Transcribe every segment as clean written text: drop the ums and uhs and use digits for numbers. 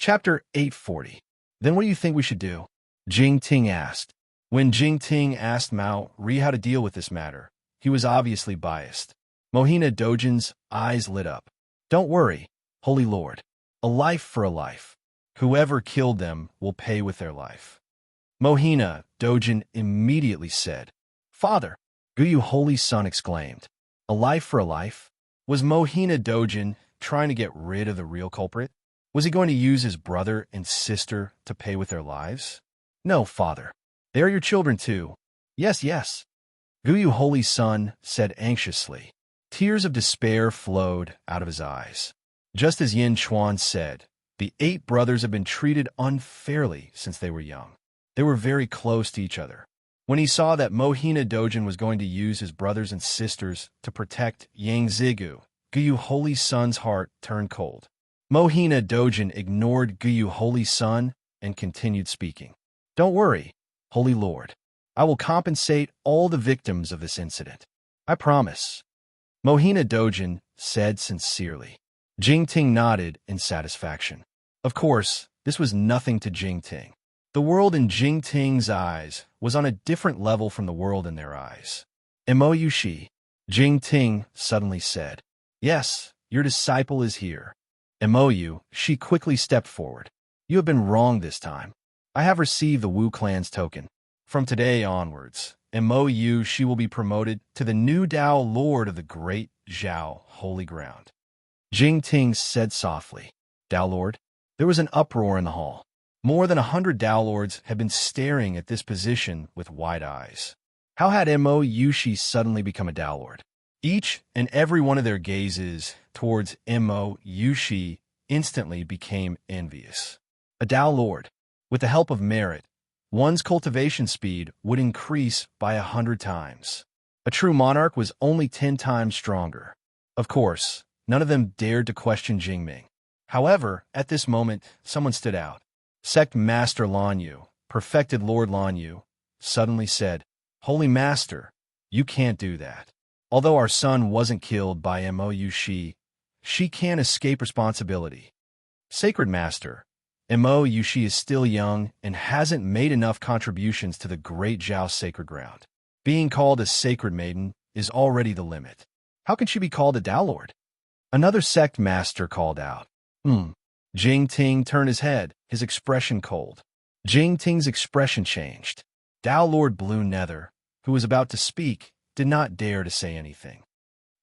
Chapter 840. Then what do you think we should do? Jing Ting asked. When Jing Ting asked Mao Ri how to deal with this matter, he was obviously biased. Mohina Dojin's eyes lit up. Don't worry, Holy Lord. A life for a life. Whoever killed them will pay with their life. Mohina Dojin immediately said, Father, Guyu Holy Son exclaimed. A life for a life? Was Mohina Dojin trying to get rid of the real culprit? Was he going to use his brother and sister to pay with their lives? No, Father. They are your children too. Yes, yes. Guyu Holy Son said anxiously. Tears of despair flowed out of his eyes. Just as Yin Chuan said, the 8 brothers have been treated unfairly since they were young. They were very close to each other. When he saw that Mohina Dojin was going to use his brothers and sisters to protect Yang Zigu, Guyu Holy Son's heart turned cold. Mohina Dojin ignored Guyu Holy Son and continued speaking. Don't worry, Holy Lord. I will compensate all the victims of this incident. I promise. Mohina Dojin said sincerely. Jing Ting nodded in satisfaction. Of course, this was nothing to Jing Ting. The world in Jing Ting's eyes was on a different level from the world in their eyes. Mou Shi, Jing Ting suddenly said. Yes, your disciple is here. Mou Shi quickly stepped forward. You have been wrong this time. I have received the Wu clan's token. From today onwards, Mou Shi will be promoted to the new Dao Lord of the Great Zhao Holy Ground. Jing Ting said softly. Dao Lord? There was an uproar in the hall. More than 100 Dao Lords had been staring at this position with wide eyes. How had Mou Shi suddenly become a Dao Lord? Each and every one of their gazes towards Mou Shi instantly became envious. A Dao Lord, with the help of merit, one's cultivation speed would increase by 100 times. A true monarch was only 10 times stronger. Of course, none of them dared to question Jingming. However, at this moment, someone stood out. Sect Master Lan Yu, perfected Lord Lan Yu, suddenly said, Holy Master, you can't do that. Although our son wasn't killed by Mou Shi, she can't escape responsibility. Sacred Master, Mou Shi is still young and hasn't made enough contributions to the Great Zhao Sacred Ground. Being called a Sacred Maiden is already the limit. How can she be called a Dao Lord? Another sect master called out. Jing Ting turned his head, his expression cold. Jing Ting's expression changed. Dao Lord Blue Nether, who was about to speak, did not dare to say anything.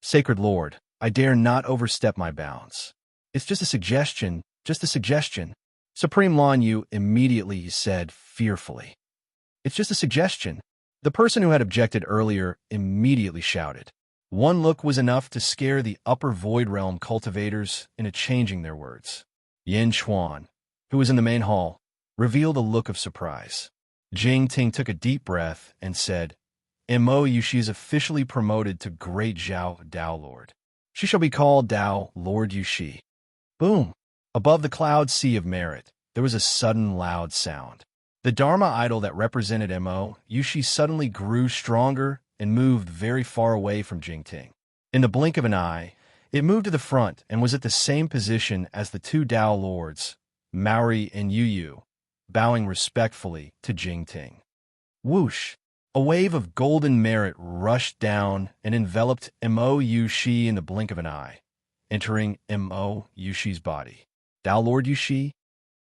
Sacred Lord, I dare not overstep my bounds. It's just a suggestion, just a suggestion. Supreme Lan Yu immediately said fearfully. It's just a suggestion. The person who had objected earlier immediately shouted. One look was enough to scare the upper void realm cultivators into changing their words. Yin Chuan, who was in the main hall, revealed a look of surprise. Jing Ting took a deep breath and said, Mou Shi is officially promoted to Great Zhao Dao Lord. She shall be called Dao Lord Yu Shi. Boom! Above the cloud sea of merit, there was a sudden loud sound. The Dharma idol that represented Mou Shi suddenly grew stronger and moved very far away from Jing Ting. In the blink of an eye, it moved to the front and was at the same position as the 2 Dao Lords, Maori and Yu, bowing respectfully to Jing Ting. Whoosh! A wave of golden merit rushed down and enveloped Mou Shi in the blink of an eye, entering Mou Shi's body. Dao Lord Yu Shi?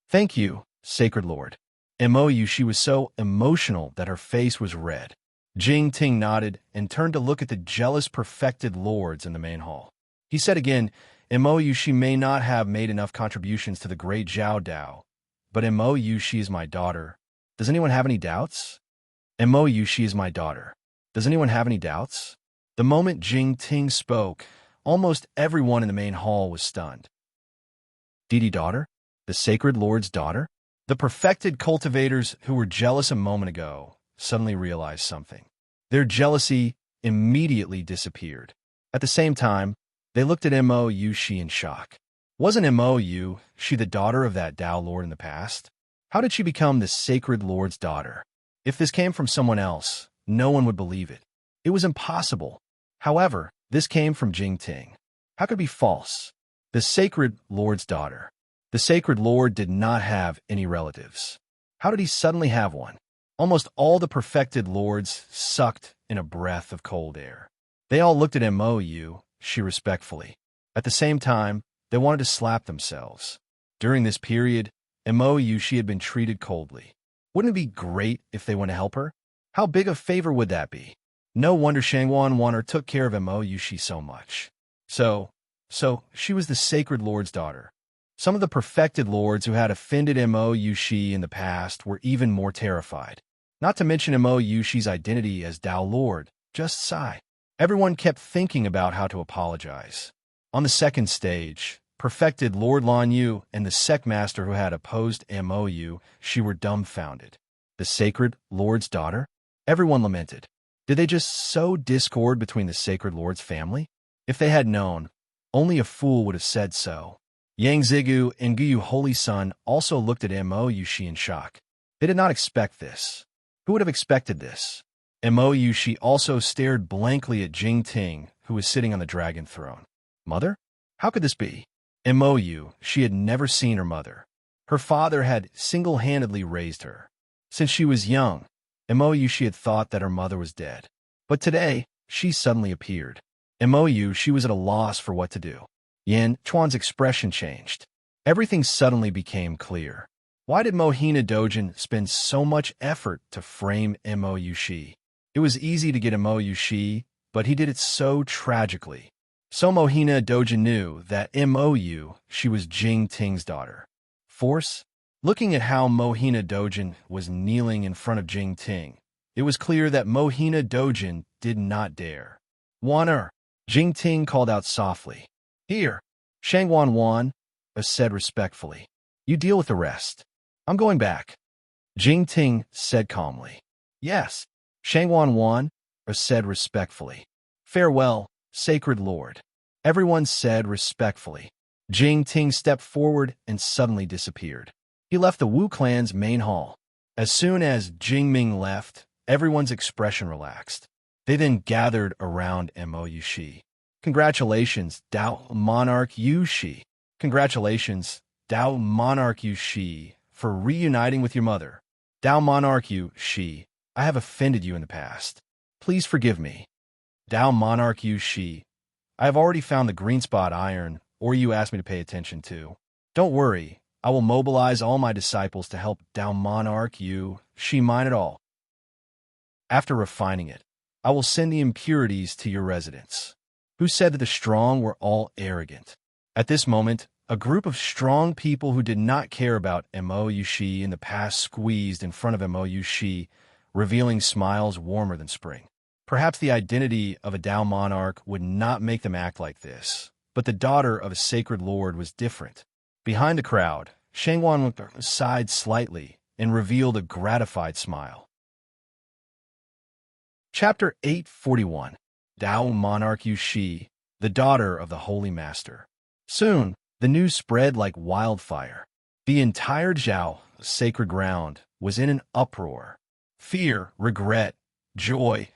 Thank you, Sacred Lord. Mou Shi was so emotional that her face was red. Jing Ting nodded and turned to look at the jealous perfected lords in the main hall. He said again, Mou Shi may not have made enough contributions to the Great Zhao Dao, but Mou Shi is my daughter. Does anyone have any doubts? Mou Shi is my daughter. Does anyone have any doubts? The moment Jing Ting spoke, almost everyone in the main hall was stunned. Didi daughter? The Sacred Lord's daughter? The perfected cultivators who were jealous a moment ago suddenly realized something. Their jealousy immediately disappeared. At the same time, they looked at Mou Shi in shock. Wasn't Mou Shi the daughter of that Dao Lord in the past? How did she become the Sacred Lord's daughter? If this came from someone else, no one would believe it. It was impossible. However, this came from Jing Ting. How could it be false? The Sacred Lord's daughter. The sacred lord did not have any relatives. How did he suddenly have one? Almost all the perfected lords sucked in a breath of cold air. They all looked at Mou, she respectfully. At the same time, they wanted to slap themselves. During this period, Mou, she had been treated coldly. Wouldn't it be great if they went to help her? How big a favor would that be? No wonder Shangwan Wanner took care of Mou she so much. So she was the sacred lord's daughter. Some of the perfected lords who had offended Mou Shi in the past were even more terrified. Not to mention Mou Shi's identity as Tao Lord, just sigh. Everyone kept thinking about how to apologize. On the second stage, perfected Lord Lan Yu and the sect master who had opposed Mou Shi were dumbfounded. The sacred lord's daughter? Everyone lamented. Did they just sow discord between the sacred lord's family? If they had known, only a fool would have said so. Yang Zigu and Guyu Holy Sun also looked at Mou Shi in shock. They did not expect this. Who would have expected this? Mou Shi also stared blankly at Jing Ting, who was sitting on the dragon throne. Mother? How could this be? Mou, she had never seen her mother. Her father had single-handedly raised her. Since she was young, Mou, she had thought that her mother was dead. But today, she suddenly appeared. Mou, she was at a loss for what to do. Yan Chuan's expression changed. Everything suddenly became clear. Why did Mohina Dojin spend so much effort to frame Mou Shi? It was easy to get Mou Shi, but he did it so tragically. So Mohina Dojin knew that Mou, she was Jing Ting's daughter. Force? Looking at how Mohina Dojin was kneeling in front of Jing Ting, it was clear that Mohina Dojin did not dare. Wan'er, Jing Ting called out softly. Here, Shangwan Wan, said respectfully. You deal with the rest. I'm going back. Jing Ting said calmly. Yes, Shangwan Wan, said respectfully. Farewell, sacred lord. Everyone said respectfully. Jing Ting stepped forward and suddenly disappeared. He left the Wu clan's main hall. As soon as Jing Ming left, everyone's expression relaxed. They then gathered around Mou Shi. Congratulations, Tao Monarch Yu Shi. Congratulations, Tao Monarch Yu Shi, for reuniting with your mother. Tao Monarch Yu Shi, I have offended you in the past. Please forgive me. Tao Monarch Yu Shi, I have already found the green spot iron, or you asked me to pay attention to. Don't worry, I will mobilize all my disciples to help Tao Monarch Yu Shi mine it all. After refining it, I will send the impurities to your residence. Who said that the strong were all arrogant? At this moment, a group of strong people who did not care about Mou Shi in the past squeezed in front of Mou Shi, revealing smiles warmer than spring. Perhaps the identity of a Tao monarch would not make them act like this, but the daughter of a sacred lord was different. Behind the crowd, Shangwan sighed slightly and revealed a gratified smile. Chapter 841. Tao Monarch Yu Shi, the daughter of the Holy Master. Soon, the news spread like wildfire. The entire Zhao, sacred ground, was in an uproar. Fear, regret, joy,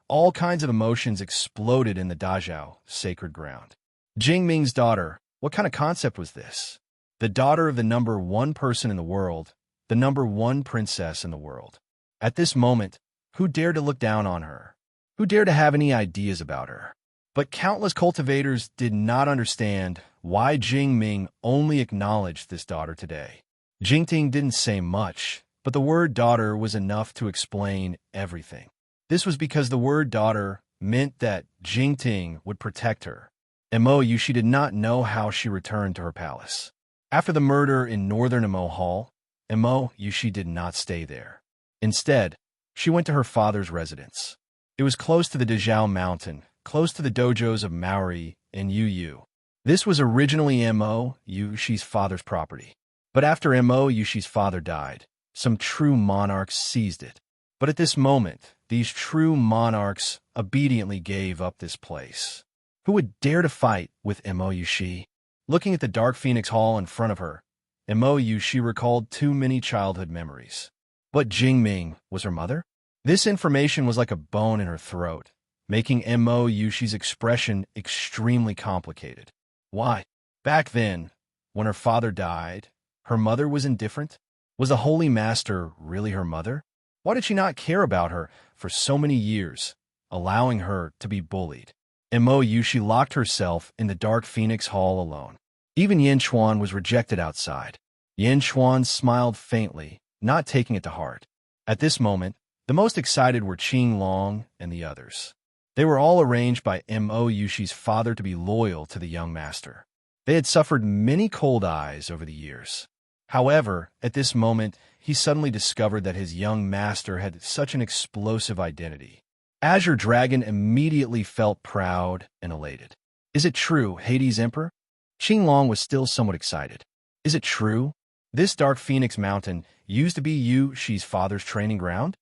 all kinds of emotions exploded in the Dazhao, sacred ground. Jing Ming's daughter, what kind of concept was this? The daughter of the number one person in the world, the number one princess in the world. At this moment, who dared to look down on her? Who dared to have any ideas about her? But countless cultivators did not understand why Jing Ming only acknowledged this daughter today. Jing Ting didn't say much, but the word daughter was enough to explain everything. This was because the word daughter meant that Jing Ting would protect her. Mou she did not know how she returned to her palace. After the murder in northern Emo Hall, Mou she did not stay there. Instead, she went to her father's residence. It was close to the Dezhao Mountain, close to the dojos of Maori and Yu Yu. This was originally Mou Shi's father's property. But after Mou Shi's father died, some true monarchs seized it. But at this moment, these true monarchs obediently gave up this place. Who would dare to fight with Mou Shi? Looking at the dark Phoenix Hall in front of her, Mou Shi recalled too many childhood memories. But Jing Ming was her mother? This information was like a bone in her throat, making Mou Shi's expression extremely complicated. Why? Back then, When her father died, her mother was indifferent? Was the Holy Master really her mother? Why did she not care about her for so many years, allowing her to be bullied? She locked herself in the dark Phoenix Hall alone. Even Yin Chuan was rejected outside. Yin Chuan smiled faintly, not taking it to heart. At this moment, the most excited were Qing Long and the others. They were all arranged by Yushi's father to be loyal to the young master. They had suffered many cold eyes over the years. However, at this moment, he suddenly discovered that his young master had such an explosive identity. Azure Dragon immediately felt proud and elated. Is it true, Hades Emperor? Qing Long was still somewhat excited. Is it true? This dark Phoenix Mountain used to be Yushi's father's training ground?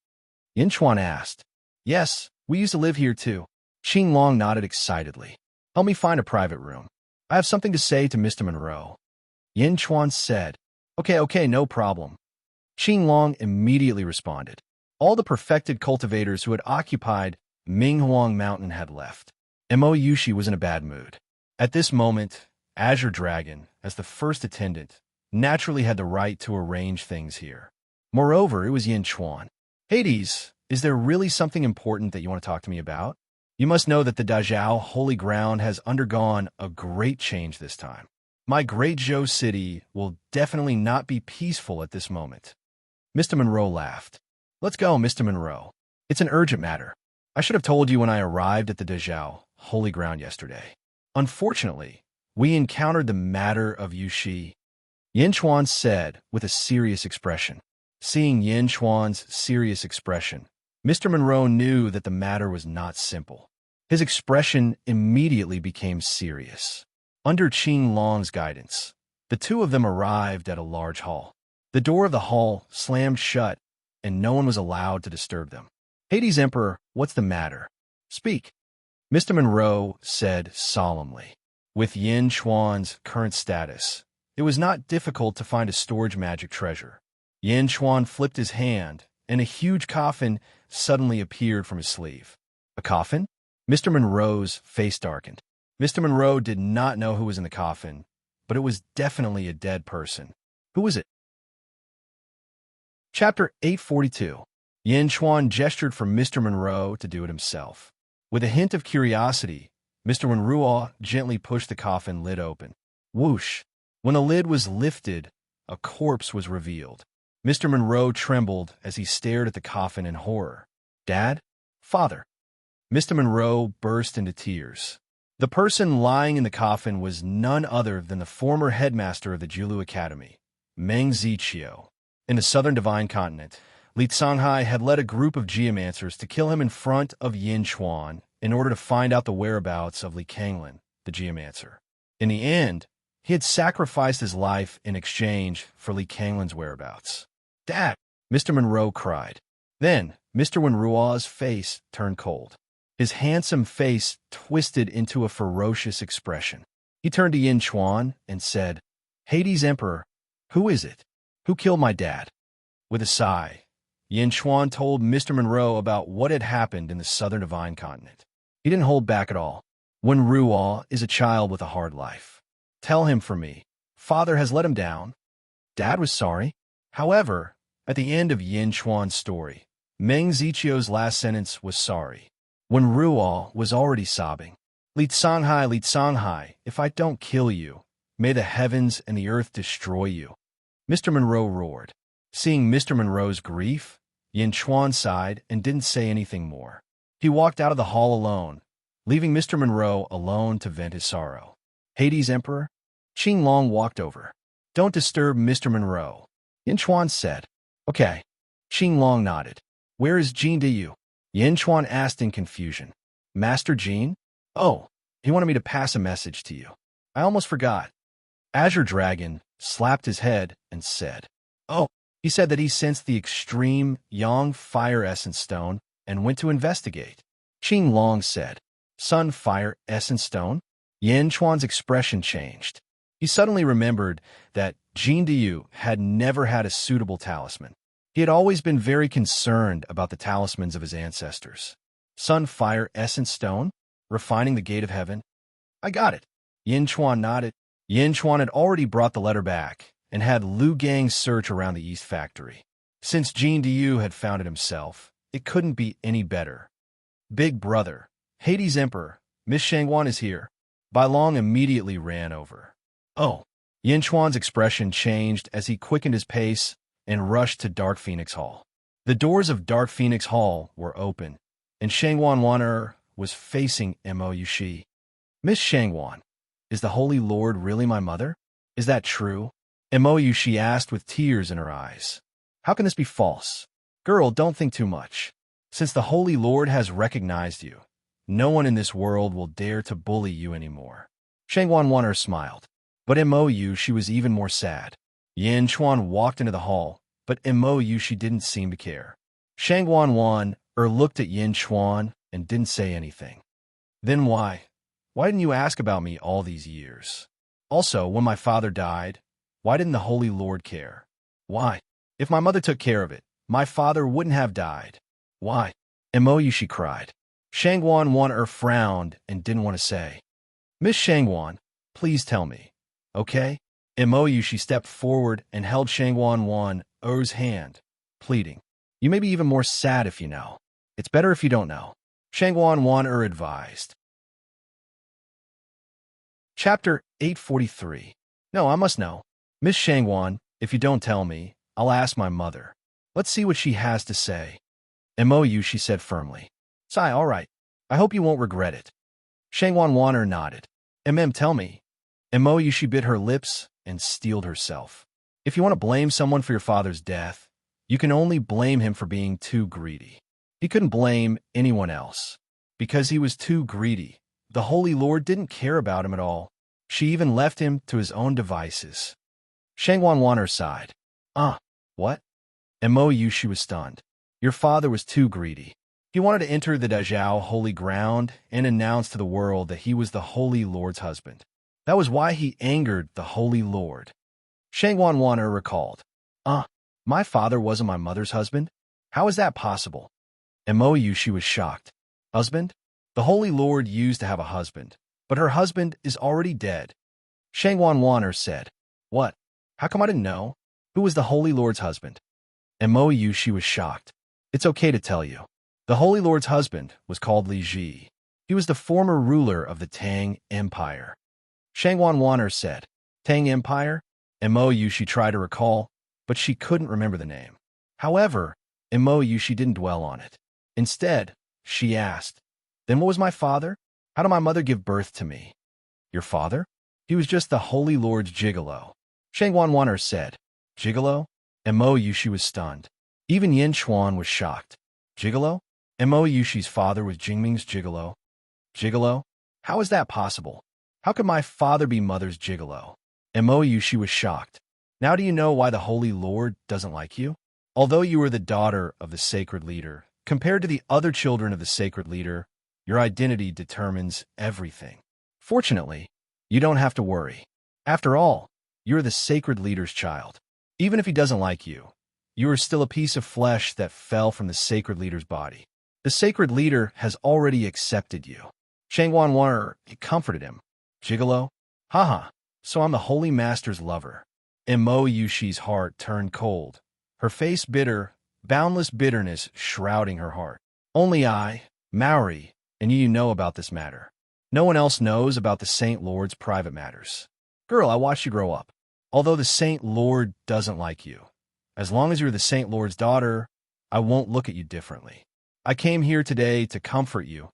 Yin Chuan asked. Yes, we used to live here too. Qing Long nodded excitedly. Help me find a private room. I have something to say to Mr. Monroe. Yin Chuan said. Okay, no problem. Qing Long immediately responded. All the perfected cultivators who had occupied Minghuang Mountain had left. Yushi was in a bad mood. At this moment, Azure Dragon, as the first attendant, naturally had the right to arrange things here. Moreover, it was Yin Chuan. Hades, is there really something important that you want to talk to me about? You must know that the Dazhao Holy Ground has undergone a great change this time. My great Zhou city will definitely not be peaceful at this moment. Mr. Monroe laughed. Let's go, Mr. Monroe. It's an urgent matter. I should have told you when I arrived at the Dazhao Holy Ground yesterday. Unfortunately, we encountered the matter of Yushi. Yin Chuan said with a serious expression. Seeing Yin Chuan's serious expression, Mr. Monroe knew that the matter was not simple. His expression immediately became serious. Under Qing Long's guidance, the two of them arrived at a large hall. The door of the hall slammed shut, and no one was allowed to disturb them. Hades Emperor, what's the matter? Speak. Mr. Monroe said solemnly. With Yin Chuan's current status, it was not difficult to find a storage magic treasure. Yin Chuan flipped his hand, and a huge coffin suddenly appeared from his sleeve. A coffin? Mr. Monroe's face darkened. Mr. Monroe did not know who was in the coffin, but it was definitely a dead person. Who was it? Chapter 842. Yin Chuan gestured for Mr. Monroe to do it himself. With a hint of curiosity, Mr. Monroe gently pushed the coffin lid open. Whoosh! When the lid was lifted, a corpse was revealed. Mr. Monroe trembled as he stared at the coffin in horror. Dad? Father? Mr. Monroe burst into tears. The person lying in the coffin was none other than the former headmaster of the Jiulu Academy, Meng Ziqiu. In the southern Divine Continent, Li Canghai had led a group of geomancers to kill him in front of Yin Chuan in order to find out the whereabouts of Li Kanglin, the geomancer. In the end, he had sacrificed his life in exchange for Li Kanglin's whereabouts. Dad! Mr. Monroe cried. Then, Mr. Monroe's face turned cold. His handsome face twisted into a ferocious expression. He turned to Yin Chuan and said, Hades Emperor, who is it? Who killed my dad? With a sigh, Yin Chuan told Mr. Monroe about what had happened in the southern Divine Continent. He didn't hold back at all. Wen Ruo is a child with a hard life. Tell him for me. Father has let him down. Dad was sorry. However, at the end of Yin Chuan's story, Meng Ziqiu's last sentence was sorry. Wen Ruo was already sobbing. Li Canghai, if I don't kill you, may the heavens and the earth destroy you. Mr. Monroe roared. Seeing Mr. Monroe's grief, Yin Chuan sighed and didn't say anything more. He walked out of the hall alone, leaving Mr. Monroe alone to vent his sorrow. Hades Emperor? Qing Long walked over. Don't disturb Mr. Monroe. Yin Chuan said. Okay. Qing Long nodded. Where is Jin Diyu? Yin Chuan asked in confusion. Master Jin? Oh, he wanted me to pass a message to you. I almost forgot. Azure Dragon slapped his head and said. Oh, he said that he sensed the extreme Yang Fire Essence Stone and went to investigate. Qing Long said. Sun Fire Essence Stone? Yin Chuan's expression changed. He suddenly remembered that Jin Diyu had never had a suitable talisman. He had always been very concerned about the talismans of his ancestors. Sun Fire Essence Stone? Refining the Gate of Heaven? I got it. Yin Chuan nodded. Yin Chuan had already brought the letter back and had Lu Gang search around the East Factory. Since Jin Diyu had found it himself, it couldn't be any better. Big brother, Hades Emperor, Miss Shangwan is here. Bai Long immediately ran over. Oh. Yin Chuan's expression changed as he quickened his pace and rushed to Dark Phoenix Hall. The doors of Dark Phoenix Hall were open, and Shangwan Waner was facing Mo Yushi. Miss Shangwan, is the Holy Lord really my mother? Is that true? Mo Yushi asked with tears in her eyes. How can this be false? Girl, don't think too much. Since the Holy Lord has recognized you, no one in this world will dare to bully you anymore. Shangwan Waner smiled, but Mo Yushi was even more sad. Yin Chuan walked into the hall, but Mo Yushi didn't seem to care. Shangwan Waner looked at Yin Chuan and didn't say anything. Then why? Why didn't you ask about me all these years? Also, when my father died, why didn't the Holy Lord care? Why? If my mother took care of it, my father wouldn't have died. Why? Mo Yushi cried. Shangwan Waner frowned and didn't want to say. Miss Shangwan, please tell me, okay? Mo Yushi stepped forward and held Shangwan Waner's hand, pleading. You may be even more sad if you know. It's better if you don't know. Shangwan Waner advised. Chapter 843. No, I must know. Miss Shangwan, if you don't tell me, I'll ask my mother. Let's see what she has to say. Mo Yushi said firmly. Sigh, all right. I hope you won't regret it. Shangwan Waner nodded. Tell me. Mo Yushi bit her lips and steeled herself. If you want to blame someone for your father's death, you can only blame him for being too greedy. He couldn't blame anyone else. Because he was too greedy, the Holy Lord didn't care about him at all. She even left him to his own devices. Shangwan Waner sighed. What? Mo Yushi was stunned. Your father was too greedy. He wanted to enter the Dazhao holy ground and announce to the world that he was the Holy Lord's husband. That was why he angered the Holy Lord. Shangwan Waner recalled. My father wasn't my mother's husband? How is that possible? Mo Yushi was shocked. Husband? The Holy Lord used to have a husband, but her husband is already dead. Shangwan Waner said. What? How come I didn't know? Who was the Holy Lord's husband? Mo Yushi was shocked. It's okay to tell you. The Holy Lord's husband was called Li Ji. He was the former ruler of the Tang Empire. Shangwan Waner said. Tang Empire? Mo Yushi tried to recall, but she couldn't remember the name. However, Mo Yushi didn't dwell on it. Instead, she asked, Then what was my father? How did my mother give birth to me? Your father? He was just the Holy Lord's gigolo. Shangwan Waner said. Gigolo? Mo Yushi was stunned. Even Yin Chuan was shocked. Gigolo? Mo Yushi's father was Jingming's gigolo. Gigolo? How is that possible? How could my father be mother's gigolo? Mo Yushi was shocked. Now do you know why the Holy Lord doesn't like you? Although you are the daughter of the sacred leader, compared to the other children of the sacred leader, your identity determines everything. Fortunately, you don't have to worry. After all, you're the sacred leader's child. Even if he doesn't like you, you are still a piece of flesh that fell from the sacred leader's body. The sacred leader has already accepted you. Shangwan Waner comforted him. Gigolo? Haha, so I'm the Holy Master's lover. Mo Yushi's heart turned cold. Her face bitter, boundless bitterness shrouding her heart. Only I, Maori, and you know about this matter. No one else knows about the Saint Lord's private matters. Girl, I watched you grow up. Although the Saint Lord doesn't like you, as long as you're the Saint Lord's daughter, I won't look at you differently. I came here today to comfort you,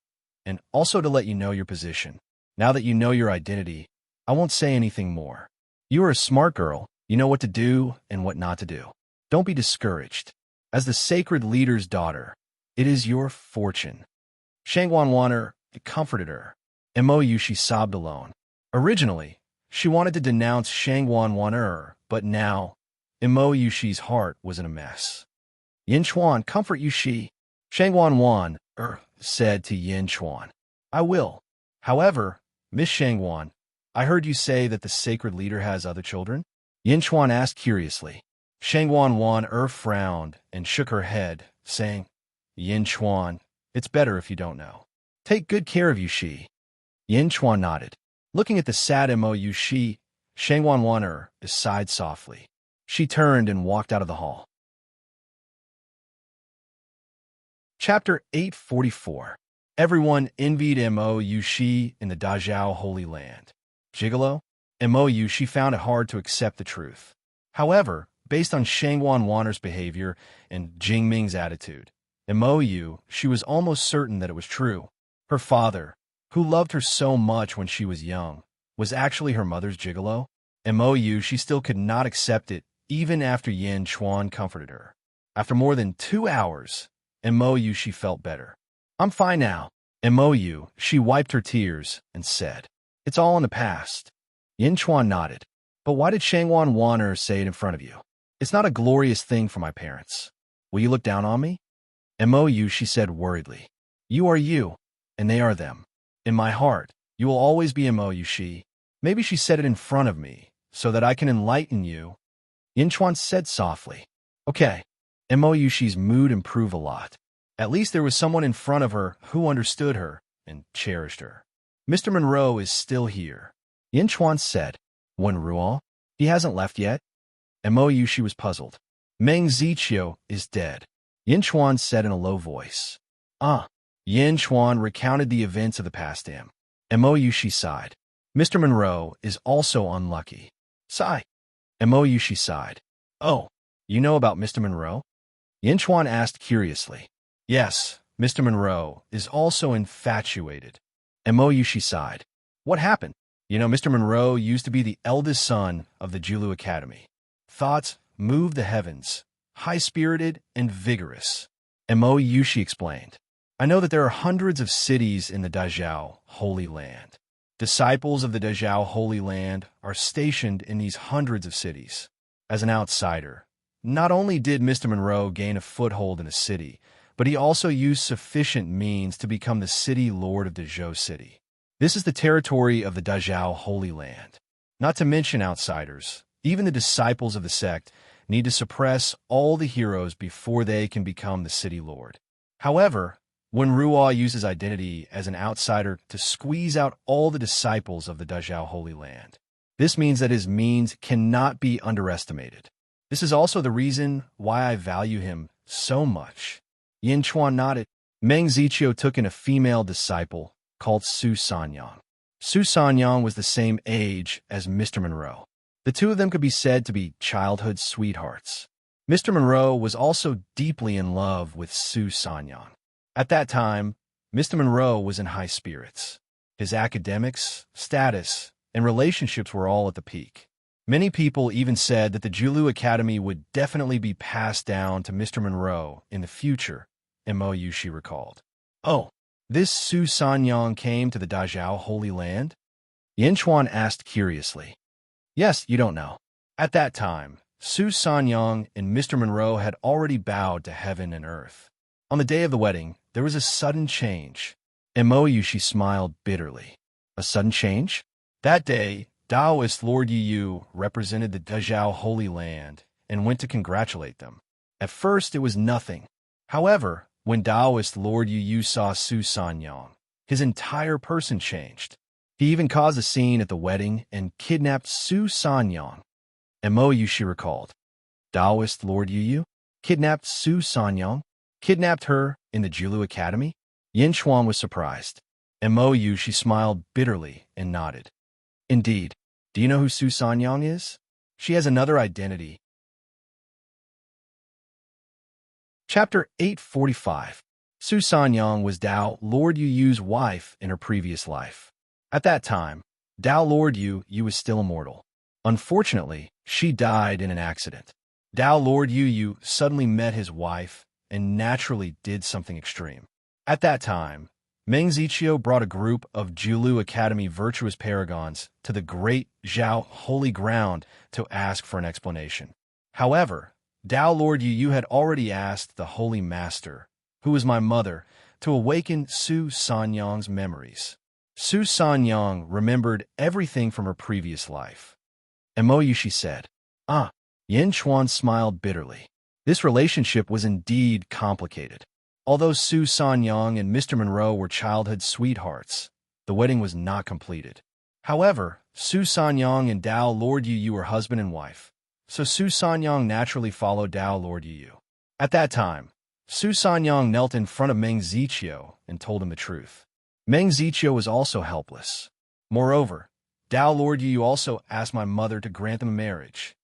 and also to let you know your position. Now that you know your identity, I won't say anything more. You are a smart girl. You know what to do and what not to do. Don't be discouraged. As the sacred leader's daughter, it is your fortune. Shangwan Waner comforted her. Mo Yushi sobbed alone. Originally, she wanted to denounce Shangwan Waner, but now, Mo Yushi's heart was in a mess. Yin Chuan, comfort Yushi. Shangwan Waner said to Yin Chuan. I will. However, Miss Shangwan, I heard you say that the sacred leader has other children? Yin Chuan asked curiously. Shangwan Waner frowned and shook her head, saying, Yin Chuan, it's better if you don't know. Take good care of Yushi. Yin Chuan nodded. Looking at the sad Mo Yushi, Shang Wanwaner sighed softly. She turned and walked out of the hall. Chapter 844. Everyone envied Mo Yushi in the Dazhao Holy Land. Gigolo? Mo Yushi found it hard to accept the truth. However, based on Shang Wanwaner's behavior and Jing Ming's attitude, Mo Yu, she was almost certain that it was true. Her father, who loved her so much when she was young, was actually her mother's gigolo. Mo Yu, she still could not accept it, even after Yin Chuan comforted her. After more than 2 hours, Mo Yu, she felt better. I'm fine now. Mo Yu, she wiped her tears and said, It's all in the past. Yin Chuan nodded. But why did Shang Wanwaner say it in front of you? It's not a glorious thing for my parents. Will you look down on me? Mo Yu, she said worriedly. You are you, and they are them. In my heart, you will always be Mo Yu she. Maybe she said it in front of me, so that I can enlighten you. Yin Chuan said softly. Okay. Mo Yu she's mood improved a lot. At least there was someone in front of her who understood her and cherished her. Mr. Monroe is still here. Yin Chuan said. Wen Ruo? He hasn't left yet? Mo Yu she was puzzled. Meng Ziqiu is dead. Yin Chuan said in a low voice. Yin Chuan recounted the events of the past to him. Mo Yu she sighed. Mr. Monroe is also unlucky. Sigh. Mo Yu she sighed. Oh, you know about Mr. Monroe? Yin Chuan asked curiously. Yes, Mr. Monroe is also infatuated. Mo Yu she sighed. What happened? You know, Mr. Monroe used to be the eldest son of the Julu Academy. Thoughts moved the heavens, high-spirited and vigorous. Mo Yu she explained. I know that there are hundreds of cities in the Dazhao Holy Land. Disciples of the Dazhao Holy Land are stationed in these hundreds of cities. As an outsider, not only did Mr. Monroe gain a foothold in a city, but he also used sufficient means to become the city lord of Dazhou City. This is the territory of the Dazhao Holy Land. Not to mention outsiders, even the disciples of the sect need to suppress all the heroes before they can become the city lord. However, when Ruo uses identity as an outsider to squeeze out all the disciples of the Dazhao Holy Land, this means that his means cannot be underestimated. This is also the reason why I value him so much. Yin Chuan nodded. Meng Ziqiu took in a female disciple called Su Sanyang. Su Sanyang was the same age as Mr. Monroe. The two of them could be said to be childhood sweethearts. Mr. Monroe was also deeply in love with Su Sanyang. At that time, Mr. Monroe was in high spirits. His academics, status, and relationships were all at the peak. Many people even said that the Julu Academy would definitely be passed down to Mr. Monroe in the future, Mo Yu she recalled. Oh, this Su Sanyang came to the Dazhao Holy Land? Yin Chuan asked curiously. Yes, you don't know. At that time, Su Sanyang and Mr. Monroe had already bowed to heaven and earth. On the day of the wedding, there was a sudden change. Mo Yu she smiled bitterly. A sudden change? That day, Taoist Lord Yu represented the Dazhao Holy Land and went to congratulate them. At first, it was nothing. However, when Taoist Lord Yu saw Su Sanyang, his entire person changed. He even caused a scene at the wedding and kidnapped Su Sanyang. Mo Yu she recalled. Taoist Lord Yu kidnapped Su Sanyang? Kidnapped her in the Julu Academy? Yin Chuan was surprised. Mo Yu she smiled bitterly and nodded. Indeed. Do you know who Su Sanyang is? She has another identity. Chapter 845. Su Sanyang was Tao Lord Yu's wife in her previous life. At that time, Tao Lord Yu was still immortal. Unfortunately, she died in an accident. Tao Lord Yu suddenly met his wife and naturally did something extreme. At that time, Meng Ziqiu brought a group of Julu Academy virtuous paragons to the great Zhao Holy Ground to ask for an explanation. However, Tao Lord Yu had already asked the Holy Master, who was my mother, to awaken Su Sanyang's memories. Su Sanyang remembered everything from her previous life. Mo Yu she said. Yin Chuan smiled bitterly. This relationship was indeed complicated. Although Su Sanyang and Mr. Monroe were childhood sweethearts, the wedding was not completed. However, Su Sanyang and Dao Lord Yu were husband and wife, so Su Sanyang naturally followed Dao Lord Yu. At that time, Su Sanyang knelt in front of Meng Ziqiu and told him the truth. Meng Ziqiu was also helpless. Moreover, Dao Lord Yu also asked my mother to grant them a marriage.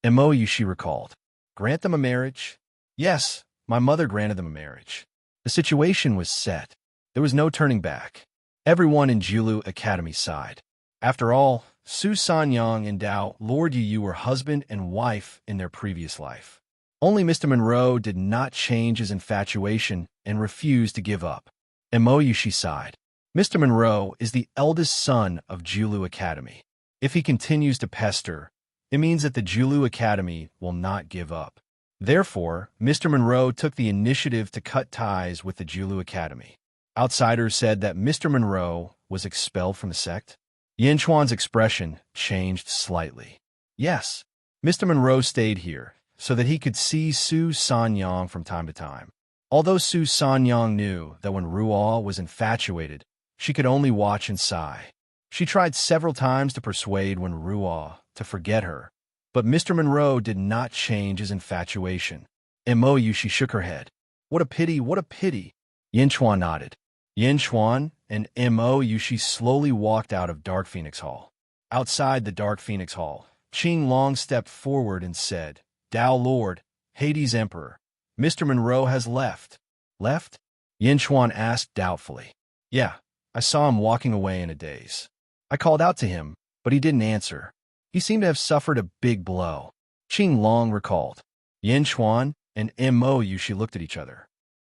Mou, she recalled. Grant them a marriage? Yes, my mother granted them a marriage. The situation was set. There was no turning back. Everyone in Jiulu Academy sighed. After all, Su Sanyang and Dao Lord Yu were husband and wife in their previous life. Only Mr. Monroe did not change his infatuation and refused to give up. Mou, she sighed. Mr. Monroe is the eldest son of Jiulu Academy. If he continues to pester, it means that the Jiulu Academy will not give up. Therefore, Mr. Monroe took the initiative to cut ties with the Jiulu Academy. Outsiders said that Mr. Monroe was expelled from the sect. Yin Chuan's expression changed slightly. Yes, Mr. Monroe stayed here so that he could see Su Sanyang from time to time. Although Su Sanyang knew that when Ruo was infatuated, she could only watch and sigh. She tried several times to persuade Wen Ruo to forget her, but Mr. Monroe did not change his infatuation. Mou, she shook her head. What a pity, what a pity. Yin Chuan nodded. Yin Chuan and Mou, she slowly walked out of Dark Phoenix Hall. Outside the Dark Phoenix Hall, Qing Long stepped forward and said, Dao Lord, Hades Emperor, Mr. Monroe has left. Left? Yin Chuan asked doubtfully. Yeah, I saw him walking away in a daze. I called out to him, but he didn't answer. He seemed to have suffered a big blow. Qing Long recalled. Yin Chuan and Mou, she looked at each other.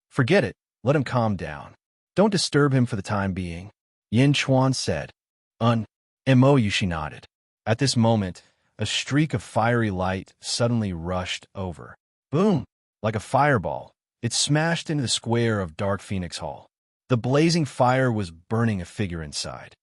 Forget it, let him calm down. Don't disturb him for the time being, Yin Chuan said. Mou, she nodded. At this moment, a streak of fiery light suddenly rushed over. Boom! Like a fireball, it smashed into the square of Dark Phoenix Hall. The blazing fire was burning a figure inside.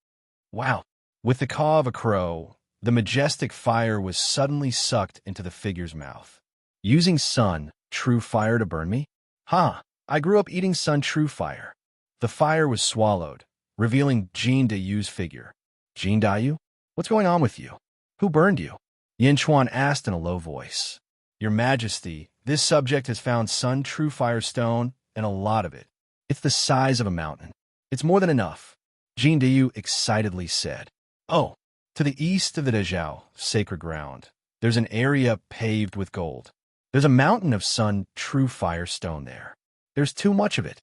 Wow! With the caw of a crow, the majestic fire was suddenly sucked into the figure's mouth. Using sun, true fire to burn me? Ha! I grew up eating sun true fire. The fire was swallowed, revealing Jin Dayu's figure. Jin Dayu? What's going on with you? Who burned you? Yin Chuan asked in a low voice. Your Majesty, this subject has found sun true fire stone, and a lot of it. It's the size of a mountain. It's more than enough, Jin Dayu excitedly said. Oh, to the east of the Dezhou, sacred ground, there's an area paved with gold. There's a mountain of sun true fire stone there. There's too much of it,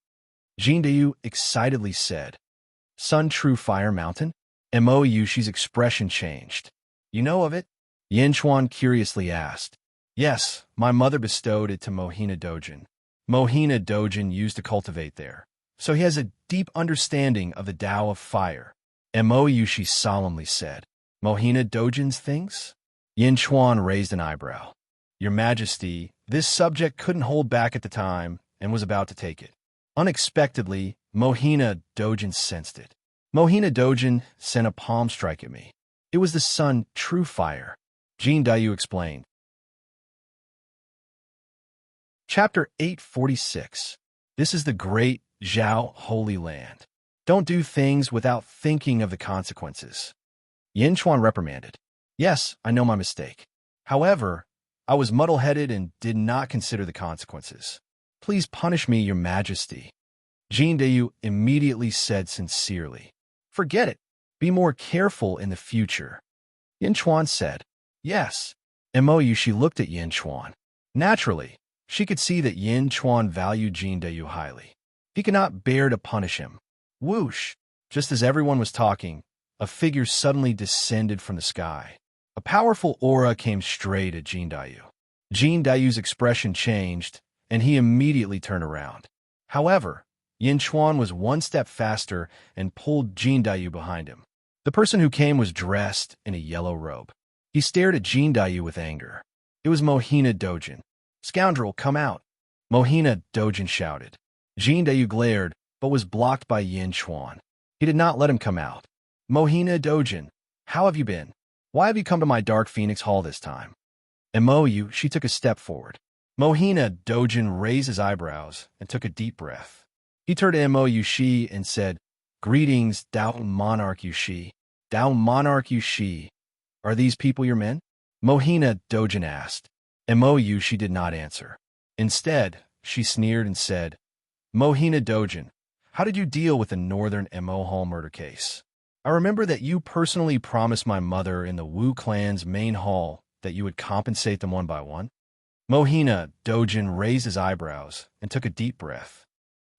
Jin Dayu excitedly said. Sun true fire mountain? Mou, she's expression changed. You know of it? Yin Chuan curiously asked. Yes, my mother bestowed it to Mohina Dojin. Mohina Dojin used to cultivate there, so he has a deep understanding of the Tao of fire. Mou, she solemnly said. Mohina Dojin's things? Yin Chuan raised an eyebrow. Your Majesty, this subject couldn't hold back at the time and was about to take it. Unexpectedly, Mohina Dojin sensed it. Mohina Dojin sent a palm strike at me. It was the sun true fire, Jin Dayu explained. Chapter 846. This is the great Zhao Holy Land. Don't do things without thinking of the consequences. Yin Chuan reprimanded. Yes, I know my mistake. However, I was muddle-headed and did not consider the consequences. Please punish me, Your Majesty. Jin Dayu immediately said sincerely. Forget it. Be more careful in the future. Yin Chuan said. Yes. Mou, she looked at Yin Chuan. Naturally, she could see that Yin Chuan valued Jin Dayu highly. He could not bear to punish him. Whoosh! Just as everyone was talking, a figure suddenly descended from the sky. A powerful aura came straight at Jin Dayu. Jin Dayu's expression changed, and he immediately turned around. However, Yin Chuan was one step faster and pulled Jin Dayu behind him. The person who came was dressed in a yellow robe. He stared at Jin Dayu with anger. It was Mohina Dojin. Scoundrel, come out! Mohina Dojin shouted. Jin Dayu glared, but was blocked by Yin Chuan. He did not let him come out. Mohina Dojin, how have you been? Why have you come to my Dark Phoenix Hall this time? Mou, she took a step forward. Mohina Dojin raised his eyebrows and took a deep breath. He turned to Mou Yushi and said, Greetings, Dao Monarch Yushi. Thou monarch Yushi, are these people your men? Mohina Dojin asked. Mo Yushi did not answer. Instead, she sneered and said, Mohina Dojin, how did you deal with the Northern Mo Hall murder case? I remember that you personally promised my mother in the Wu clan's main hall that you would compensate them one by one. Mohina Dojin raised his eyebrows and took a deep breath.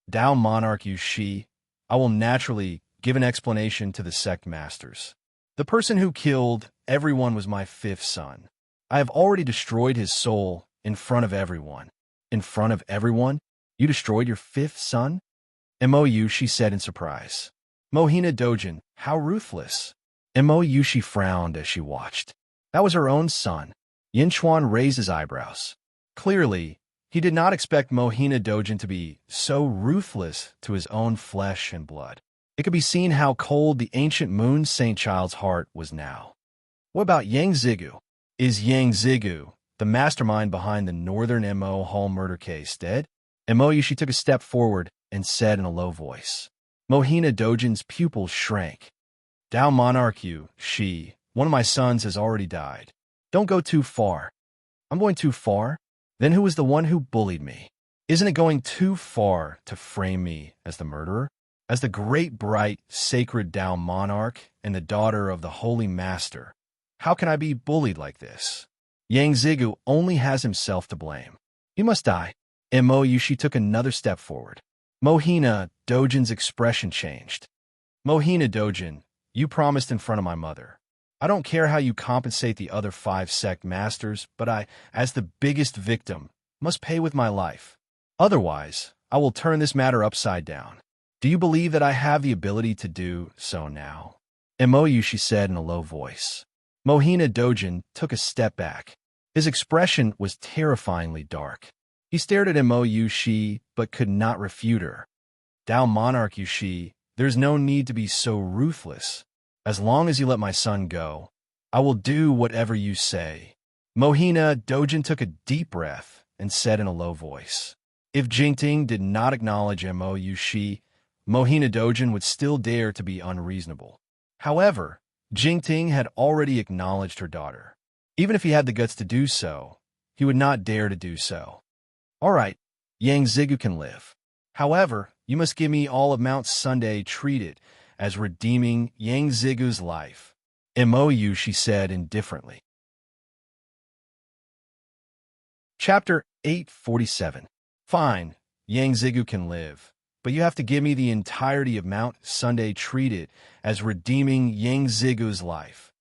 Thou monarch Yushi, I will naturally give an explanation to the sect masters. The person who killed everyone was my fifth son. I have already destroyed his soul in front of everyone. In front of everyone? You destroyed your fifth son? Mo Yushi said in surprise. Mohina Dojin, how ruthless. Mo Yushi frowned as she watched. That was her own son. Yin Chuan raised his eyebrows. Clearly, he did not expect Mohina Dojin to be so ruthless to his own flesh and blood. It could be seen how cold the ancient moon saint child's heart was now. What about Yang Zigu? Is Yang Zigu, the mastermind behind the Northern Mo Hall murder case, dead? Mo Yushi took a step forward and said in a low voice. Mohina Dojin's pupils shrank. Thou monarch Yushi, one of my sons has already died. Don't go too far. I'm going too far? Then who was the one who bullied me? Isn't it going too far to frame me as the murderer? As the great, bright, sacred Tao monarch and the daughter of the holy master, how can I be bullied like this? Yang Zigu only has himself to blame. He must die. Mo Yushi took another step forward. Mohina Dojin's expression changed. Mohina Dojin, you promised in front of my mother. I don't care how you compensate the other 5 sect masters, but I, as the biggest victim, must pay with my life. Otherwise, I will turn this matter upside down. Do you believe that I have the ability to do so now? Mo Yushi said in a low voice. Mohina Dojin took a step back. His expression was terrifyingly dark. He stared at Mo Yushi, but could not refute her. Tao monarch Yushi, there's no need to be so ruthless. As long as you let my son go, I will do whatever you say. Mohina Dojin took a deep breath and said in a low voice. If Jingting did not acknowledge Mo Yushi, Mohina Dojin would still dare to be unreasonable. However, Jingting had already acknowledged her daughter. Even if he had the guts to do so, he would not dare to do so. All right, Yang Zigu can live. However, you must give me all of Mount Sunday treated as redeeming Yang Zigu's life. Mo Yushi said indifferently. Chapter 847. Fine, Yang Zigu can live, but you have to give me the entirety of Mount Sunday treated as redeeming Yang Zigu's life.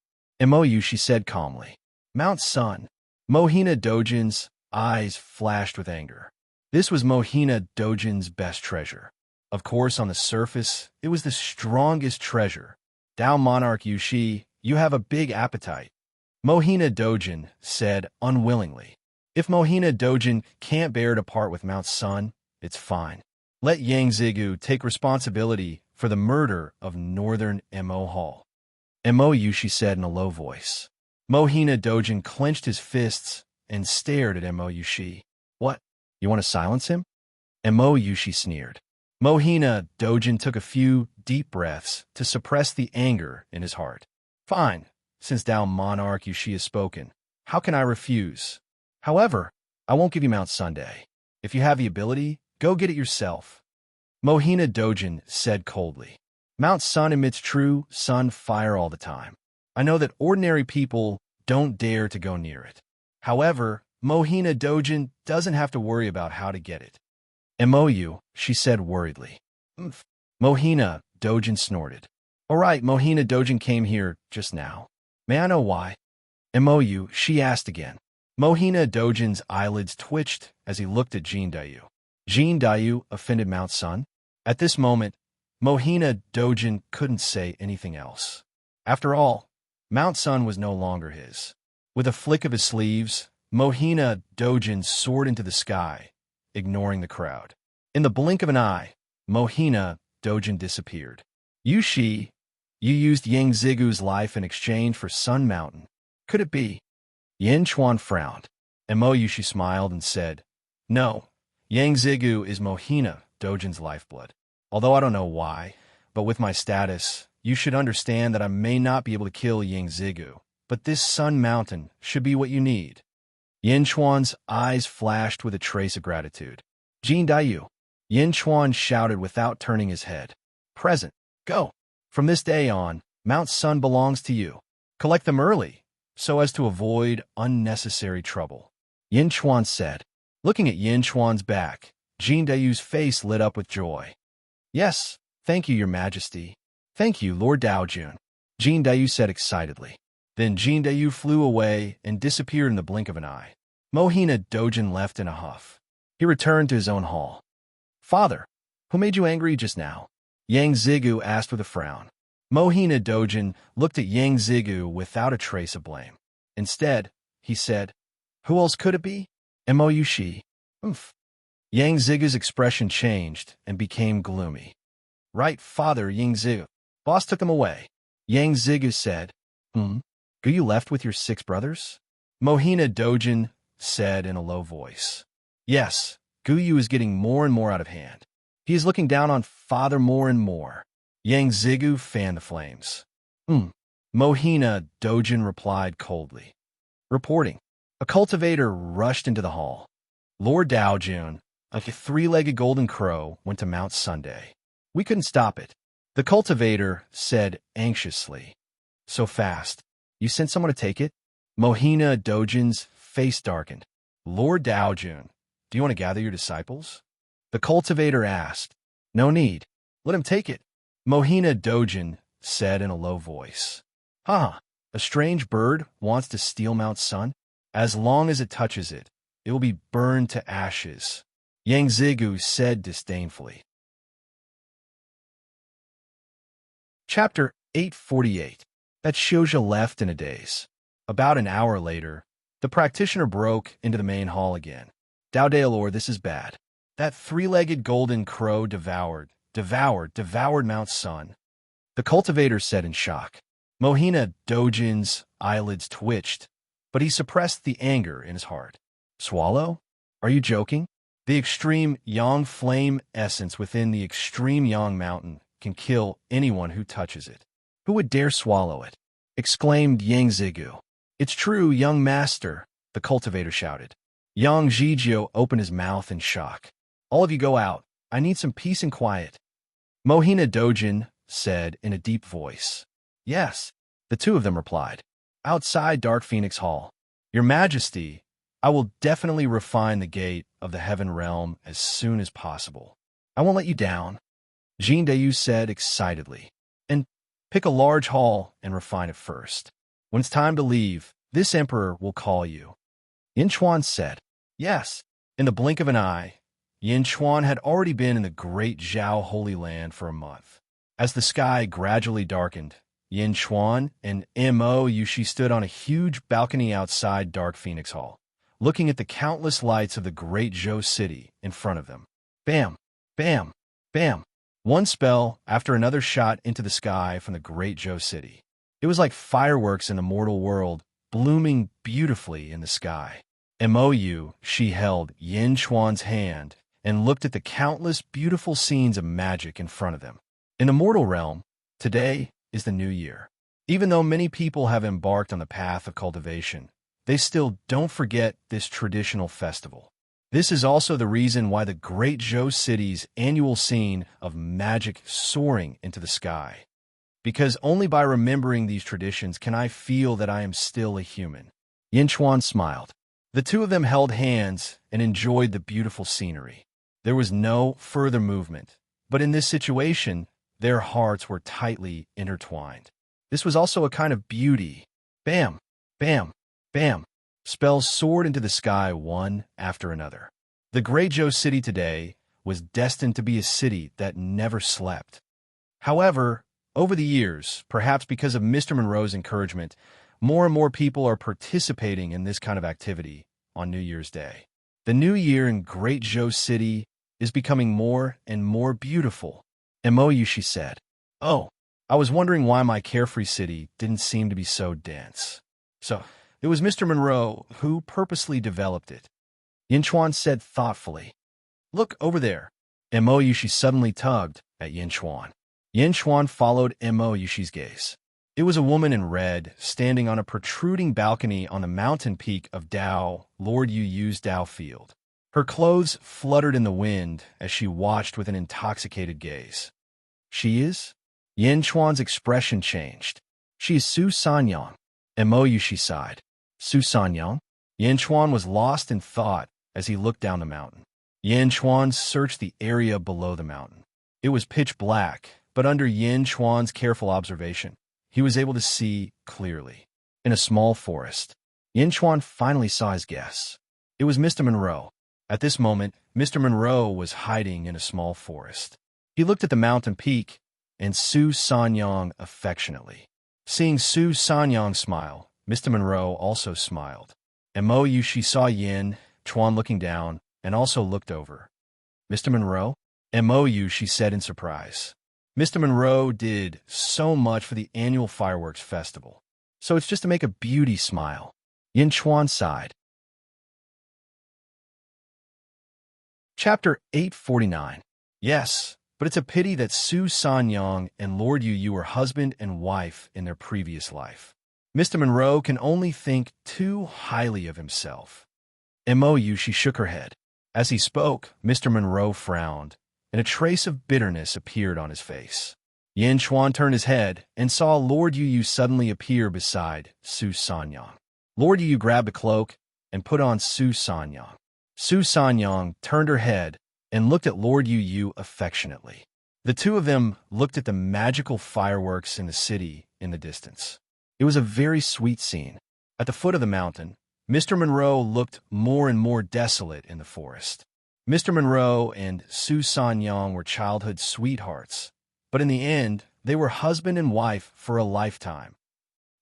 Mo Yushi said calmly. Mount Sun. Mohina Dojin's eyes flashed with anger. This was Mohina Dojin's best treasure. Of course, on the surface, it was the strongest treasure. Tao monarch Yushi, you have a big appetite. Mohina Dojin said unwillingly. If Mohina Dojin can't bear to part with Mount Sun, it's fine. Let Yang Zigu take responsibility for the murder of Northern Mo Hall. Mo Yushi said in a low voice. Mohina Dojin clenched his fists and stared at Mo Yushi. What? You want to silence him? Mo Yushi sneered. Mohina Dojin took a few deep breaths to suppress the anger in his heart. Fine, since Tao monarch Yushi has spoken. How can I refuse? However, I won't give you Mount Sunday. If you have the ability, go get it yourself. Mohina Dojin said coldly. Mount Sun emits true sun fire all the time. I know that ordinary people don't dare to go near it. However, Mohina Dojin doesn't have to worry about how to get it. MOU, she said worriedly. Mohina Dojin snorted. All right, Mohina Dojin came here just now. May I know why? MOU, she asked again. Mohina Dojin's eyelids twitched as he looked at Jin Dayu. Jin Dayu offended Mount Sun? At this moment, Mohina Dojin couldn't say anything else. After all, Mount Sun was no longer his. With a flick of his sleeves, Mohina Dojin soared into the sky, ignoring the crowd. In the blink of an eye, Mohina Dojin disappeared. Yushi, you used Yang Zigu's life in exchange for Sun Mountain. Could it be? Yin Chuan frowned. Mo Yushi smiled and said, No, Yang Zigu is Mohina Dojin's lifeblood. Although I don't know why, but with my status, you should understand that I may not be able to kill Ying Zigu, but this Sun Mountain should be what you need. Yin Chuan's eyes flashed with a trace of gratitude. Jin Daiyu. Yin Chuan shouted without turning his head. Present. Go. From this day on, Mount Sun belongs to you. Collect them early, so as to avoid unnecessary trouble. Yin Chuan said. Looking at Yin Chuan's back, Jin Daiyu's face lit up with joy. Yes, thank you, Your Majesty. Thank you, Lord Daojun. Jin Daiyu said excitedly. Then Jin Daiyu flew away and disappeared in the blink of an eye. Mohina Dojin left in a huff. He returned to his own hall. Father, who made you angry just now? Yang Zigu asked with a frown. Mohina Dojin looked at Yang Zigu without a trace of blame. Instead, he said, Who else could it be? Mo Yushi. Oomph. Yang Zigu's expression changed and became gloomy. Right, Father Yang Zigu. Boss took them away. Yang Zigu said, Go you left with your 6 brothers? Mohina Dojin said in a low voice. Yes, Guyu is getting more and more out of hand. He is looking down on Father more and more. Yang Zigu fanned the flames. Mohina Dojin replied coldly. Reporting. A cultivator rushed into the hall. Lord Daojun, a 3-legged golden crow, went to Mount Sunday. We couldn't stop it. The cultivator said anxiously. So fast. You sent someone to take it? Mohina Dojin's face darkened. Lord Daojun, do you want to gather your disciples? The cultivator asked. No need. Let him take it. Mohina Dojin said in a low voice. A strange bird wants to steal Mount Sun? As long as it touches it, it will be burned to ashes. Yang Zigu said disdainfully. Chapter 848. That Shouja left in a daze. About an hour later, the practitioner broke into the main hall again. Dao Daolor, this is bad. That 3-legged golden crow devoured Mount Sun. The cultivator said in shock. Mohina Dojin's eyelids twitched, but he suppressed the anger in his heart. Swallow? Are you joking? The extreme Yang flame essence within the extreme Yang mountain can kill anyone who touches it. Who would dare swallow it? Exclaimed Yang Zigu. It's true, young master, the cultivator shouted. Yang Zhijio opened his mouth in shock. All of you go out. I need some peace and quiet. Mohina Dojin said in a deep voice. Yes, the 2 of them replied. Outside Dark Phoenix Hall. Your Majesty, I will definitely refine the gate of the Heaven Realm as soon as possible. I won't let you down. Jin Daiyu said excitedly. And pick a large hall and refine it first. When it's time to leave, this emperor will call you. Yin Chuan said. Yes. In the blink of an eye, Yin Chuan had already been in the great Zhao Holy Land for a month. As the sky gradually darkened, Yin Chuan and Mo Yushi stood on a huge balcony outside Dark Phoenix Hall, looking at the countless lights of the great Zhou city in front of them. Bam! Bam! Bam! One spell after another shot into the sky from the great Zhou city. It was like fireworks in the mortal world, blooming beautifully in the sky. She held Yin Chuan's hand and looked at the countless beautiful scenes of magic in front of them. In the mortal realm, today is the new year. Even though many people have embarked on the path of cultivation, they still don't forget this traditional festival. This is also the reason why the great Zhou city's annual scene of magic soaring into the sky. Because only by remembering these traditions can I feel that I am still a human. Yin Chuan smiled. The 2 of them held hands and enjoyed the beautiful scenery. There was no further movement, but in this situation, their hearts were tightly intertwined. This was also a kind of beauty. Bam! Bam! Bam! Spells soared into the sky one after another. The great Zhou city today was destined to be a city that never slept. However, over the years, perhaps because of Mr. Monroe's encouragement, more and more people are participating in this kind of activity on New Year's Day. The new year in Great Zhou City is becoming more and more beautiful. She said. Oh, I was wondering why my carefree city didn't seem to be so dense. So, it was Mr. Monroe who purposely developed it. Yin Chuan said thoughtfully. Look over there. She suddenly tugged at Yin Chuan. Yin Chuan followed Mo Yushi's gaze. It was a woman in red, standing on a protruding balcony on the mountain peak of Dao, Lord Yu Yu's Dao field. Her clothes fluttered in the wind as she watched with an intoxicated gaze. She is? Yin Chuan's expression changed. She is Su Sanyang. Mo Yushi sighed. Su Sanyang? Yin Chuan was lost in thought as he looked down the mountain. Yin Chuan searched the area below the mountain. It was pitch black, but under Yin Chuan's careful observation, he was able to see clearly. In a small forest, Yin Chuan finally saw his guess. It was Mr. Monroe. At this moment, Mr. Monroe was hiding in a small forest. He looked at the mountain peak and Su Sanyang affectionately. Seeing Su Sanyang smile, Mr. Monroe also smiled. Mo Yushi saw Yin Chuan looking down and also looked over. Mr. Monroe? Mo Yushi said in surprise. Mr. Monroe did so much for the annual fireworks festival, so it's just to make a beauty smile. Yin Chuan sighed. Chapter 849. Yes, but it's a pity that Su Sanyang and Lord Yu Yu were husband and wife in their previous life. Mr. Monroe can only think too highly of himself. Mo Yushi shook her head. As he spoke, Mr. Monroe frowned, and a trace of bitterness appeared on his face. Yin Chuan turned his head and saw Lord Yu Yu suddenly appear beside Su Sanyang. Lord Yu Yu grabbed a cloak and put on Su Sanyang. Su Sanyang turned her head and looked at Lord Yu Yu affectionately. The two of them looked at the magical fireworks in the city in the distance. It was a very sweet scene. At the foot of the mountain, Mr. Monroe looked more and more desolate in the forest. Mr. Monroe and Su Sanyang were childhood sweethearts, but in the end, they were husband and wife for a lifetime.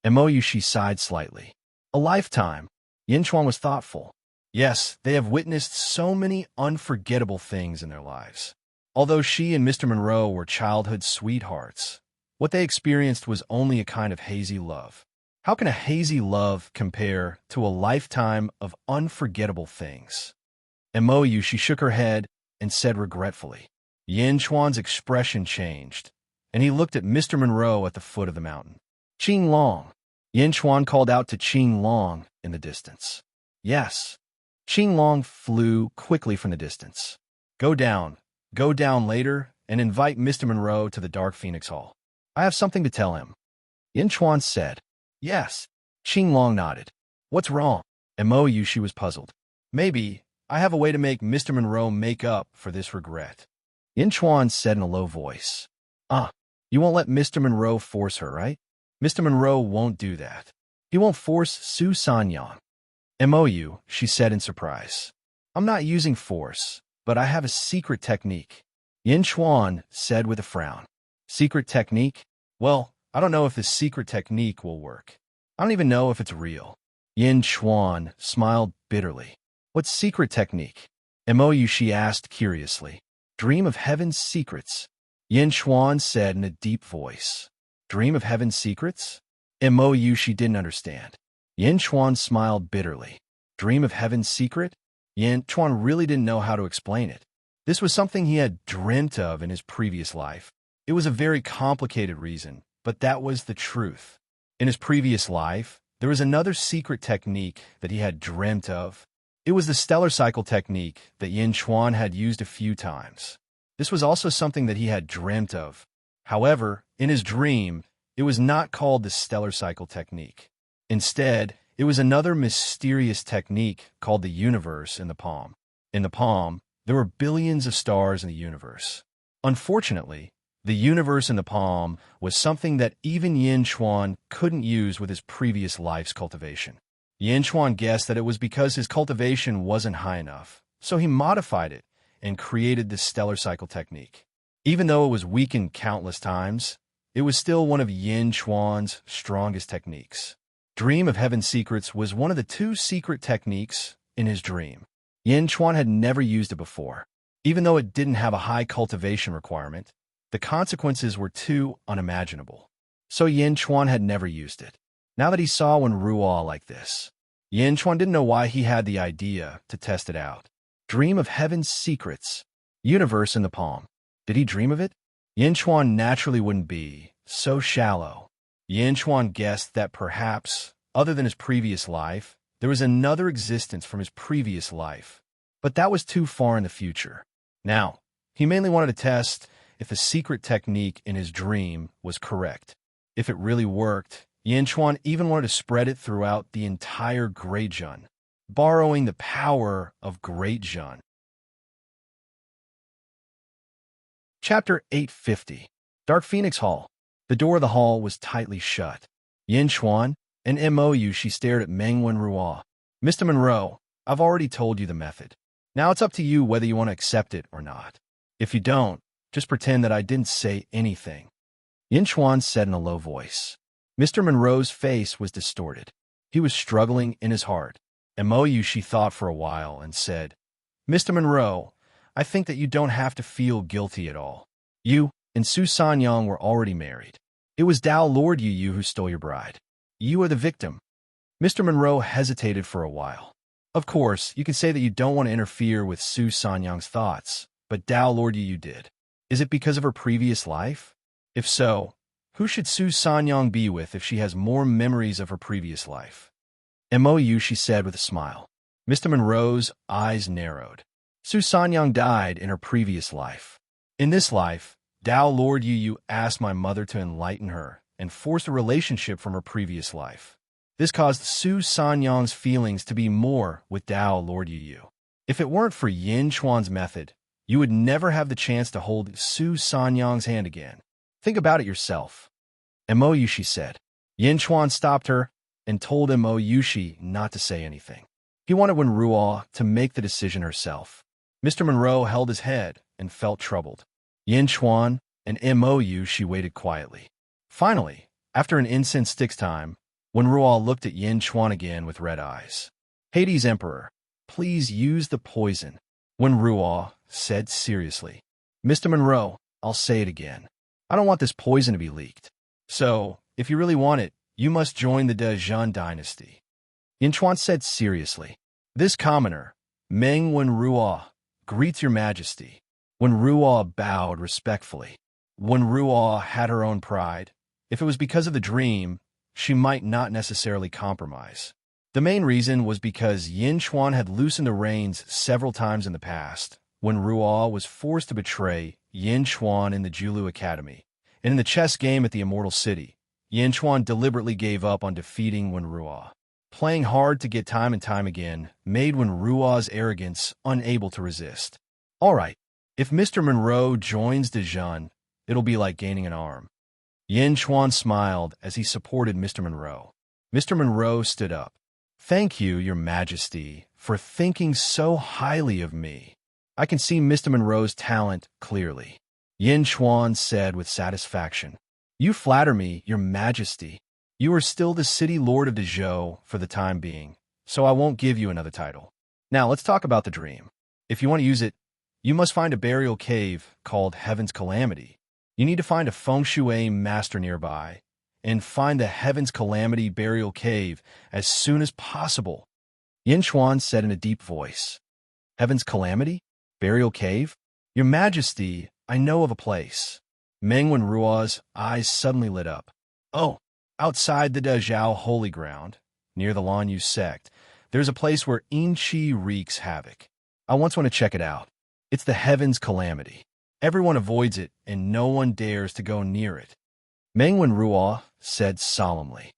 Mo Yushi sighed slightly. A lifetime. Yin Chuan was thoughtful. Yes, they have witnessed so many unforgettable things in their lives. Although she and Mr. Monroe were childhood sweethearts, what they experienced was only a kind of hazy love. How can a hazy love compare to a lifetime of unforgettable things? Mo Yushi shook her head and said regretfully. Yin Chuan's expression changed, and he looked at Mr. Monroe at the foot of the mountain. Qing Long. Yin Chuan called out to Qing Long in the distance. Yes. Qing Long flew quickly from the distance. Go down later, and invite Mr. Monroe to the Dark Phoenix Hall. I have something to tell him. Yin Chuan said. Yes. Qing Long nodded. What's wrong? Mo Yushi was puzzled. Maybe I have a way to make Mr. Monroe make up for this regret. Yin Chuan said in a low voice. You won't let Mr. Monroe force her, right? Mr. Monroe won't do that. He won't force Su Sanyang. MOU, she said in surprise. I'm not using force, but I have a secret technique. Yin Chuan said with a frown. Secret technique? Well, I don't know if this secret technique will work. I don't even know if it's real. Yin Chuan smiled bitterly. What secret technique? MOU, she asked curiously. Dream of heaven's secrets. Yin Chuan said in a deep voice. Dream of heaven's secrets? MOU, she didn't understand. Yin Chuan smiled bitterly. Dream of heaven's secret? Yin Chuan really didn't know how to explain it. This was something he had dreamt of in his previous life. It was a very complicated reason, but that was the truth. In his previous life, there was another secret technique that he had dreamt of. It was the stellar cycle technique that Yin Chuan had used a few times. This was also something that he had dreamt of. However, in his dream, it was not called the stellar cycle technique. Instead, it was another mysterious technique called the universe in the palm. In the palm, there were billions of stars in the universe. Unfortunately, the universe in the palm was something that even Yin Chuan couldn't use with his previous life's cultivation. Yin Chuan guessed that it was because his cultivation wasn't high enough, so he modified it and created this stellar cycle technique. Even though it was weakened countless times, it was still one of Yin Chuan's strongest techniques. Dream of Heaven's Secrets was one of the two secret techniques in his dream. Yin Chuan had never used it before. Even though it didn't have a high cultivation requirement, the consequences were too unimaginable. So Yin Chuan had never used it. Now that he saw one Ruo like this, Yin Chuan didn't know why he had the idea to test it out. Dream of Heaven's Secrets. Universe in the palm. Did he dream of it? Yin Chuan naturally wouldn't be so shallow. Yin Chuan guessed that perhaps, other than his previous life, there was another existence from his previous life. But that was too far in the future. Now, he mainly wanted to test if the secret technique in his dream was correct. If it really worked, Yin Chuan even wanted to spread it throughout the entire Great Zhun, borrowing the power of Great Zhun. Chapter 850. Dark Phoenix Hall. The door of the hall was tightly shut. Yin Chuan and Mou she stared at Mengwen Ruo. Mr. Monroe, I've already told you the method. Now it's up to you whether you want to accept it or not. If you don't, just pretend that I didn't say anything. Yin Chuan said in a low voice. Mr. Monroe's face was distorted. He was struggling in his heart. Mou she thought for a while and said, Mr. Monroe, I think that you don't have to feel guilty at all. You and Su Sanyang were already married. It was Dao Lord Yu who stole your bride. You are the victim. Mr. Monroe hesitated for a while. Of course, you can say that you don't want to interfere with Su Sanyang's thoughts, but Dao Lord Yu did. Is it because of her previous life? If so, who should Su Sanyang be with if she has more memories of her previous life? Mou she said with a smile. Mr. Monroe's eyes narrowed. Su Sanyang died in her previous life. In this life, Dao Lord Yu asked my mother to enlighten her and forced a relationship from her previous life. This caused Su Sanyang's feelings to be more with Dao Lord Yu. If it weren't for Yin Chuan's method, you would never have the chance to hold Su Sanyang's hand again. Think about it yourself. Mou she said. Yin Chuan stopped her and told Mou she not to say anything. He wanted Wen Ruo to make the decision herself. Mr. Monroe held his head and felt troubled. Yin Chuan and Mou she waited quietly. Finally, after an incense stick's time, Wen Ruo looked at Yin Chuan again with red eyes. Hades Emperor, please use the poison, Wen Ruo said seriously. Mr. Monroe, I'll say it again. I don't want this poison to be leaked. So, if you really want it, you must join the Zhun dynasty. Yin Chuan said seriously. This commoner, Meng Wen Ruo, greets your majesty. Wen Ruo bowed respectfully. Wen Ruo had her own pride. If it was because of the dream, she might not necessarily compromise. The main reason was because Yin Chuan had loosened the reins several times in the past, when Ruo was forced to betray Yin Chuan in the Julu Academy. And in the chess game at the Immortal City, Yin Chuan deliberately gave up on defeating Wen Ruo. Playing hard to get time and time again made Wen Ruo's arrogance unable to resist. All right, if Mr. Monroe joins the Zhun, it'll be like gaining an arm. Yin Chuan smiled as he supported Mr. Monroe. Mr. Monroe stood up. Thank you, Your Majesty, for thinking so highly of me. I can see Mr. Monroe's talent clearly. Yin Chuan said with satisfaction. You flatter me, Your Majesty. You are still the city lord of Dezhou for the time being, so I won't give you another title. Now let's talk about the dream. If you want to use it, you must find a burial cave called Heaven's Calamity. You need to find a feng shui master nearby and find the Heaven's Calamity burial cave as soon as possible. Yin Chuan said in a deep voice. Heaven's Calamity? Burial cave? Your Majesty, I know of a place. Meng Wen Ruo's eyes suddenly lit up. Oh, outside the Dezhou Holy Ground, near the Lanyu sect, there's a place where Yin Qi wreaks havoc. I once want to check it out. It's the Heaven's Calamity. Everyone avoids it, and no one dares to go near it. Meng Wen Ruo said solemnly.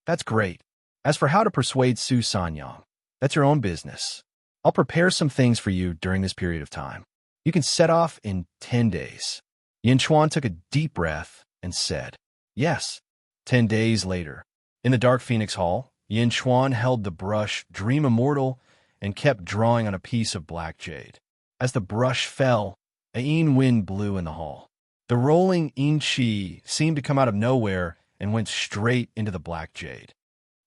That's great. As for how to persuade Su Sanyang, that's your own business. I'll prepare some things for you during this period of time. You can set off in 10 days. Yin Chuan took a deep breath and said, Yes. 10 days later, in the Dark Phoenix Hall, Yin Chuan held the brush Dream Immortal and kept drawing on a piece of black jade. As the brush fell, a yin wind blew in the hall. The rolling yin qi seemed to come out of nowhere and went straight into the black jade.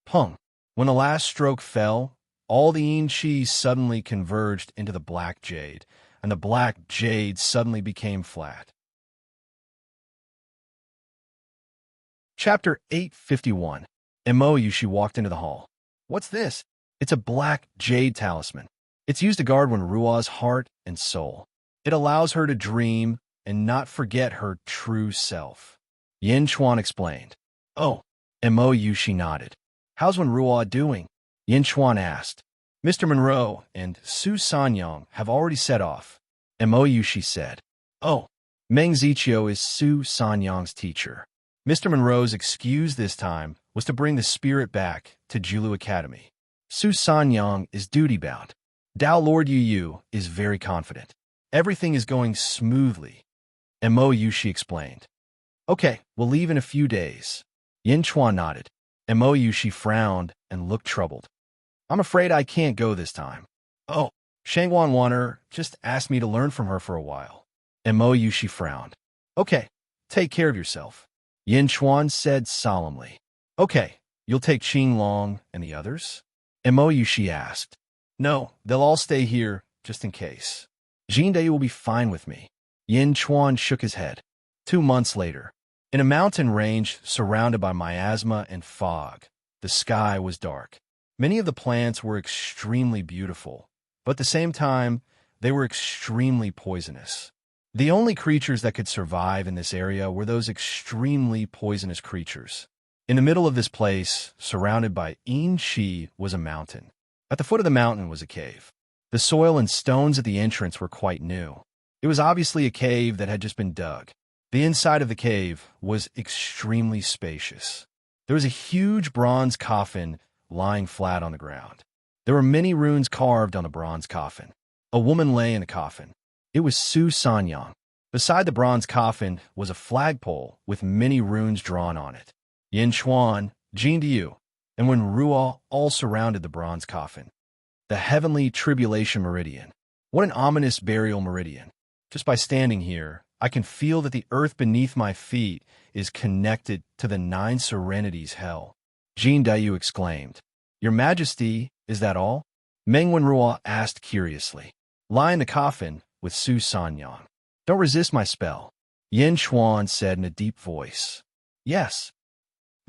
Pung! When the last stroke fell, all the yin qi suddenly converged into the black jade, and the black jade suddenly became flat. Chapter 851. Mou she walked into the hall. What's this? It's a black jade talisman. It's used to guard Wen Ruo's heart and soul. It allows her to dream, and not forget her true self. Yin Chuan explained. Oh, Mo Yushi nodded. How's Wenruo doing? Yin Chuan asked. Mr. Monroe and Su Sanyang have already set off. Mo Yushi said. Oh, Meng Zichio is Su Sanyang's teacher. Mr. Monroe's excuse this time was to bring the spirit back to Julu Academy. Su Sanyang is duty-bound. Dao Lord Yu Yu is very confident. Everything is going smoothly. Mo Yushi explained. Okay, we'll leave in a few days. Yin Chuan nodded. Mo Yushi frowned and looked troubled. I'm afraid I can't go this time. Oh, Shangwan Wanner just asked me to learn from her for a while. Mo Yushi frowned. Okay, take care of yourself. Yin Chuan said solemnly. Okay, you'll take Qing Long and the others? Mo Yushi asked. No, they'll all stay here, just in case. Jin Dai will be fine with me. Yin Chuan shook his head. 2 months later, in a mountain range surrounded by miasma and fog, the sky was dark. Many of the plants were extremely beautiful, but at the same time, they were extremely poisonous. The only creatures that could survive in this area were those extremely poisonous creatures. In the middle of this place, surrounded by Yin Shi, was a mountain. At the foot of the mountain was a cave. The soil and stones at the entrance were quite new. It was obviously a cave that had just been dug. The inside of the cave was extremely spacious. There was a huge bronze coffin lying flat on the ground. There were many runes carved on the bronze coffin. A woman lay in the coffin. It was Su Sanyang. Beside the bronze coffin was a flagpole with many runes drawn on it. Yin Chuan, Jin Diyu, and Wenruo all surrounded the bronze coffin. The heavenly tribulation meridian. What an ominous burial meridian. Just by standing here, I can feel that the earth beneath my feet is connected to the 9 serenities hell. Jin Diyu exclaimed. Your Majesty, is that all? Meng Wenruo asked curiously. Lie in the coffin with Su Sanyang. Don't resist my spell. Yin Chuan said in a deep voice. Yes.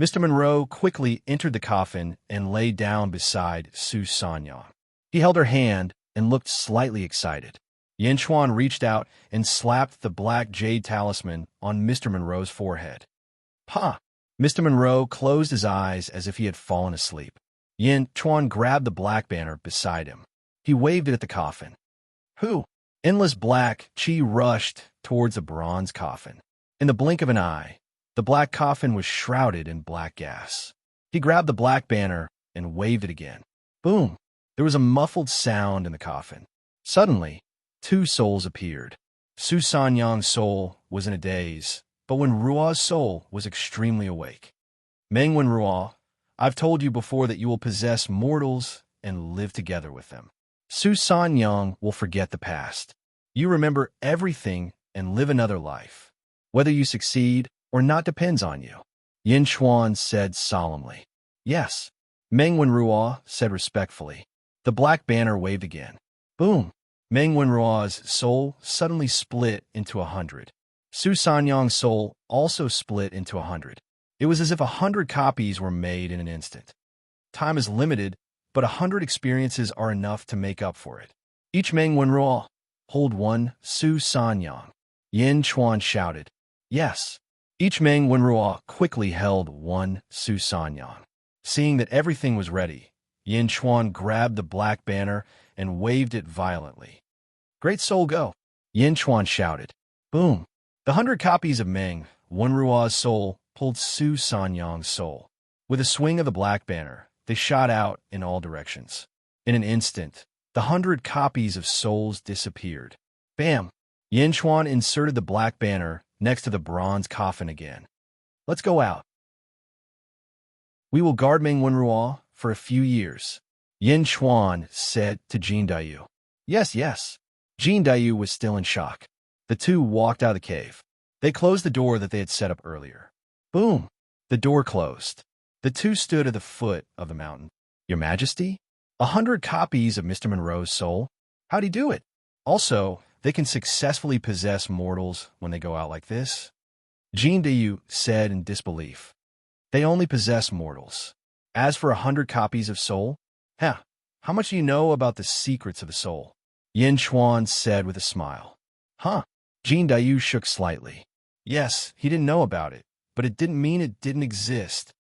Mr. Monroe quickly entered the coffin and lay down beside Su Sanyang. He held her hand and looked slightly excited. Yin Chuan reached out and slapped the black jade talisman on Mr. Monroe's forehead. Pa! Mr. Monroe closed his eyes as if he had fallen asleep. Yin Chuan grabbed the black banner beside him. He waved it at the coffin. Who? Endless black chi rushed towards the bronze coffin. In the blink of an eye, the black coffin was shrouded in black gas. He grabbed the black banner and waved it again. Boom! There was a muffled sound in the coffin. Suddenly, 2 souls appeared. Su Sanyang's soul was in a daze, but Wenruo's soul was extremely awake. Meng Wenruo, I've told you before that you will possess mortals and live together with them. Su Sanyang will forget the past. You remember everything and live another life. Whether you succeed or not depends on you. Yin Chuan said solemnly. Yes. Meng Wenruo said respectfully. The black banner waved again. Boom. Meng Wenruo's soul suddenly split into 100. Su Sanyang's soul also split into 100. It was as if 100 copies were made in an instant. Time is limited, but 100 experiences are enough to make up for it. Each Meng Wenruo, hold 1 Su Sanyang. Yin Chuan shouted. Yes. Each Meng Wenruo quickly held 1 Su Sanyang. Seeing that everything was ready, Yin Chuan grabbed the black banner and waved it violently. Great soul go! Yin Chuan shouted. Boom! The 100 copies of Meng Wenruo's soul pulled Su Sanyang's soul. With a swing of the black banner, they shot out in all directions. In an instant, the 100 copies of souls disappeared. Bam! Yin Chuan inserted the black banner next to the bronze coffin again. Let's go out. We will guard Meng Wenruo for a few years. Yin Chuan said to Jin Diyu. Yes, yes. Jin Diyu was still in shock. The 2 walked out of the cave. They closed the door that they had set up earlier. Boom! The door closed. The 2 stood at the foot of the mountain. Your Majesty? 100 copies of Mr. Monroe's soul? How'd he do it? Also, they can successfully possess mortals when they go out like this? Jin Diyu said in disbelief. They only possess mortals. As for 100 copies of soul? How much do you know about the secrets of the soul? Yin Chuan said with a smile. Huh. Jin Dayu shook slightly. Yes, he didn't know about it, but it didn't mean it didn't exist.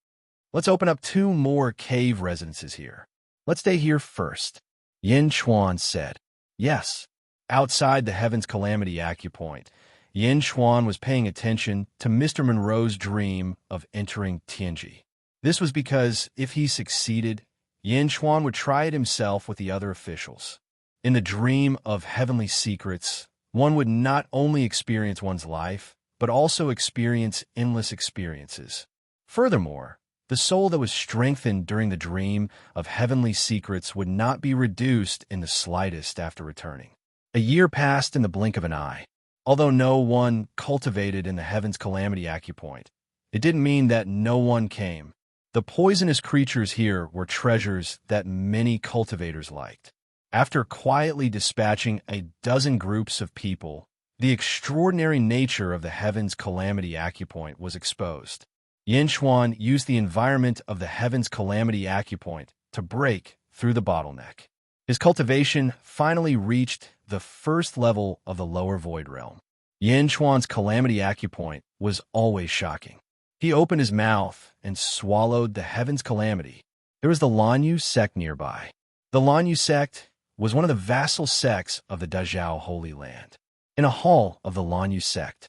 Let's open up 2 more cave residences here. Let's stay here first, Yin Chuan said. Yes. Outside the Heaven's Calamity Acupoint, Yin Chuan was paying attention to Mr. Monroe's dream of entering Tianji. This was because if he succeeded, Yin Chuan would try it himself with the other officials. In the dream of heavenly secrets, one would not only experience one's life, but also experience endless experiences. Furthermore, the soul that was strengthened during the dream of heavenly secrets would not be reduced in the slightest after returning. A year passed in the blink of an eye. Although no one cultivated in the Heaven's Calamity Acupoint, it didn't mean that no one came. The poisonous creatures here were treasures that many cultivators liked. After quietly dispatching a dozen groups of people, the extraordinary nature of the Heaven's Calamity Acupoint was exposed. Yin Chuan used the environment of the Heaven's Calamity Acupoint to break through the bottleneck. His cultivation finally reached the first level of the lower void realm. Yin Chuan's Calamity Acupoint was always shocking. He opened his mouth and swallowed the Heaven's Calamity. There was the Lanyu sect nearby. The Lanyu sect was one of the vassal sects of the Dazhao Holy Land. In a hall of the Lanyu sect,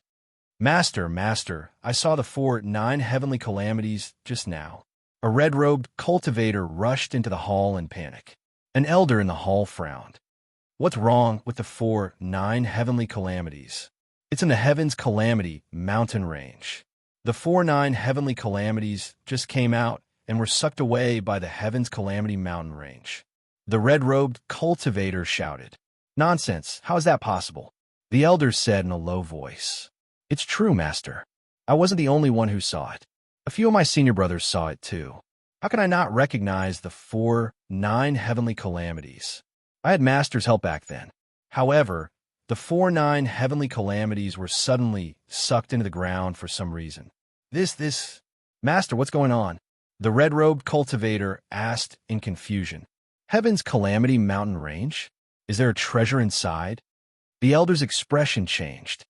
Master, I saw the 9 heavenly calamities just now. A red-robed cultivator rushed into the hall in panic. An elder in the hall frowned. What's wrong with the 9 heavenly calamities? It's in the Heaven's Calamity mountain range. The 9 heavenly calamities just came out and were sucked away by the Heaven's Calamity mountain range. The red-robed cultivator shouted. Nonsense, how is that possible? The elder said in a low voice. It's true, Master. I wasn't the only one who saw it. A few of my senior brothers saw it too. How can I not recognize the 9 heavenly calamities? I had Master's help back then. However, the 9 heavenly calamities were suddenly sucked into the ground for some reason. Master, what's going on? The red-robed cultivator asked in confusion. Heaven's Calamity mountain range? Is there a treasure inside? The elder's expression changed.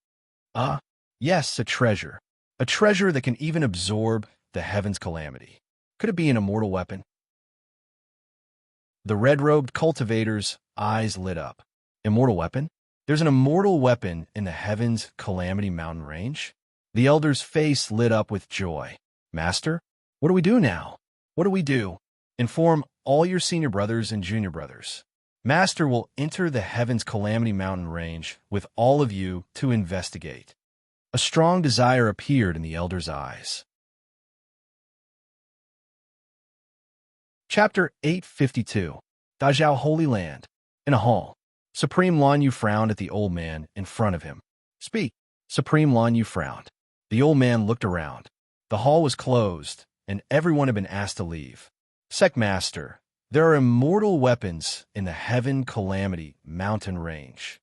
Yes, a treasure. A treasure that can even absorb the Heaven's Calamity. Could it be an immortal weapon? The red-robed cultivator's eyes lit up. Immortal weapon? There's an immortal weapon in the Heaven's Calamity mountain range? The elder's face lit up with joy. Master, what do we do now? What do we do? Inform all your senior brothers and junior brothers. Master will enter the Heaven's Calamity mountain range with all of you to investigate. A strong desire appeared in the elder's eyes. Chapter 852. Dazhao Holy Land. In a hall, Supreme Lanyu frowned at the old man in front of him. Speak. Supreme Lanyu frowned. The old man looked around. The hall was closed, and everyone had been asked to leave. Sect Master, there are immortal weapons in the Heaven Calamity mountain range.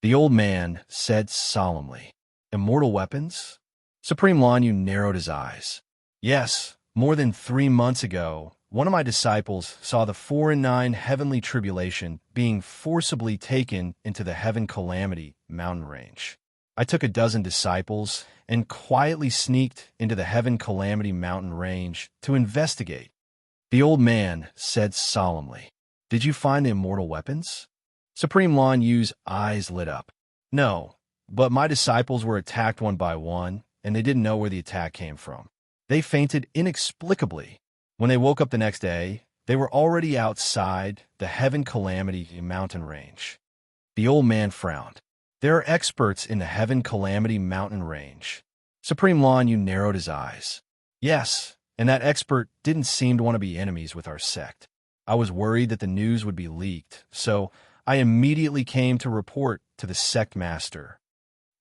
The old man said solemnly. Immortal weapons? Supreme Lanyu narrowed his eyes. Yes, more than 3 months ago, one of my disciples saw the 9 heavenly tribulation being forcibly taken into the Heaven Calamity mountain range. I took a dozen disciples and quietly sneaked into the Heaven Calamity mountain range to investigate. The old man said solemnly, Did you find the immortal weapons? Supreme Lanyu's eyes lit up. No, but my disciples were attacked one by one, and they didn't know where the attack came from. They fainted inexplicably. When they woke up the next day, they were already outside the Heaven Calamity mountain range. The old man frowned. There are experts in the Heaven Calamity mountain range. Supreme Lanyu narrowed his eyes. Yes, and that expert didn't seem to want to be enemies with our sect. I was worried that the news would be leaked, so I immediately came to report to the sect master.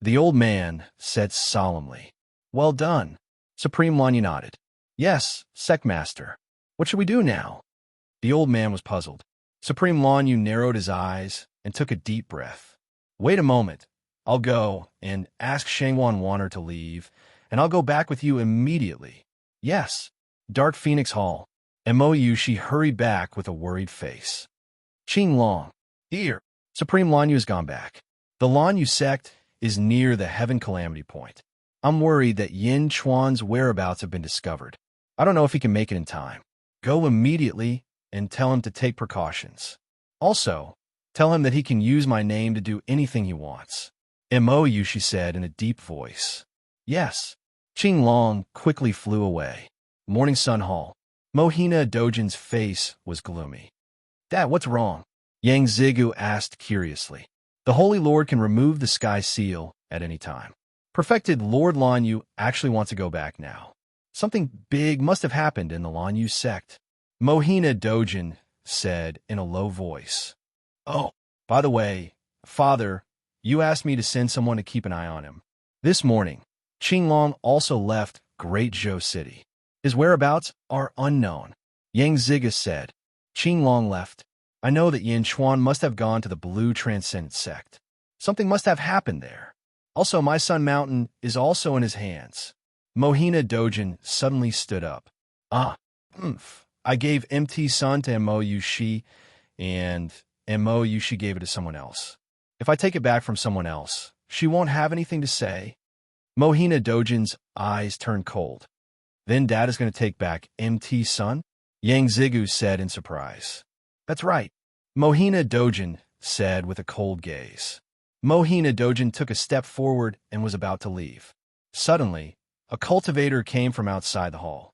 The old man said solemnly, Well done. Supreme Lanyu nodded. Yes, sect master. What should we do now? The old man was puzzled. Supreme Lanyu narrowed his eyes and took a deep breath. Wait a moment. I'll go and ask Shangwan Wanner to leave, and I'll go back with you immediately. Yes. Dark Phoenix Hall. Mo Yushi hurried back with a worried face. Qing Long. Here. Supreme Lanyu has gone back. The Lanyu sect is near the heaven calamity point. I'm worried that Yin Chuan's whereabouts have been discovered. I don't know if he can make it in time. Go immediately and tell him to take precautions. Also, tell him that he can use my name to do anything he wants. MOU, she said in a deep voice. Yes. Qing Long quickly flew away. Morning Sun Hall. Mohina Dojin's face was gloomy. Dad, what's wrong? Yang Zigu asked curiously. The Holy Lord can remove the sky seal at any time. Perfected Lord Lan Yu actually wants to go back now. Something big must have happened in the Lan Yu sect. Mohina Dojin said in a low voice. Oh, by the way, Father, you asked me to send someone to keep an eye on him. This morning, Qing Long also left Great Zhou City. His whereabouts are unknown. Yang Ziga said. Qing Long left. I know that Yin Chuan must have gone to the Blue Transcendent sect. Something must have happened there. Also, my son Mountain is also in his hands. Mohina Dojin suddenly stood up. I gave MT Sun to MOU Shi, and MOU Shi gave it to someone else. If I take it back from someone else, she won't have anything to say. Mohina Dojin's eyes turned cold. Then Dad is going to take back MT Sun? Yang Zigu said in surprise. That's right. Mohina Dojin said with a cold gaze. Mohina Dojin took a step forward and was about to leave. Suddenly, a cultivator came from outside the hall.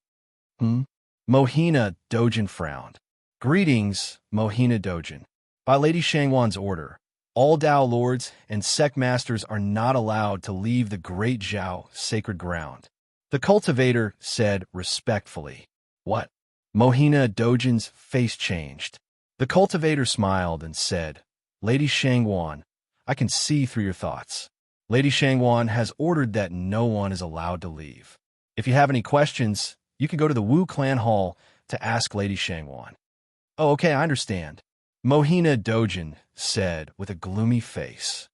Mohina Dojin frowned. Greetings, Mohina Dojin. By Lady Shangwan's order, all Dao lords and sect masters are not allowed to leave the Great Zhao sacred ground. The cultivator said respectfully. What? Mohina Dojin's face changed. The cultivator smiled and said, Lady Shangwan, I can see through your thoughts. Lady Shangwan has ordered that no one is allowed to leave. If you have any questions, you can go to the Wu Clan Hall to ask Lady Shangwan. Oh, okay, I understand. Mohina Dojin said with a gloomy face.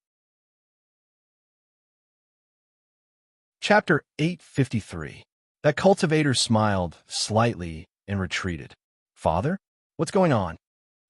Chapter 853. That cultivator smiled slightly and retreated. Father? What's going on?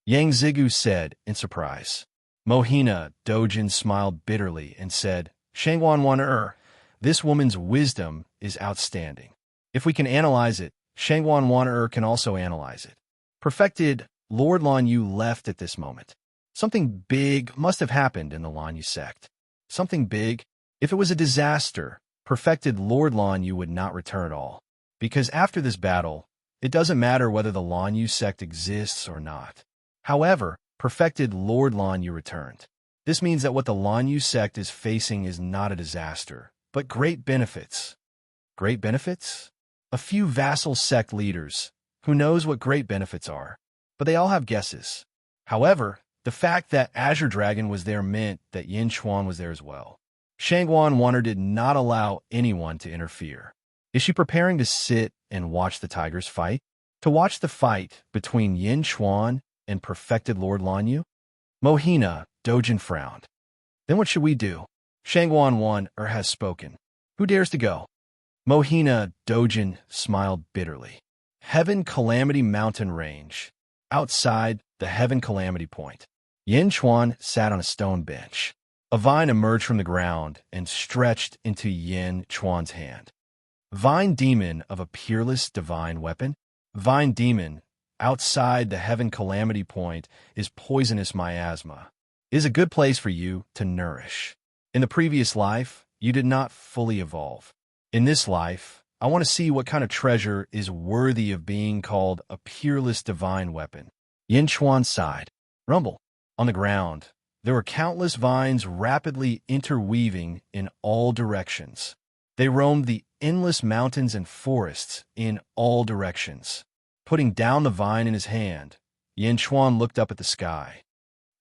Yang Zigu said in surprise. Mohina Dojin smiled bitterly and said, Shangwan Wan this woman's wisdom is outstanding. If we can analyze it, Shangwan Wan can also analyze it. Perfected Lord Lan Yu left at this moment. Something big must have happened in the Lan Yu sect. Something big? If it was a disaster, perfected Lord Lan Yu would not return at all. Because after this battle, it doesn't matter whether the Lan Yu sect exists or not. However, perfected Lord Lan Yu returned. This means that what the Lan Yu sect is facing is not a disaster, but great benefits. Great benefits? A few vassal sect leaders. Who knows what great benefits are? But they all have guesses. However, the fact that Azure Dragon was there meant that Yin Chuan was there as well. Shangwan Wanner did not allow anyone to interfere. Is she preparing to sit and watch the tigers fight? To watch the fight between Yin Chuan and perfected Lord Lan Yu? Mohina Dojin frowned. Then what should we do? Shangwan Wanner has spoken. Who dares to go? Mohina Dojin smiled bitterly. Heaven Calamity Mountain Range. Outside the Heaven Calamity Point, Yin Chuan sat on a stone bench. A vine emerged from the ground and stretched into Yin Chuan's hand. Vine demon of a peerless divine weapon? Vine demon, outside the Heaven Calamity Point, is poisonous miasma. It is a good place for you to nourish. In the previous life, you did not fully evolve. In this life, I want to see what kind of treasure is worthy of being called a peerless divine weapon. Yin Chuan sighed. Rumble. On the ground, there were countless vines rapidly interweaving in all directions. They roamed the endless mountains and forests in all directions. Putting down the vine in his hand, Yin Chuan looked up at the sky.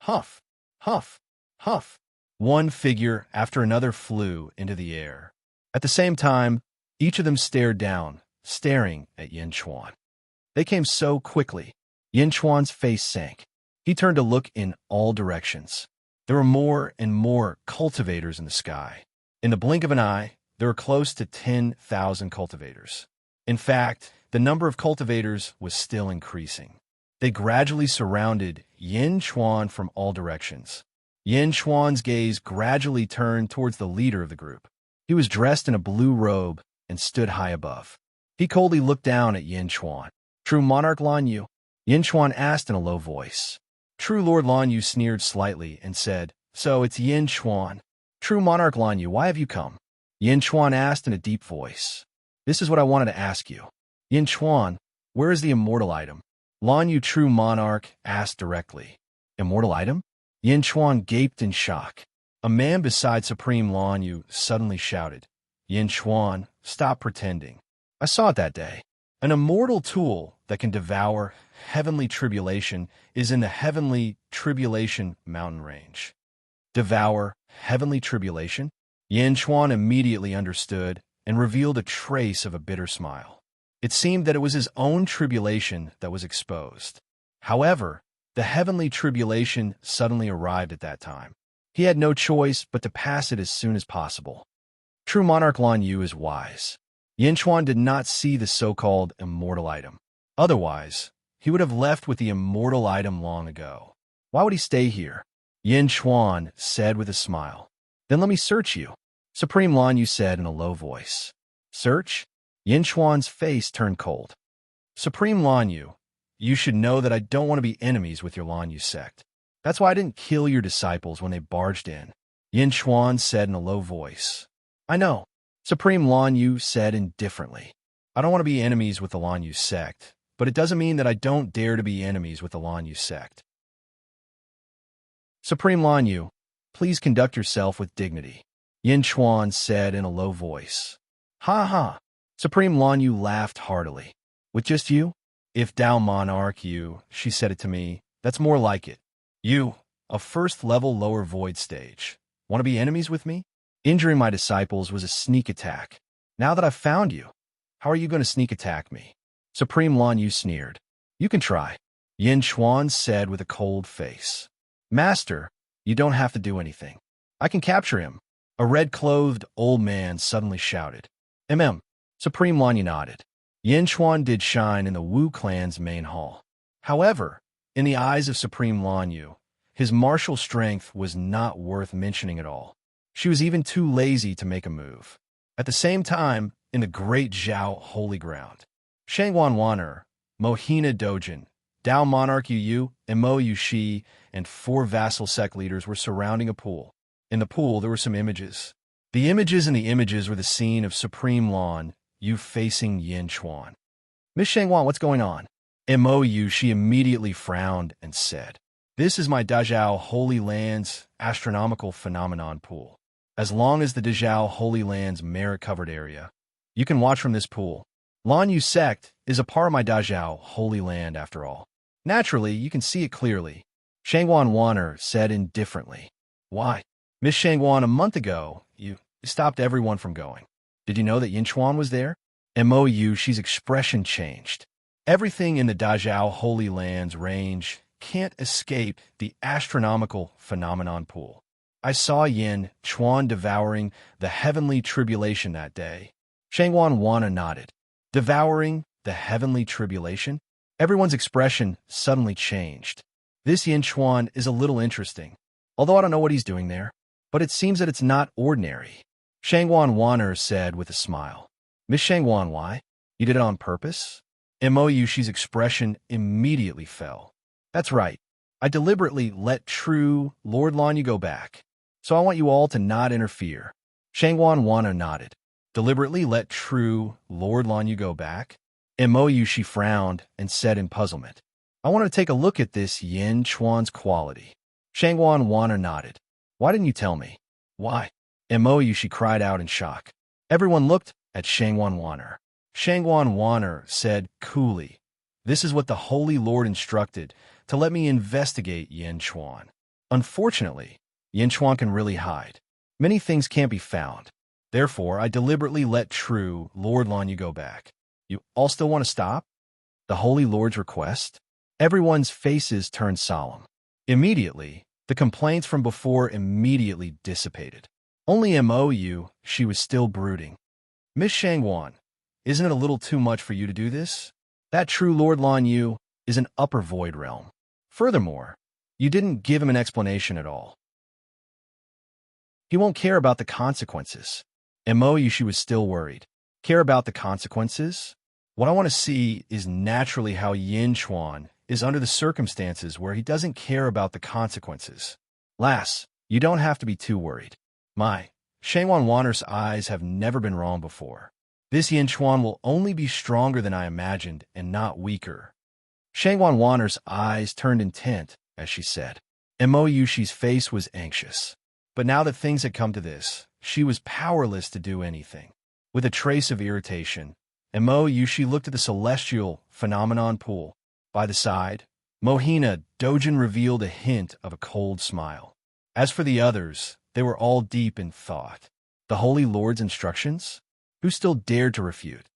Huff, huff, huff. One figure after another flew into the air. At the same time, each of them stared down, staring at Yin Chuan. They came so quickly. Yin Chuan's face sank. He turned to look in all directions. There were more and more cultivators in the sky. In the blink of an eye, there were close to 10,000 cultivators. In fact, the number of cultivators was still increasing. They gradually surrounded Yin Chuan from all directions. Yin Chuan's gaze gradually turned towards the leader of the group. He was dressed in a blue robe and stood high above. He coldly looked down at Yin Chuan. True Monarch Lan Yu? Yin Chuan asked in a low voice. True Lord Lan Yu sneered slightly and said, So it's Yin Chuan. True Monarch Lan Yu, why have you come? Yin Chuan asked in a deep voice. This is what I wanted to ask you. Yin Chuan, where is the immortal item? Lan Yu True Monarch asked directly. Immortal item? Yin Chuan gaped in shock. A man beside Supreme Lan Yu suddenly shouted, Yin Chuan, stop pretending. I saw it that day. An immortal tool that can devour heavenly tribulation is in the heavenly tribulation mountain range. Devour heavenly tribulation? Yin Chuan immediately understood and revealed a trace of a bitter smile. It seemed that it was his own tribulation that was exposed. However, the heavenly tribulation suddenly arrived at that time. He had no choice but to pass it as soon as possible. True Monarch Lan Yu is wise. Yin Chuan did not see the so-called immortal item. Otherwise, he would have left with the immortal item long ago. Why would he stay here? Yin Chuan said with a smile. Then let me search you. Supreme Lan Yu said in a low voice. Search? Yin Chuan's face turned cold. Supreme Lan Yu, you should know that I don't want to be enemies with your Lan Yu sect. That's why I didn't kill your disciples when they barged in. Yin Chuan said in a low voice. I know. Supreme Lan Yu said indifferently. I don't want to be enemies with the Lan Yu sect, but it doesn't mean that I don't dare to be enemies with the Lan Yu sect. Supreme Lan Yu, please conduct yourself with dignity. Yin Chuan said in a low voice. Ha ha. Supreme Lan Yu laughed heartily. With just you? If Tao Monarch you, she said it to me, that's more like it. You, a first-level lower void stage. Want to be enemies with me? Injuring my disciples was a sneak attack. Now that I've found you, how are you going to sneak attack me? Supreme Lan Yu sneered. You can try. Yin Chuan said with a cold face. Master, you don't have to do anything. I can capture him. A red-clothed old man suddenly shouted. Supreme Lan Yu nodded. Yin Chuan did shine in the Wu clan's main hall. However, in the eyes of Supreme Lan Yu, his martial strength was not worth mentioning at all. She was even too lazy to make a move. At the same time, in the great Zhao holy ground, Shangwan Wan'er, Mohina Dojin, Tao Monarch Yu, and Mo Yushi, and 4 vassal sect leaders were surrounding a pool. In the pool, there were some images. The images were the scene of Supreme Lan Yu facing Yin Chuan. Miss Shangwan, what's going on? Mo Yushi immediately frowned and said, This is my Dazhao Holy Land's astronomical phenomenon pool. As long as the Dazhao Holy Land's merit-covered area, you can watch from this pool. Lan Yu sect is a part of my Dazhao Holy Land after all. Naturally, you can see it clearly. Shangwan Wan'er said indifferently. Why? Miss Shangwan, a month ago, you stopped everyone from going. Did you know that Yin Chuan was there? Mo Yushi's expression changed. Everything in the Dazhao Holy Land's range can't escape the astronomical phenomenon pool. I saw Yin Chuan devouring the heavenly tribulation that day. Shangwan Wan'er nodded. Devouring the heavenly tribulation? Everyone's expression suddenly changed. This Yin Chuan is a little interesting, although I don't know what he's doing there. But it seems that it's not ordinary. Shangwan Wan'er said with a smile. Miss Shangwan, why? You did it on purpose? Mo Yushi's expression immediately fell. That's right. I deliberately let true Lord Lan Yu go back. So I want you all to not interfere. Shangwan Wan'er nodded. Deliberately let true Lord Lan Yu go back? Mo Yushi frowned and said in puzzlement. I wanted to take a look at this Yin Chuan's quality. Shangwan Wan'er nodded. Why didn't you tell me? Why? Mo Yushi cried out in shock. Everyone looked at Shangwan Wan'er. Shangwan Wan'er said coolly, This is what the Holy Lord instructed, to let me investigate Yin Chuan. Unfortunately, Yin Chuan can really hide. Many things can't be found. Therefore, I deliberately let true Lord Lan Yu go back. You all still want to stop? The Holy Lord's request? Everyone's faces turned solemn. Immediately, the complaints from before immediately dissipated. Only Mo Yu, she was still brooding. Miss Shangwan, isn't it a little too much for you to do this? That true Lord Lan Yu is an upper void realm. Furthermore, you didn't give him an explanation at all. He won't care about the consequences. And Mo Yushi was still worried. Care about the consequences? What I want to see is naturally how Yin Chuan is under the circumstances where he doesn't care about the consequences. Lass, you don't have to be too worried. My, Shangwan Wanner's eyes have never been wrong before. This Yin Chuan will only be stronger than I imagined and not weaker. Shangwan Wanner's eyes turned intent as she said, and Mo Yushi's face was anxious. But now that things had come to this, she was powerless to do anything. With a trace of irritation, and Mo Yushi looked at the celestial phenomenon pool. By the side, Mohina Dojin revealed a hint of a cold smile. As for the others, they were all deep in thought. The Holy Lord's instructions? Who still dared to refute?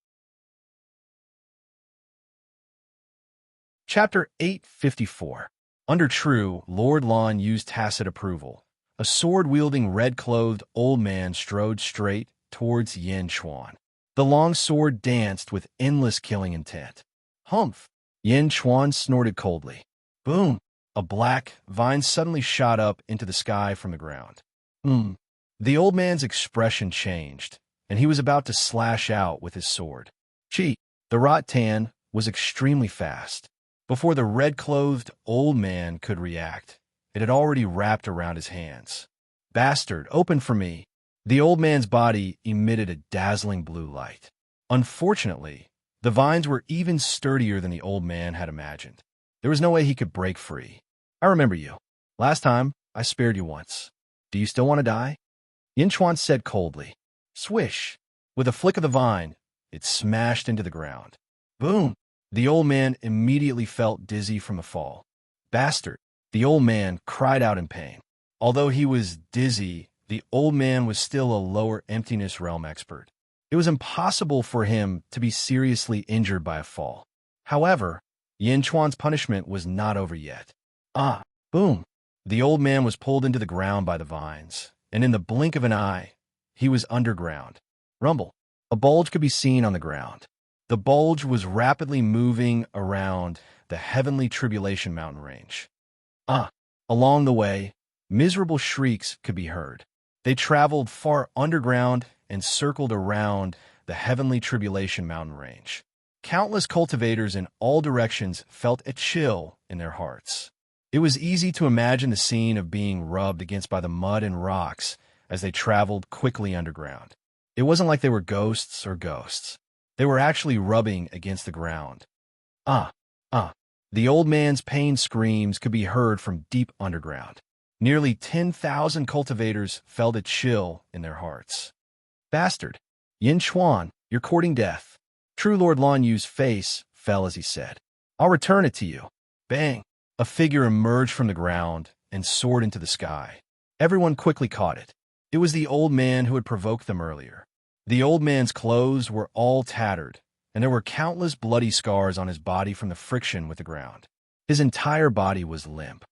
Chapter 854. Under True, Lord Lon used tacit approval. A sword-wielding, red-clothed old man strode straight towards Yin Chuan. The long sword danced with endless killing intent. Humph! Yin Chuan snorted coldly. Boom! A black vine suddenly shot up into the sky from the ground. The old man's expression changed, and he was about to slash out with his sword. Chi! The rattan was extremely fast. Before the red-clothed old man could react, it had already wrapped around his hands. Bastard, open for me! The old man's body emitted a dazzling blue light. Unfortunately, the vines were even sturdier than the old man had imagined. There was no way he could break free. I remember you. Last time, I spared you once. Do you still want to die? Yin Chuan said coldly. Swish! With a flick of the vine, it smashed into the ground. Boom! The old man immediately felt dizzy from the fall. Bastard! The old man cried out in pain. Although he was dizzy, the old man was still a lower emptiness realm expert. It was impossible for him to be seriously injured by a fall. However, Yin Chuan's punishment was not over yet. Boom! The old man was pulled into the ground by the vines, and in the blink of an eye, he was underground. Rumble! A bulge could be seen on the ground. The bulge was rapidly moving around the heavenly tribulation mountain range. Along the way, miserable shrieks could be heard. They traveled far underground and circled around the heavenly tribulation mountain range. Countless cultivators in all directions felt a chill in their hearts. It was easy to imagine the scene of being rubbed against by the mud and rocks as they traveled quickly underground. It wasn't like they were ghosts or ghosts. They were actually rubbing against the ground. The old man's pain screams could be heard from deep underground. Nearly 10,000 cultivators felt a chill in their hearts. Bastard! Yin Chuan, you're courting death. True Lord Lan Yu's face fell as he said, I'll return it to you. Bang! A figure emerged from the ground and soared into the sky. Everyone quickly caught it. It was the old man who had provoked them earlier. The old man's clothes were all tattered, and there were countless bloody scars on his body from the friction with the ground. His entire body was limp.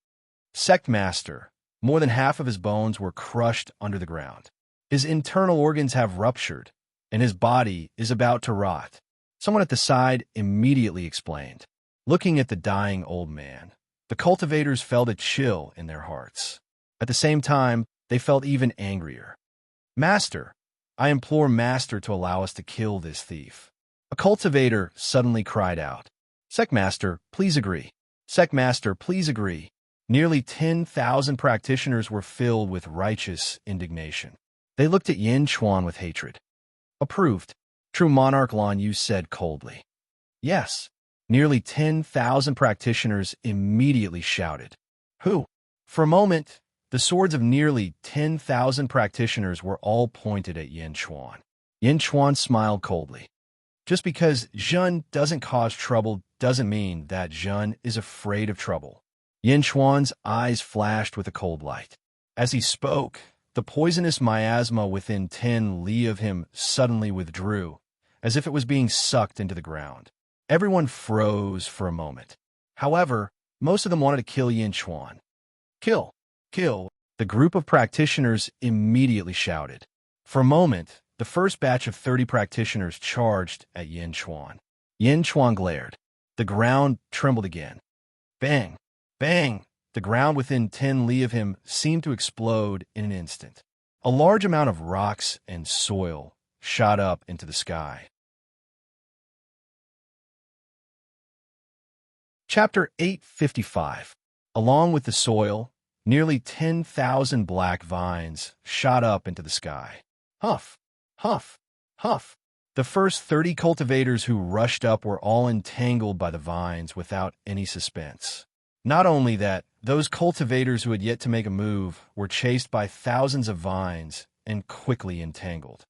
Sect Master, more than half of his bones were crushed under the ground. His internal organs have ruptured, and his body is about to rot. Someone at the side immediately explained. Looking at the dying old man, the cultivators felt a chill in their hearts. At the same time, they felt even angrier. Master, I implore Master to allow us to kill this thief. A cultivator suddenly cried out. Sect Master, please agree. Sect Master, please agree. Nearly 10,000 practitioners were filled with righteous indignation. They looked at Yin Chuan with hatred. Approved. True Monarch Lan Yu said coldly. Yes. Nearly 10,000 practitioners immediately shouted. Who? For a moment, the swords of nearly 10,000 practitioners were all pointed at Yin Chuan. Yin Chuan smiled coldly. Just because Zhen doesn't cause trouble doesn't mean that Zhen is afraid of trouble. Yin Chuan's eyes flashed with a cold light. As he spoke, the poisonous miasma within 10 li of him suddenly withdrew, as if it was being sucked into the ground. Everyone froze for a moment. However, most of them wanted to kill Yin Chuan. Kill! Kill! The group of practitioners immediately shouted. For a moment, the first batch of 30 practitioners charged at Yin Chuan. Yin Chuan glared. The ground trembled again. Bang! Bang! The ground within 10 li of him seemed to explode in an instant. A large amount of rocks and soil shot up into the sky. Chapter 855. Along with the soil, nearly 10,000 black vines shot up into the sky. Huff, huff, huff. The first 30 cultivators who rushed up were all entangled by the vines without any suspense. Not only that, those cultivators who had yet to make a move were chased by thousands of vines and quickly entangled.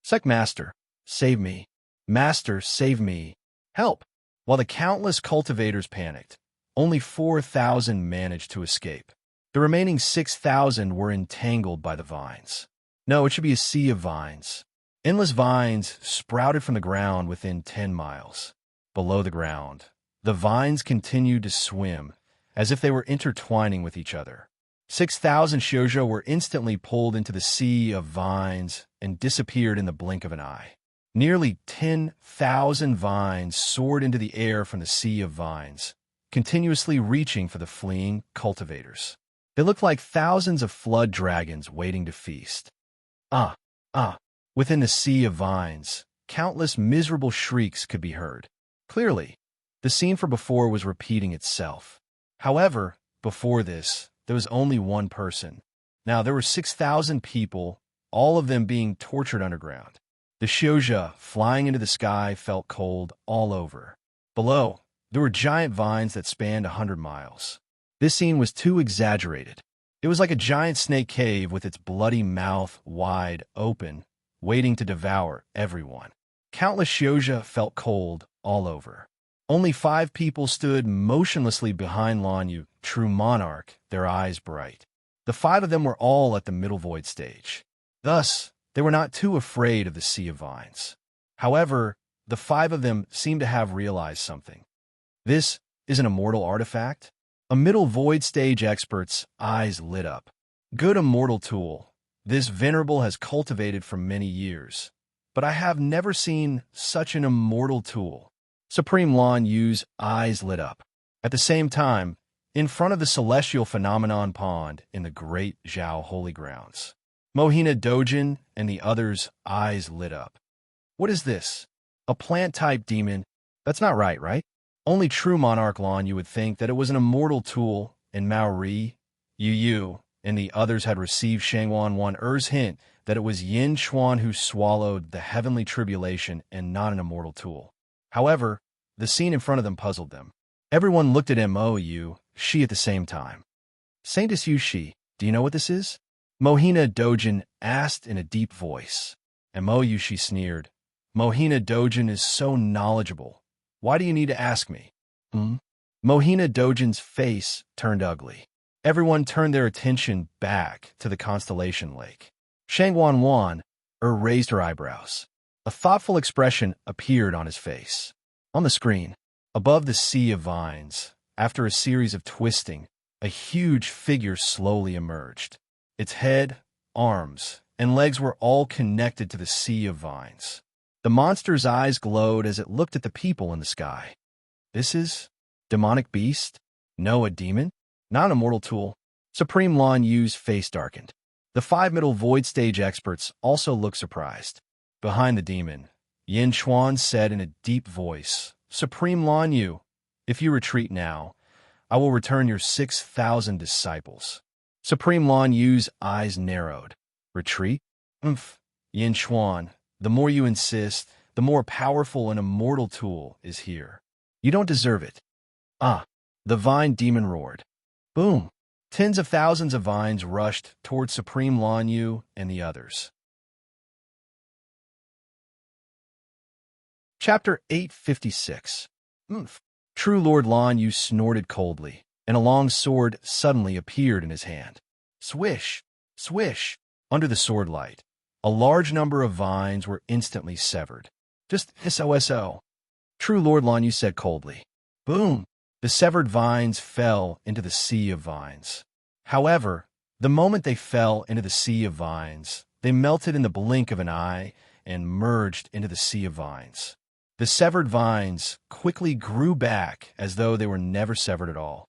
Sec Master, save me. Master, save me. Help! While the countless cultivators panicked, only 4,000 managed to escape. The remaining 6,000 were entangled by the vines. No, it should be a sea of vines. Endless vines sprouted from the ground within 10 miles. Below the ground, the vines continued to swim as if they were intertwining with each other. 6,000 shoujo were instantly pulled into the sea of vines and disappeared in the blink of an eye. Nearly 10,000 vines soared into the air from the sea of vines, continuously reaching for the fleeing cultivators. They looked like thousands of flood dragons waiting to feast. Within the sea of vines, countless miserable shrieks could be heard. Clearly, the scene from before was repeating itself. However, before this, there was only one person. Now there were 6,000 people, all of them being tortured underground. The shoujo flying into the sky felt cold all over. Below, there were giant vines that spanned 100 miles. This scene was too exaggerated. It was like a giant snake cave with its bloody mouth wide open, waiting to devour everyone. Countless shoujo felt cold all over. Only 5 people stood motionlessly behind Lanyu, true monarch, their eyes bright. The 5 of them were all at the middle void stage. Thus, they were not too afraid of the sea of vines. However, the 5 of them seemed to have realized something. This is an immortal artifact? A middle void stage expert's eyes lit up. Good immortal tool. This venerable has cultivated for many years. But I have never seen such an immortal tool. Supreme Lan Yu's eyes lit up. At the same time, in front of the celestial phenomenon pond in the great Zhao holy grounds, Mohina Dojin and the others' eyes lit up. What is this? A plant-type demon? That's not right, right? Only true monarch Lan Yu would think that it was an immortal tool, and Maori, Yu, and the others had received Shangwan Wan Er's hint that it was Yin Chuan who swallowed the heavenly tribulation and not an immortal tool. However, the scene in front of them puzzled them. Everyone looked at Mo Shi at the same time. Saintess Yu Shi, do you know what this is? Mohina Dojin asked in a deep voice. And Mo Shi sneered. Mohina Dojin is so knowledgeable. Why do you need to ask me? Mohina Dojin's face turned ugly. Everyone turned their attention back to the constellation lake. Shangwan Wan raised her eyebrows. A thoughtful expression appeared on his face. On the screen, above the sea of vines, after a series of twisting, a huge figure slowly emerged. Its head, arms, and legs were all connected to the sea of vines. The monster's eyes glowed as it looked at the people in the sky. This is demonic beast? No, a demon? Not an immortal tool. Supreme Lan Yu's face darkened. The 5 middle void stage experts also looked surprised. Behind the demon, Yin Chuan said in a deep voice, Supreme Lan Yu, if you retreat now, I will return your 6,000 disciples. Supreme Lan Yu's eyes narrowed. Retreat? Yin Chuan, the more you insist, the more powerful an immortal tool is here. You don't deserve it. The vine demon roared. Boom! Tens of thousands of vines rushed toward Supreme Lan Yu and the others. Chapter 856. True Lord Lan Yu snorted coldly, and a long sword suddenly appeared in his hand. Swish! Swish! Under the sword light, a large number of vines were instantly severed. Just SOSO. True Lord Lan Yu said coldly. Boom! The severed vines fell into the sea of vines. However, the moment they fell into the sea of vines, they melted in the blink of an eye and merged into the sea of vines. The severed vines quickly grew back as though they were never severed at all.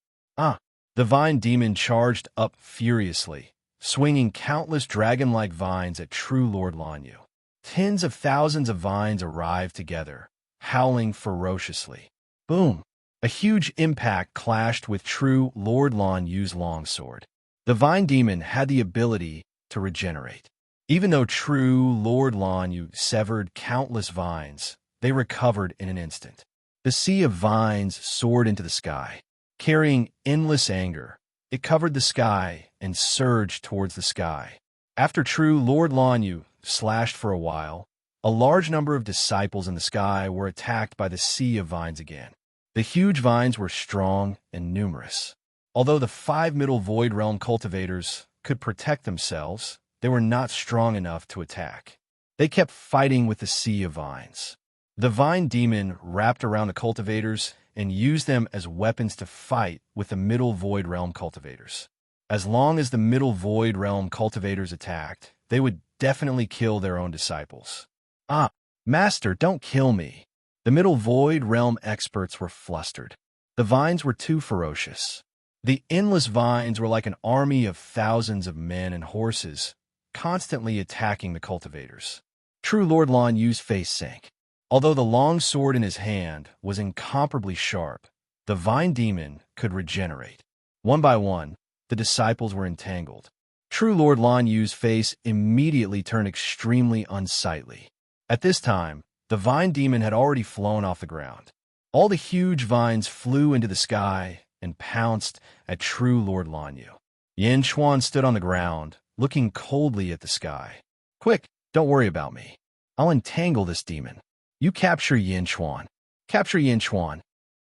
The vine demon charged up furiously, swinging countless dragon-like vines at true Lord Lanyu. Tens of thousands of vines arrived together, howling ferociously. Boom! A huge impact clashed with true Lord Lanyu's longsword. The vine demon had the ability to regenerate. Even though true Lord Lanyu severed countless vines, they recovered in an instant. The sea of vines soared into the sky. Carrying endless anger, it covered the sky and surged towards the sky. After true Lord Lanyu slashed for a while, a large number of disciples in the sky were attacked by the sea of vines again. The huge vines were strong and numerous. Although the 5 Middle Void Realm cultivators could protect themselves, they were not strong enough to attack. They kept fighting with the sea of vines. The vine demon wrapped around the cultivators and used them as weapons to fight with the Middle Void Realm cultivators. As long as the Middle Void Realm cultivators attacked, they would definitely kill their own disciples. Ah, Master, don't kill me. The Middle Void Realm experts were flustered. The vines were too ferocious. The endless vines were like an army of thousands of men and horses, constantly attacking the cultivators. True Lord Lanyu's face sank. Although the long sword in his hand was incomparably sharp, the vine demon could regenerate. One by one, the disciples were entangled. True Lord Lanyu's face immediately turned extremely unsightly. At this time, the vine demon had already flown off the ground. All the huge vines flew into the sky and pounced at true Lord Lanyu. Yin Chuan stood on the ground, looking coldly at the sky. Quick, don't worry about me. I'll entangle this demon. You capture Yin Chuan. Capture Yin Chuan.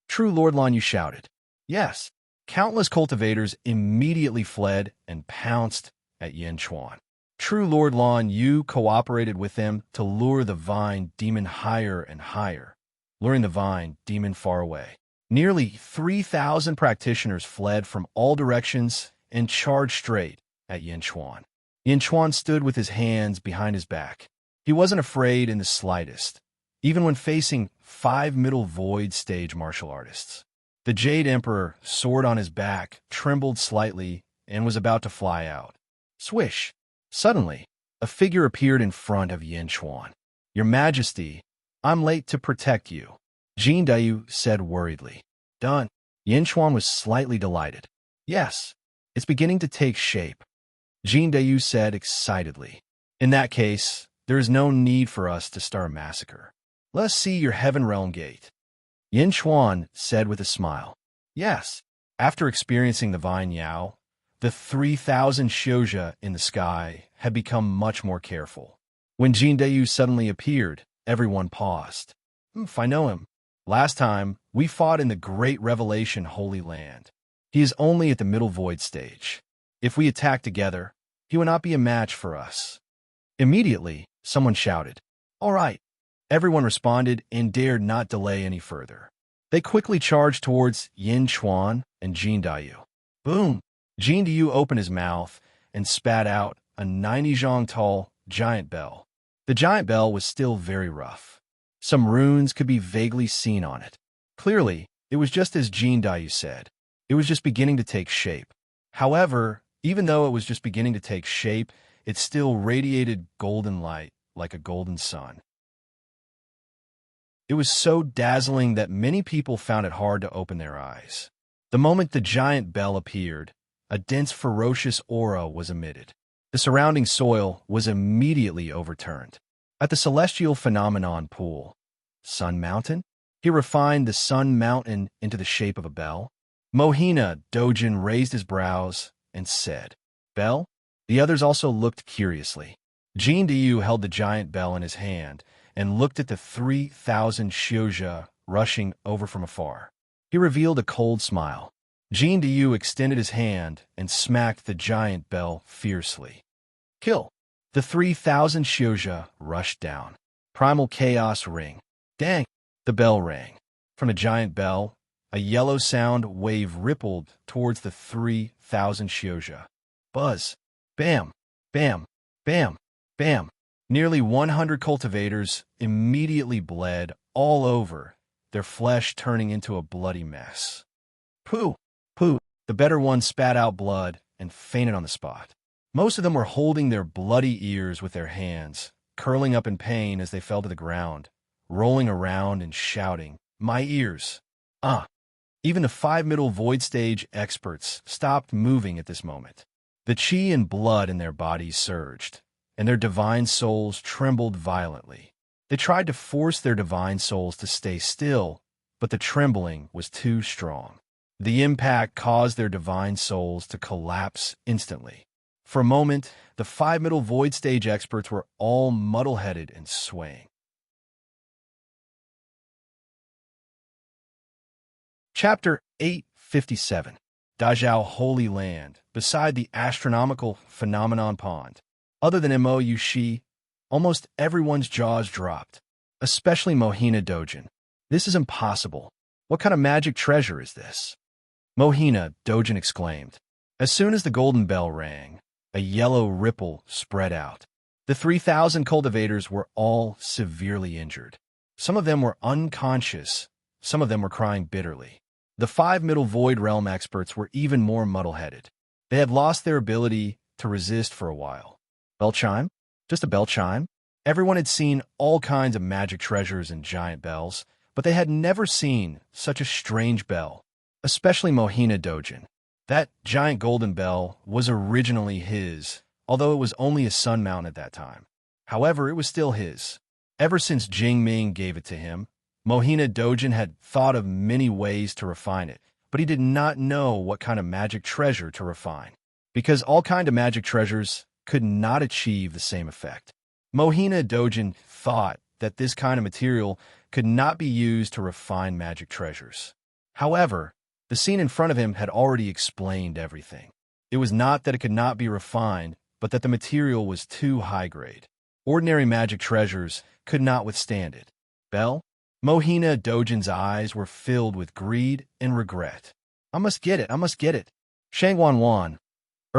True Lord Lanyu shouted. Yes. Countless cultivators immediately fled and pounced at Yin Chuan. True Lord Lanyu cooperated with them to lure the vine demon higher and higher, luring the vine demon far away. Nearly 3,000 practitioners fled from all directions and charged straight at Yin Chuan. Yin Chuan stood with his hands behind his back. He wasn't afraid in the slightest, even when facing 5 Middle Void stage martial artists. The Jade Emperor, sword on his back, trembled slightly and was about to fly out. Swish! Suddenly, a figure appeared in front of Yin Chuan. Your Majesty, I'm late to protect you, Jin Dayu said worriedly. Done. Yin Chuan was slightly delighted. Yes, it's beginning to take shape, Jin Dayu said excitedly. In that case, there is no need for us to start a massacre. Let us see your Heaven Realm Gate, Yin Chuan said with a smile. Yes. After experiencing the Vine Yao, the 3,000 Shouja in the sky had become much more careful. When Jin Dayu suddenly appeared, everyone paused. I know him. Last time, we fought in the Great Revelation Holy Land. He is only at the Middle Void stage. If we attack together, he will not be a match for us. Immediately, someone shouted, All right. Everyone responded and dared not delay any further. They quickly charged towards Yin Chuan and Jin Dayu. Boom! Jin Dayu opened his mouth and spat out a 90-zhang tall giant bell. The giant bell was still very rough. Some runes could be vaguely seen on it. Clearly, it was just as Jin Dayu said. It was just beginning to take shape. However, even though it was just beginning to take shape, it still radiated golden light like a golden sun. It was so dazzling that many people found it hard to open their eyes. The moment the giant bell appeared, a dense, ferocious aura was emitted. The surrounding soil was immediately overturned. At the celestial phenomenon pool, Sun Mountain, he refined the Sun Mountain into the shape of a bell. Mohina Dojin raised his brows and said, Bell? The others also looked curiously. Jin Dayu held the giant bell in his hand and looked at the 3,000 Shouja rushing over from afar. He revealed a cold smile. Jin Dayu extended his hand and smacked the giant bell fiercely. Kill! The 3,000 Shouja rushed down. Primal chaos ring. Dang! The bell rang. From the giant bell, a yellow sound wave rippled towards the 3,000 Shouja. Buzz! Bam! Bam! Bam! Bam! Nearly 100 cultivators immediately bled all over, their flesh turning into a bloody mess. Pooh! Pooh! The better one spat out blood and fainted on the spot. Most of them were holding their bloody ears with their hands, curling up in pain as they fell to the ground, rolling around and shouting, "My ears! Ah!" Even the 5 middle void stage experts stopped moving at this moment. The chi and blood in their bodies surged, and their divine souls trembled violently. They tried to force their divine souls to stay still, but the trembling was too strong. The impact caused their divine souls to collapse instantly. For a moment, the 5 middle void stage experts were all muddle-headed and swaying. Chapter 857. Dazhao Holy Land, beside the astronomical phenomenon pond. Other than Mo Yushi, almost everyone's jaws dropped, especially Mohina Dojin. This is impossible. What kind of magic treasure is this? Mohina Dojin exclaimed. As soon as the golden bell rang, a yellow ripple spread out. The 3,000 cultivators were all severely injured. Some of them were unconscious, some of them were crying bitterly. The 5 middle void realm experts were even more muddle-headed. They had lost their ability to resist for a while. Bell chime? Just a bell chime? Everyone had seen all kinds of magic treasures and giant bells, but they had never seen such a strange bell, especially Mohina Dojin. That giant golden bell was originally his, although it was only a sun mountain at that time. However, it was still his. Ever since Jing Ming gave it to him, Mohina Dojin had thought of many ways to refine it, but he did not know what kind of magic treasure to refine, because all kind of magic treasures could not achieve the same effect. Mohina Dojin thought that this kind of material could not be used to refine magic treasures. However, the scene in front of him had already explained everything. It was not that it could not be refined, but that the material was too high grade. Ordinary magic treasures could not withstand it. Bell? Mohina Dojin's eyes were filled with greed and regret. I must get it, I must get it. Shang Wan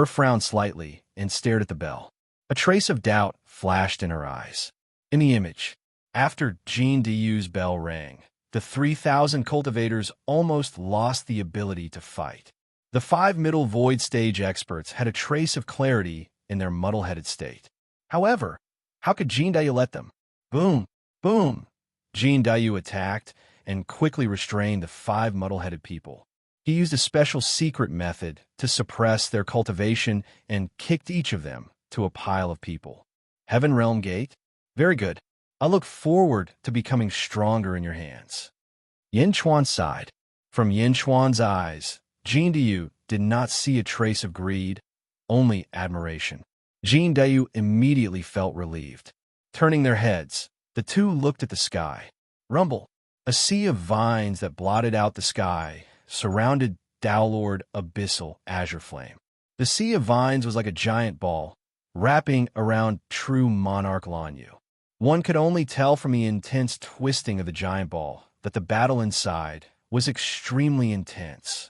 frowned slightly and stared at the bell. A trace of doubt flashed in her eyes. In the image, after Jean Diyu's bell rang, the 3,000 cultivators almost lost the ability to fight. The 5 middle void stage experts had a trace of clarity in their muddle-headed state. However, how could Jean Diyu let them? Boom! Boom! Jean Diyu attacked and quickly restrained the 5 muddle-headed people. He used a special secret method to suppress their cultivation and kicked each of them to a pile of people. Heaven Realm Gate? Very good. I look forward to becoming stronger in your hands. Yin Chuan sighed. From Yin Chuan's eyes, Jean Diyu did not see a trace of greed, only admiration. Jean Diyu immediately felt relieved. Turning their heads, the two looked at the sky. Rumble. A sea of vines that blotted out the sky surrounded Downlord Abyssal Azure Flame. The sea of vines was like a giant ball, wrapping around true Monarch Lanyu. One could only tell from the intense twisting of the giant ball that the battle inside was extremely intense.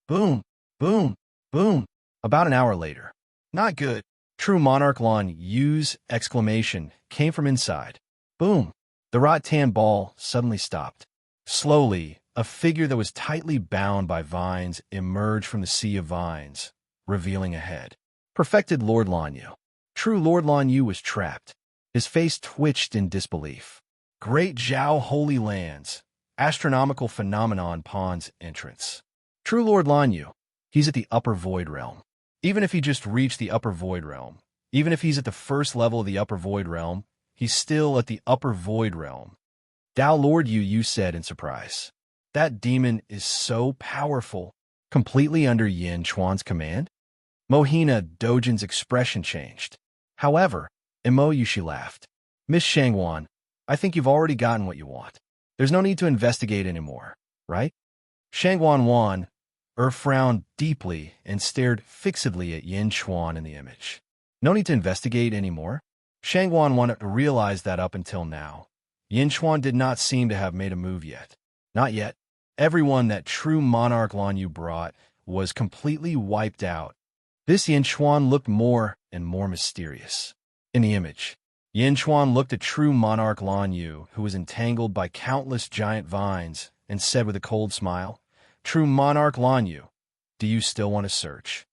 Boom, boom, boom. About an hour later. Not good. True Monarch Lanyu's exclamation came from inside. Boom. The rattan ball suddenly stopped. Slowly, a figure that was tightly bound by vines emerged from the sea of vines, revealing a head. Perfected Lord Lanyu. True Lord Lanyu was trapped. His face twitched in disbelief. Great Zhao Holy Lands, astronomical phenomenon pond's entrance. True Lord Lanyu. He's at the upper void realm. Even if he just reached the upper void realm, even if he's at the first level of the upper void realm, he's still at the upper void realm. Dao Lord Yu said in surprise. That demon is so powerful, completely under Yin Chuan's command? Mohina Dojin's expression changed. However, Mo Yushi laughed. Miss Shangwan, I think you've already gotten what you want. There's no need to investigate anymore, right? Shangwan frowned deeply and stared fixedly at Yin Chuan in the image. No need to investigate anymore? Shangwan wanted to realize that up until now, Yin Chuan did not seem to have made a move yet. Not yet. Everyone that true Monarch Lanyu brought was completely wiped out. This Yin Chuan looked more and more mysterious. In the image, Yin Chuan looked at true Monarch Lanyu, who was entangled by countless giant vines, and said with a cold smile, True Monarch Lanyu, do you still want to search?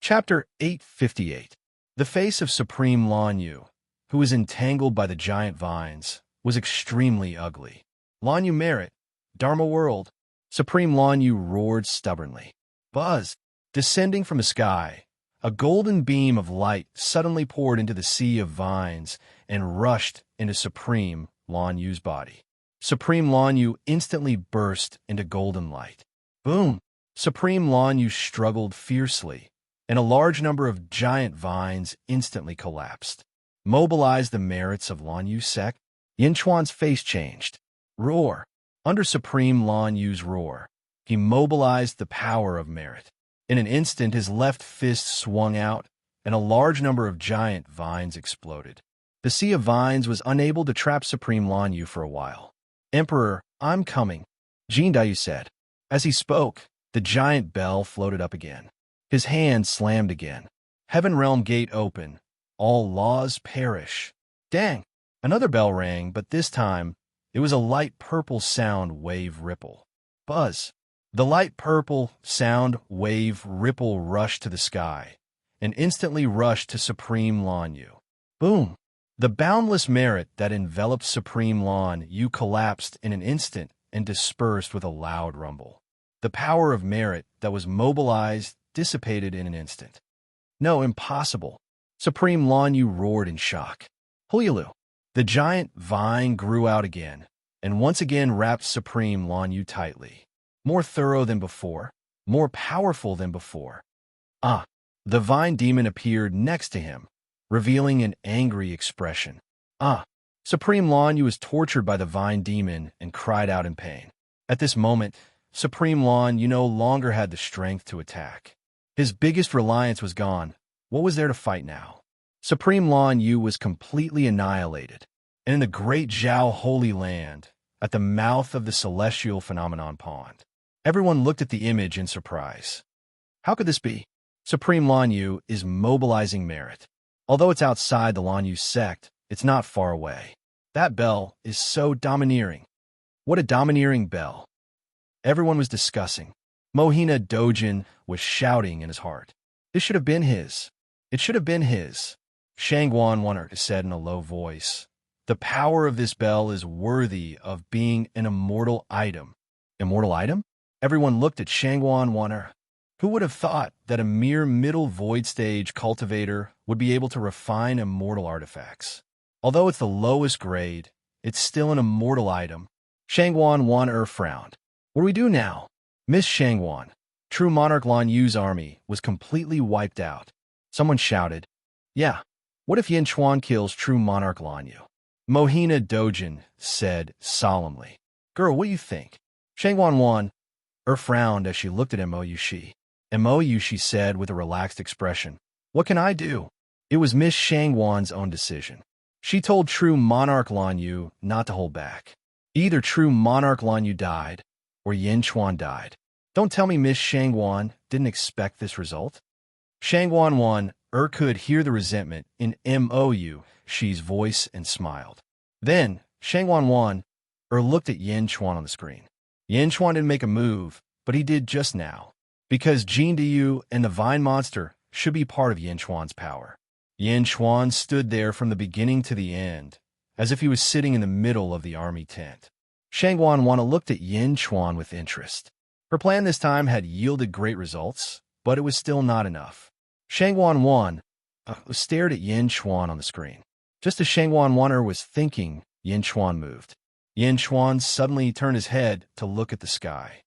Chapter 858. The face of Supreme Lan Yu, who was entangled by the giant vines, was extremely ugly. Lan Yu merit, Dharma world. Supreme Lan Yu roared stubbornly. Buzz, descending from the sky, a golden beam of light suddenly poured into the sea of vines and rushed into Supreme Lan Yu's body. Supreme Lan Yu instantly burst into golden light. Boom! Supreme Lan Yu struggled fiercely, and a large number of giant vines instantly collapsed. Mobilize the merits of Lan Yu's sect. Yin Chuan's face changed. Roar. Under Supreme Lan Yu's roar, he mobilized the power of merit. In an instant, his left fist swung out, and a large number of giant vines exploded. The sea of vines was unable to trap Supreme Lan Yu for a while. Emperor, I'm coming, Jin Dayu said. As he spoke, the giant bell floated up again. His hand slammed again. Heaven Realm Gate open. All laws perish. Dang! Another bell rang, but this time, it was a light purple sound wave ripple. Buzz! The light purple sound wave ripple rushed to the sky, and instantly rushed to Supreme Lan Yu. Boom! The boundless merit that enveloped Supreme Lan Yu collapsed in an instant and dispersed with a loud rumble. The power of merit that was mobilized dissipated in an instant. No, impossible. Supreme Lan Yu roared in shock. Huilu! The giant vine grew out again, and once again wrapped Supreme Lan Yu tightly. More thorough than before, more powerful than before. Ah! The vine demon appeared next to him, revealing an angry expression. Ah! Supreme Lan Yu was tortured by the vine demon and cried out in pain. At this moment, Supreme Lan Yu no longer had the strength to attack. His biggest reliance was gone. What was there to fight now? Supreme Lan Yu was completely annihilated, and in the great Zhao Holy Land, at the mouth of the celestial phenomenon pond, everyone looked at the image in surprise. How could this be? Supreme Lan Yu is mobilizing merit. Although it's outside the Lan Yu sect, it's not far away. That bell is so domineering. What a domineering bell. Everyone was discussing. Mohina Dojin was shouting in his heart. This should have been his. It should have been his. Shangguan Wan'er said in a low voice. The power of this bell is worthy of being an immortal item. Immortal item? Everyone looked at Shangguan Wan'er. Who would have thought that a mere middle void stage cultivator would be able to refine immortal artifacts? Although it's the lowest grade, it's still an immortal item. Shangguan Wan'er frowned. What do we do now? Miss Shangguan. True Monarch Lan Yu's army was completely wiped out. Someone shouted. Yeah. What if Yin Chuan kills True Monarch Lan Yu? Mohina Dojin said solemnly. Girl, what do you think? Shangguan Wan'er frowned as she looked at Mo Yushi. Mo Yushi said with a relaxed expression. What can I do? It was Miss Shangguan's own decision. She told True Monarch Lan Yu not to hold back. Either True Monarch Lan Yu died, or Yin Chuan died. Don't tell me Miss Shangguan didn't expect this result? Shangguan Wan'er could hear the resentment in Mo Yushi's voice and smiled. Then, Shangguan Wan'er looked at Yin Chuan on the screen. Yin Chuan didn't make a move, but he did just now, because Jin Dayu and the Vine Monster should be part of Yin Chuan's power. Yin Chuan stood there from the beginning to the end, as if he was sitting in the middle of the army tent. Shangguan Wan'er looked at Yin Chuan with interest. Her plan this time had yielded great results, but it was still not enough. Shangguan Wan'er stared at Yin Chuan on the screen. Just as Shangguan Wan'er was thinking, Yin Chuan moved. Yin Chuan suddenly turned his head to look at the sky.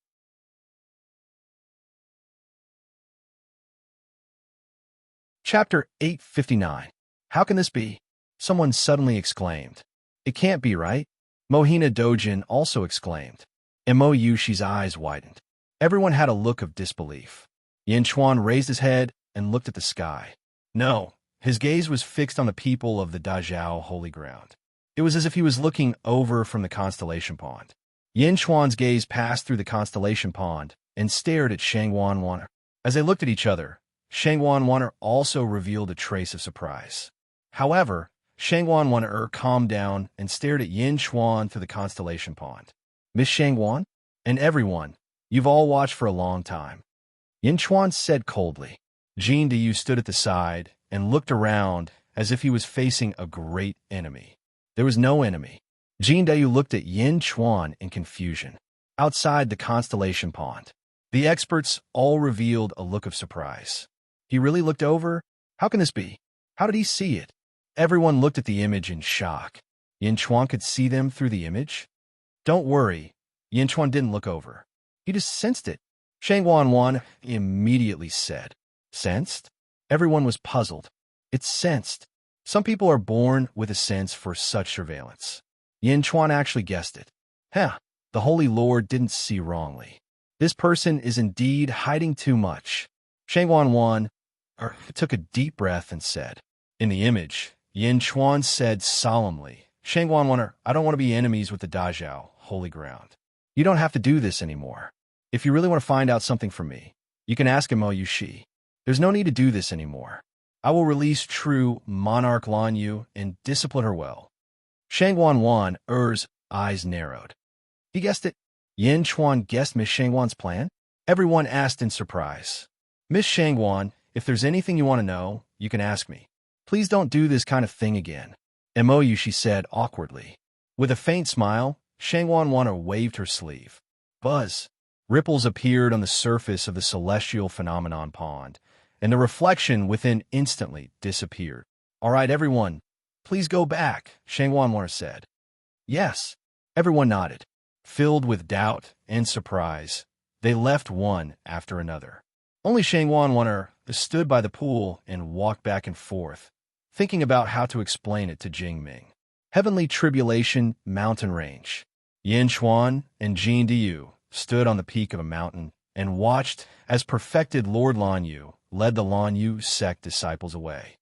Chapter 859. How can this be? Someone suddenly exclaimed. It can't be right. Mohina Dojin also exclaimed. Mo Yushi's eyes widened. Everyone had a look of disbelief. Yin Chuan raised his head and looked at the sky. No, his gaze was fixed on the people of the Dazhao Holy Ground. It was as if he was looking over from the constellation pond. Yin Chuan's gaze passed through the constellation pond and stared at Shangguan Wan'er. As they looked at each other, Shangguan Wan'er also revealed a trace of surprise. However, Shangguan Wan'er calmed down and stared at Yin Chuan through the constellation pond. Miss Shangguan? And everyone, you've all watched for a long time. Yin Chuan said coldly. Jing Diyu stood at the side and looked around as if he was facing a great enemy. There was no enemy. Jing Diyu looked at Yin Chuan in confusion. Outside the constellation pond, the experts all revealed a look of surprise. He really looked over? How can this be? How did he see it? Everyone looked at the image in shock. Yin Chuan could see them through the image? Don't worry. Yin Chuan didn't look over. He just sensed it. Shang Wan immediately said. Sensed? Everyone was puzzled. It's sensed. Some people are born with a sense for such surveillance. Yin Chuan actually guessed it. The Holy Lord didn't see wrongly. This person is indeed hiding too much. Shang Wan took a deep breath and said. In the image, Yin Chuan said solemnly, Shang Wan, I don't want to be enemies with the Dazhao, holy ground. You don't have to do this anymore. If you really want to find out something from me, you can ask Mo Yushi. There's no need to do this anymore. I will release true monarch Lan Yu and discipline her well. Shang Wan's eyes narrowed. He guessed it. Yin Chuan guessed Miss Shang Wan's plan? Everyone asked in surprise. Miss Shang Wan, if there's anything you want to know, you can ask me. Please don't do this kind of thing again. Mo Yushi said awkwardly. With a faint smile, Shang Wan waved her sleeve. Buzz. Ripples appeared on the surface of the celestial phenomenon pond, and the reflection within instantly disappeared. All right, everyone, please go back, Shang Wan said. Yes, everyone nodded. Filled with doubt and surprise, they left one after another. Only Shang Wan stood by the pool and walked back and forth, thinking about how to explain it to Jingming. Heavenly Tribulation Mountain Range. Yin Chuan and Jing Diyu stood on the peak of a mountain and watched as perfected Lord Lan Yu led the Lan Yu sect disciples away.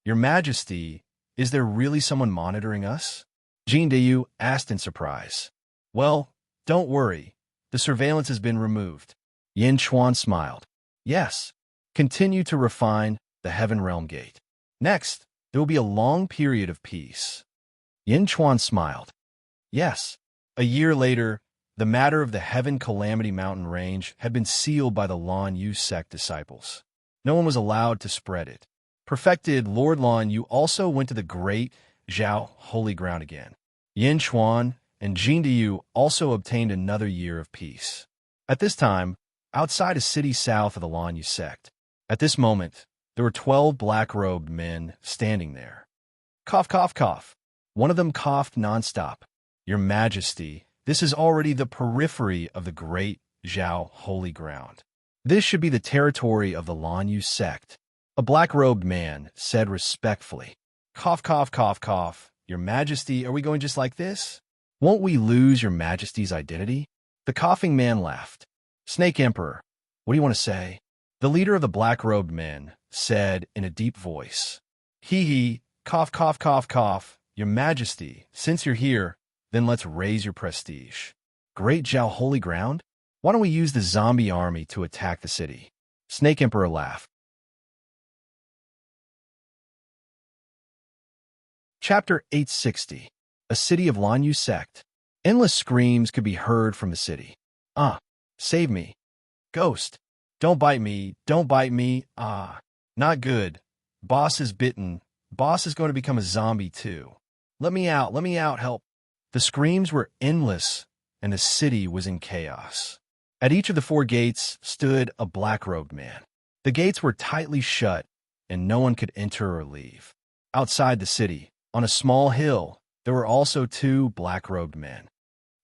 Your Majesty, is there really someone monitoring us? Jing Diyu asked in surprise. Well, don't worry. The surveillance has been removed. Yin Chuan smiled. Yes. Continue to refine the Heaven Realm Gate. Next, there will be a long period of peace. Yin Chuan smiled. Yes. A year later, the matter of the Heaven Calamity Mountain Range had been sealed by the Lan Yu sect disciples. No one was allowed to spread it. Perfected Lord Lan Yu also went to the great Zhao holy ground again. Yin Chuan and Jing Diyu also obtained another year of peace. At this time, outside a city south of the Lan Yu sect, at this moment, there were 12 black-robed men standing there. Cough, cough, cough. One of them coughed nonstop. Your Majesty, this is already the periphery of the great Zhao holy ground. This should be the territory of the Lan Yu sect. A black-robed man said respectfully. Cough, cough, cough, cough. Your Majesty, are we going just like this? Won't we lose Your Majesty's identity? The coughing man laughed. Snake Emperor, what do you want to say? The leader of the black-robed men said in a deep voice. Hee, cough, cough, cough, cough. Your Majesty, since you're here, then let's raise your prestige. Great Zhao holy ground? Why don't we use the zombie army to attack the city? Snake Emperor laughed. Chapter 860. A City of Lan Yu Sect. Endless screams could be heard from the city. Save me. Ghost. Don't bite me. Don't bite me. Not good. Boss is bitten. Boss is going to become a zombie too. Let me out. Let me out. Help. The screams were endless, and the city was in chaos. At each of the 4 gates stood a black-robed man. The gates were tightly shut, and no one could enter or leave. Outside the city, on a small hill, there were also 2 black-robed men.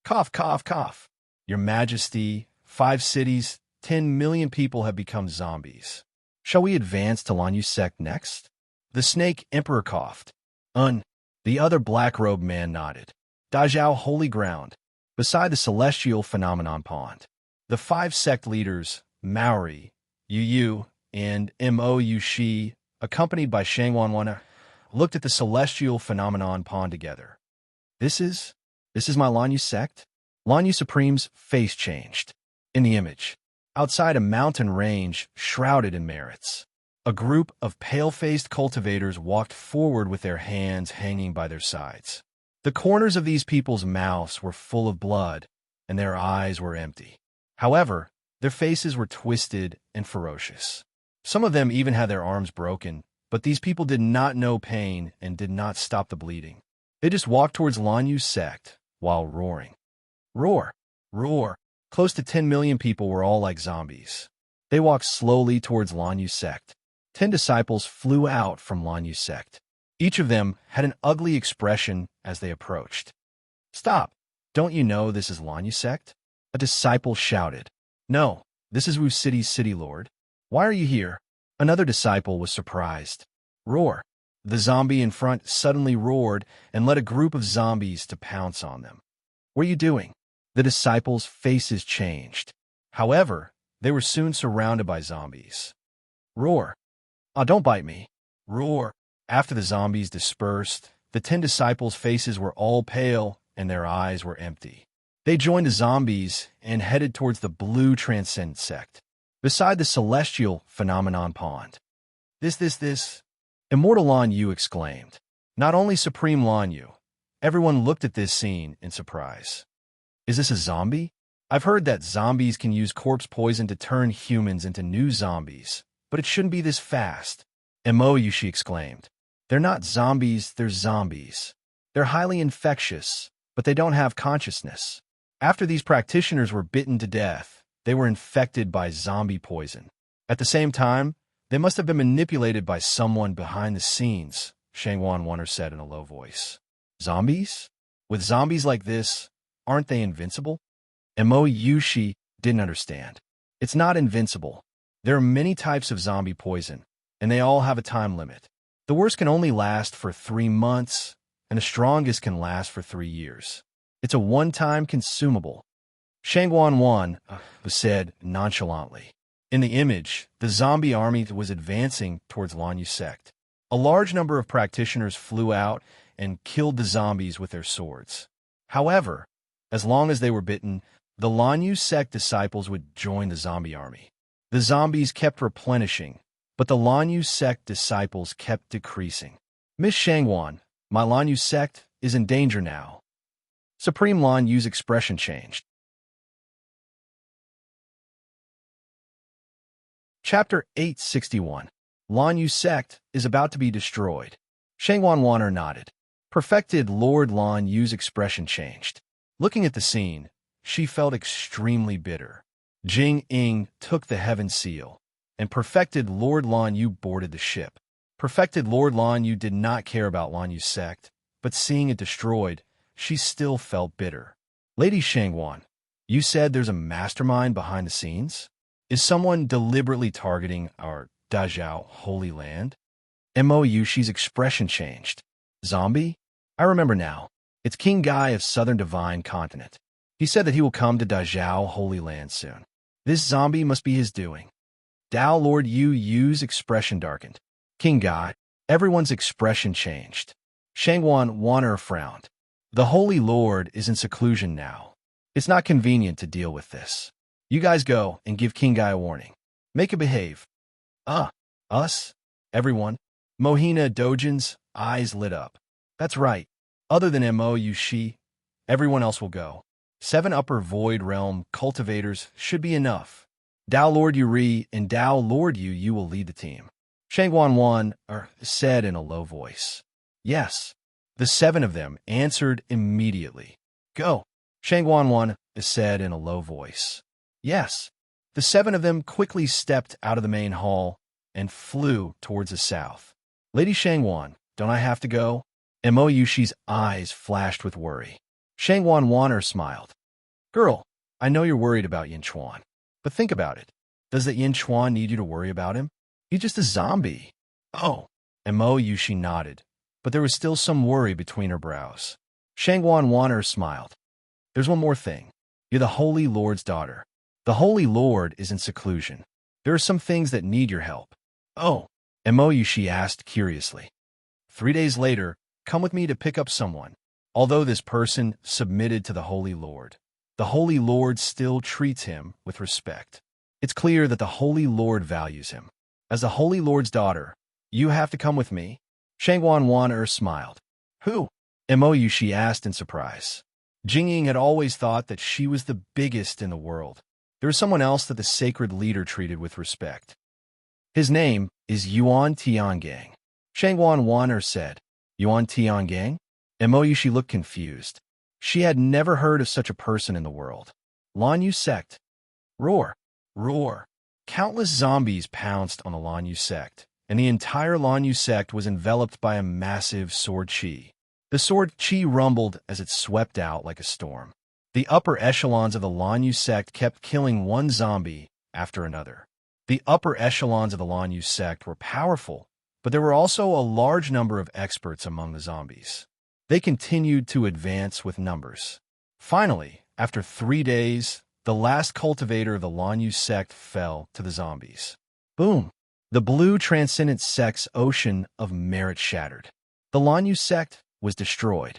Cough, cough, cough. Your Majesty, 5 cities, 10 million people have become zombies. Shall we advance to Lan Yu sect next? The Snake Emperor coughed. The other black-robed man nodded. Dazhao holy ground, beside the celestial phenomenon pond. The 5 sect leaders, Maori, Yu, and Mo Yushi, accompanied by Shang Wan, looked at the celestial phenomenon pond together. This is my Lan Yu sect? Lan Yu Supreme's face changed. In the image, outside a mountain range shrouded in merits, a group of pale-faced cultivators walked forward with their hands hanging by their sides. The corners of these people's mouths were full of blood, and their eyes were empty. However, their faces were twisted and ferocious. Some of them even had their arms broken, but these people did not know pain and did not stop the bleeding. They just walked towards Lan Yu's sect while roaring. Roar! Roar! Close to 10 million people were all like zombies. They walked slowly towards Lan Yu's sect. 10 disciples flew out from Lan Yu's sect. Each of them had an ugly expression as they approached. Stop! Don't you know this is Lan Yu's sect? A disciple shouted. No, this is Wu City's city lord. Why are you here? Another disciple was surprised. Roar! The zombie in front suddenly roared and led a group of zombies to pounce on them. What are you doing? The disciples' faces changed. However, they were soon surrounded by zombies. Roar! Ah, don't bite me. Roar! After the zombies dispersed, the 10 disciples' faces were all pale and their eyes were empty. They joined the zombies and headed towards the blue transcendent sect, beside the celestial phenomenon pond. This. Immortal Lan Yu exclaimed. Not only Supreme Lan Yu. Everyone looked at this scene in surprise. Is this a zombie? I've heard that zombies can use corpse poison to turn humans into new zombies, but it shouldn't be this fast. Mo, she exclaimed. They're not zombies, they're zombies. They're highly infectious, but they don't have consciousness. After these practitioners were bitten to death, they were infected by zombie poison. At the same time, they must have been manipulated by someone behind the scenes, Shangwan Wonder said in a low voice. Zombies? With zombies like this, aren't they invincible? Mo Yushi didn't understand. It's not invincible. There are many types of zombie poison, and they all have a time limit. The worst can only last for 3 months, and the strongest can last for 3 years. It's a one-time consumable. Shangwan Wan said nonchalantly. In the image, the zombie army was advancing towards Lan Yu's sect. A large number of practitioners flew out and killed the zombies with their swords. However, as long as they were bitten, the Lan Yu sect disciples would join the zombie army. The zombies kept replenishing, but the Lan Yu sect disciples kept decreasing. Miss Shangwan, my Lan Yu sect is in danger now. Supreme Lan Yu's expression changed. Chapter 861. Lan Yu sect is about to be destroyed. Shangwan Wanner nodded. Perfected Lord Lan Yu's expression changed. Looking at the scene, she felt extremely bitter. Jing Ying took the heaven seal, and Perfected Lord Lan Yu boarded the ship. Perfected Lord Lan Yu did not care about Lan Yu's sect, but seeing it destroyed, she still felt bitter. Lady Shangwan, you said there's a mastermind behind the scenes? Is someone deliberately targeting our Dazhao Holy Land? Mo Yushi's expression changed. Zombie? I remember now. It's King Gai of Southern Divine Continent. He said that he will come to Dazhao Holy Land soon. This zombie must be his doing. Dao Lord Yu Yu's expression darkened. King Gai. Everyone's expression changed. Shangwan Wanner frowned. The Holy Lord is in seclusion now. It's not convenient to deal with this. You guys go and give King Gai a warning. Make it behave. Us? Everyone? Mohina Dojin's eyes lit up. That's right. Other than Mo Yushi, everyone else will go. 7 Upper Void Realm cultivators should be enough. Dao Lord Yuri and Dao Lord Yu will lead the team. Shangwan Wan said in a low voice. Yes. The 7 of them answered immediately. Go. Shangwan Wan said in a low voice. Yes. The 7 of them quickly stepped out of the main hall and flew towards the south. Lady Shangwan, don't I have to go? Mo Yushi's eyes flashed with worry. Shangwan Wanner smiled. Girl, I know you're worried about Yin Chuan, but think about it. Does that Yin Chuan need you to worry about him? He's just a zombie. Oh. Mo Yushi nodded, but there was still some worry between her brows. Shangwan Wanner smiled. There's one more thing. You're the Holy Lord's daughter. The Holy Lord is in seclusion. There are some things that need your help. Oh. Mo Yushi asked curiously. 3 days later, come with me to pick up someone. Although this person submitted to the Holy Lord, the Holy Lord still treats him with respect. It's clear that the Holy Lord values him. As the Holy Lord's daughter, you have to come with me. Shangwan Wan smiled. Who? Mo Yushi asked in surprise. Jingying had always thought that she was the biggest in the world. There was someone else that the sacred leader treated with respect. His name is Yuan Tiangang. Shangwan Wan'er said. Yuan Tiangang? Emoyushi looked confused. She had never heard of such a person in the world. Lanyu sect. Roar. Roar. Countless zombies pounced on the Lanyu sect, and the entire Lanyu sect was enveloped by a massive sword chi. The sword chi rumbled as it swept out like a storm. The upper echelons of the Lanyu sect kept killing one zombie after another. The upper echelons of the Lanyu sect were powerful, but there were also a large number of experts among the zombies. They continued to advance with numbers. Finally, after 3 days, the last cultivator of the Lanyu sect fell to the zombies. Boom! The blue transcendent sect's ocean of merit shattered. The Lanyu sect was destroyed.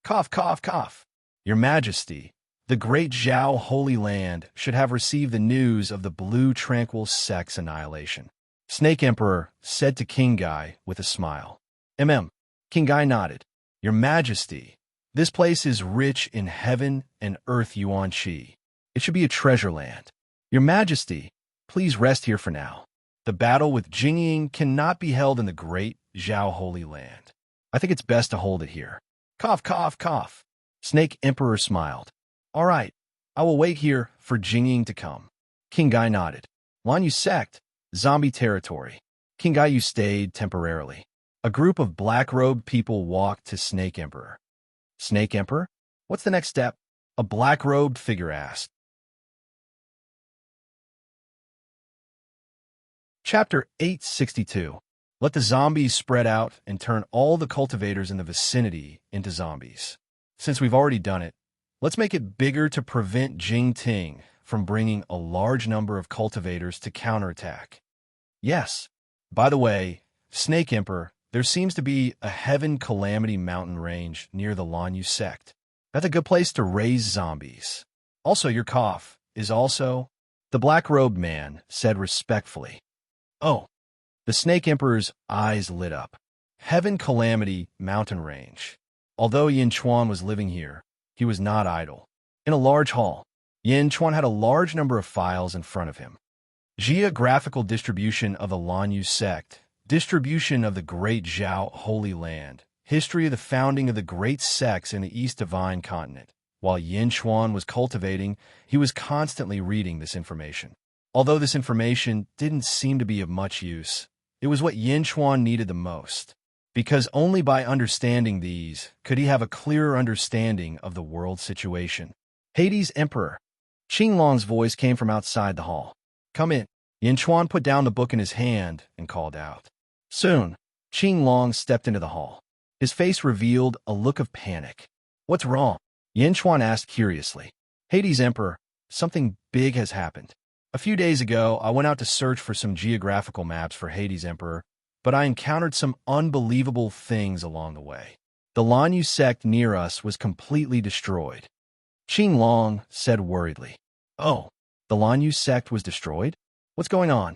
Cough, cough, cough. Your Majesty, the great Zhao Holy Land should have received the news of the blue tranquil sect's annihilation. Snake Emperor said to King Gai with a smile. King Gai nodded. Your Majesty, this place is rich in heaven and earth yuan qi. It should be a treasure land. Your Majesty, please rest here for now. The battle with Jingying cannot be held in the great Zhao Holy Land. I think it's best to hold it here. Cough, cough, cough. Snake Emperor smiled. All right, I will wait here for Jingying to come. King Gai nodded. Lanyu sect, zombie territory. King Gai stayed temporarily. A group of black-robed people walked to Snake Emperor. Snake Emperor? What's the next step? A black-robed figure asked. Chapter 862. Let the zombies spread out and turn all the cultivators in the vicinity into zombies. Since we've already done it, let's make it bigger to prevent Jing Ting from bringing a large number of cultivators to counterattack. Yes. By the way, Snake Emperor, there seems to be a Heaven Calamity mountain range near the Lanyu sect. That's a good place to raise zombies. Also, your cough is also... The black-robed man said respectfully. Oh. The Snake Emperor's eyes lit up. Heaven Calamity mountain range. Although Yin Chuan was living here, he was not idle. In a large hall, Yin Chuan had a large number of files in front of him. Geographical distribution of the Lanyu sect, distribution of the Great Zhao Holy Land, history of the founding of the great sects in the East Divine Continent. While Yin Chuan was cultivating, he was constantly reading this information. Although this information didn't seem to be of much use, it was what Yin Chuan needed the most, because only by understanding these could he have a clearer understanding of the world situation. Hades Emperor. Qinglong's voice came from outside the hall. Come in. Yin Chuan put down the book in his hand and called out. Soon, Qinglong stepped into the hall. His face revealed a look of panic. What's wrong? Yin Chuan asked curiously. Hades Emperor, something big has happened. A few days ago, I went out to search for some geographical maps for Hades Emperor, but I encountered some unbelievable things along the way. The Lanyu sect near us was completely destroyed. Qinglong said worriedly. Oh, the Lanyu sect was destroyed? What's going on?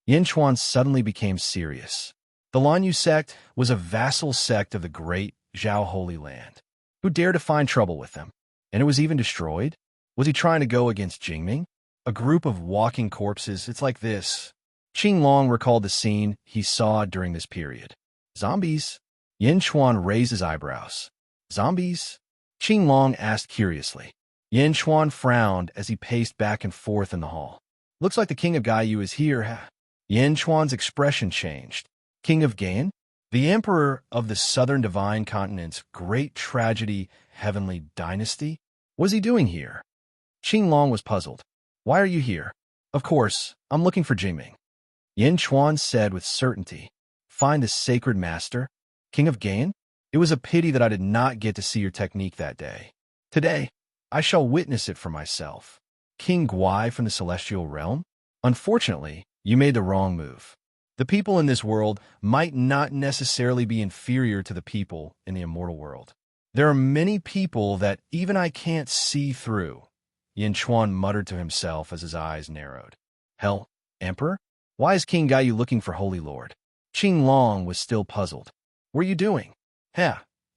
Yin Chuan suddenly became serious. The Lanyu sect was a vassal sect of the great Zhao Holy Land. Who dared to find trouble with them? And it was even destroyed? Was he trying to go against Jingming? A group of walking corpses, it's like this. Qinglong recalled the scene he saw during this period. Zombies? Yin Chuan raised his eyebrows. Zombies? Qinglong asked curiously. Yin Chuan frowned as he paced back and forth in the hall. Looks like the King of Gaiyu is here. Yin Chuan's expression changed. King of Gain? The Emperor of the Southern Divine Continent's great tragedy, Heavenly Dynasty? What is he doing here? Qinglong was puzzled. Why are you here? Of course, I'm looking for Jingming. Yin Chuan said with certainty. Find the sacred master? King of Gain? It was a pity that I did not get to see your technique that day. Today, I shall witness it for myself. King Guai from the Celestial Realm? Unfortunately, you made the wrong move. The people in this world might not necessarily be inferior to the people in the immortal world. There are many people that even I can't see through. Yin Chuan muttered to himself as his eyes narrowed. Hell, Emperor? Why is King Gaiyu looking for Holy Lord? Qinglong was still puzzled. What are you doing?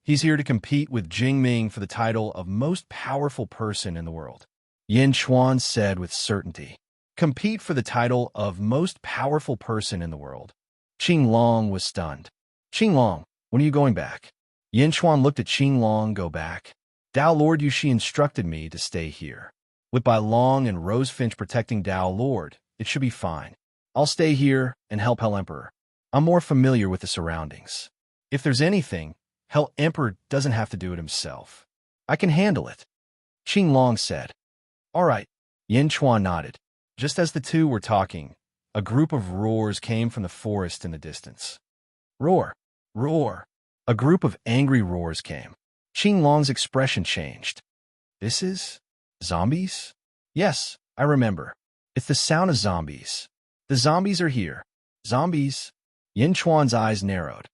He's here to compete with Jingming for the title of most powerful person in the world. Yin Chuan said with certainty. compete for the title of most powerful person in the world. Qing Long was stunned. Qing Long, when are you going back? Yin Chuan looked at Qing Long go back. Dao Lord Yushi instructed me to stay here. With Bai Long and Rosefinch protecting Dao Lord, it should be fine. I'll stay here and help Hell Emperor. I'm more familiar with the surroundings. If there's anything, Hell Emperor doesn't have to do it himself. I can handle it. Qing Long said. All right. Yin Chuan nodded. Just as the two were talking, a group of roars came from the forest in the distance. Roar! Roar! A group of angry roars came. Qing Long's expression changed. This is zombies? Yes, I remember. It's the sound of zombies. The zombies are here. Zombies? Yin Chuan's eyes narrowed.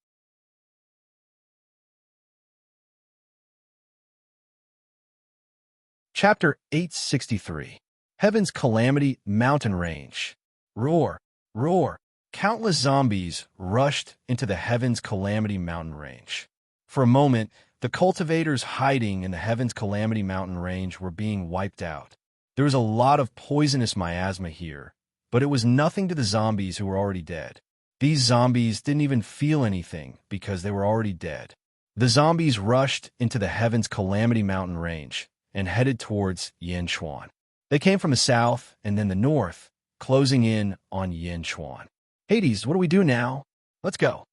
Chapter 863. Heaven's Calamity Mountain Range. Roar! Roar! Countless zombies rushed into the Heaven's Calamity Mountain Range. For a moment, the cultivators hiding in the Heaven's Calamity Mountain Range were being wiped out. There was a lot of poisonous miasma here, but it was nothing to the zombies who were already dead. These zombies didn't even feel anything because they were already dead. The zombies rushed into the Heaven's Calamity Mountain Range and headed towards Yin Chuan. They came from the south and then the north, closing in on Yin Chuan. Hades, what do we do now? Let's go.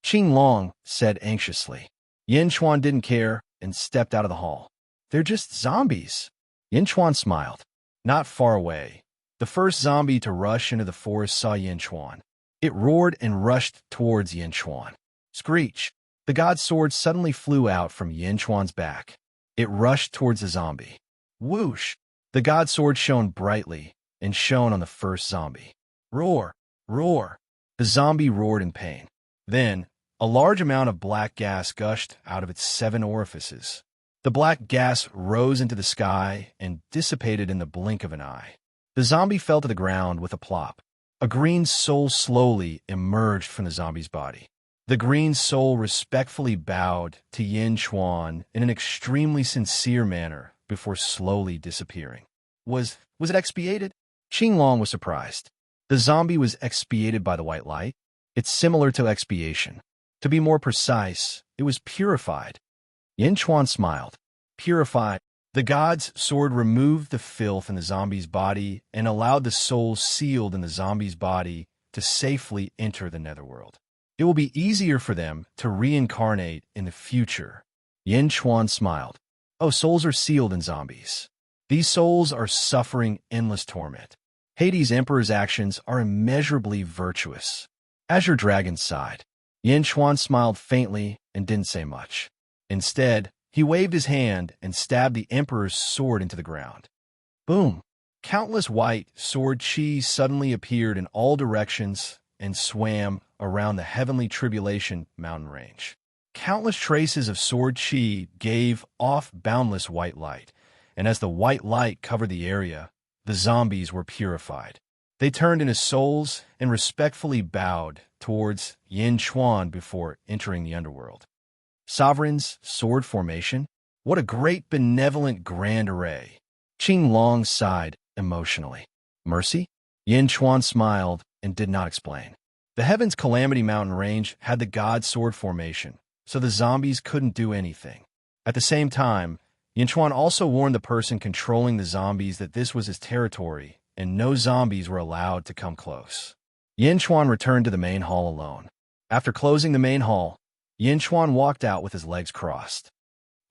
Qing Long said anxiously. Yin Chuan didn't care and stepped out of the hall. They're just zombies. Yin Chuan smiled. Not far away, the first zombie to rush into the forest saw Yin Chuan. It roared and rushed towards Yin Chuan. Screech! The god's sword suddenly flew out from Yin Chuan's back. It rushed towards the zombie. Whoosh! The god's sword shone brightly and shone on the first zombie. Roar! Roar! The zombie roared in pain. Then, a large amount of black gas gushed out of its 7 orifices. The black gas rose into the sky and dissipated in the blink of an eye. The zombie fell to the ground with a plop. A green soul slowly emerged from the zombie's body. The green soul respectfully bowed to Yin Chuan in an extremely sincere manner before slowly disappearing. Was it expiated? Qing Long was surprised. The zombie was expiated by the white light. It's similar to expiation. To be more precise, it was purified. Yin Chuan smiled. Purified. The god's sword removed the filth in the zombie's body and allowed the soul sealed in the zombie's body to safely enter the netherworld. It will be easier for them to reincarnate in the future. Yin Chuan smiled. Oh, souls are sealed in zombies. These souls are suffering endless torment. Hades' Emperor's actions are immeasurably virtuous. Azure Dragon sighed. Yin Chuan smiled faintly and didn't say much. Instead, he waved his hand and stabbed the Emperor's sword into the ground. Boom! Countless white sword chi suddenly appeared in all directions and swam around the Heavenly Tribulation mountain range. Countless traces of sword chi gave off boundless white light, and as the white light covered the area, the zombies were purified. They turned into souls and respectfully bowed towards Yin Chuan before entering the underworld. Sovereign's sword formation? What a great benevolent grand array. Qing Long sighed emotionally. Mercy? Yin Chuan smiled and did not explain. The Heaven's Calamity Mountain Range had the god sword formation, so the zombies couldn't do anything. At the same time, Yin Chuan also warned the person controlling the zombies that this was his territory and no zombies were allowed to come close. Yin Chuan returned to the main hall alone. After closing the main hall, Yin Chuan walked out with his legs crossed.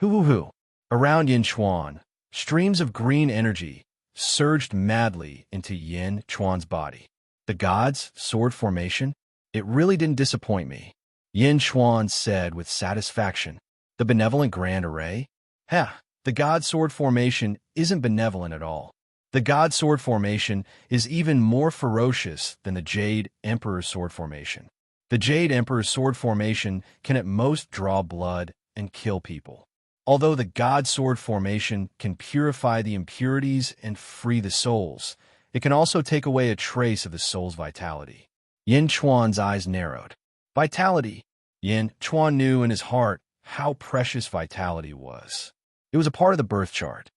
Hoo-hoo-hoo! Around Yin Chuan, streams of green energy surged madly into Yin Chuan's body. The god's sword formation? It really didn't disappoint me, Yin Chuan said with satisfaction. The benevolent grand array? The god sword formation isn't benevolent at all. The god sword formation is even more ferocious than the Jade Emperor's sword formation. The Jade Emperor's sword formation can at most draw blood and kill people. Although the god sword formation can purify the impurities and free the souls, it can also take away a trace of the soul's vitality. Yin Chuan's eyes narrowed. Vitality. Yin Chuan knew in his heart how precious vitality was. It was a part of the birth chart.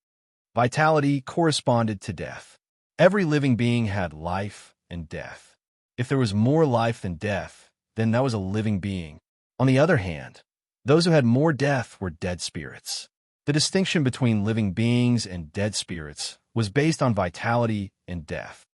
Vitality corresponded to death. Every living being had life and death. If there was more life than death, then that was a living being. On the other hand, those who had more death were dead spirits. The distinction between living beings and dead spirits was based on vitality and death.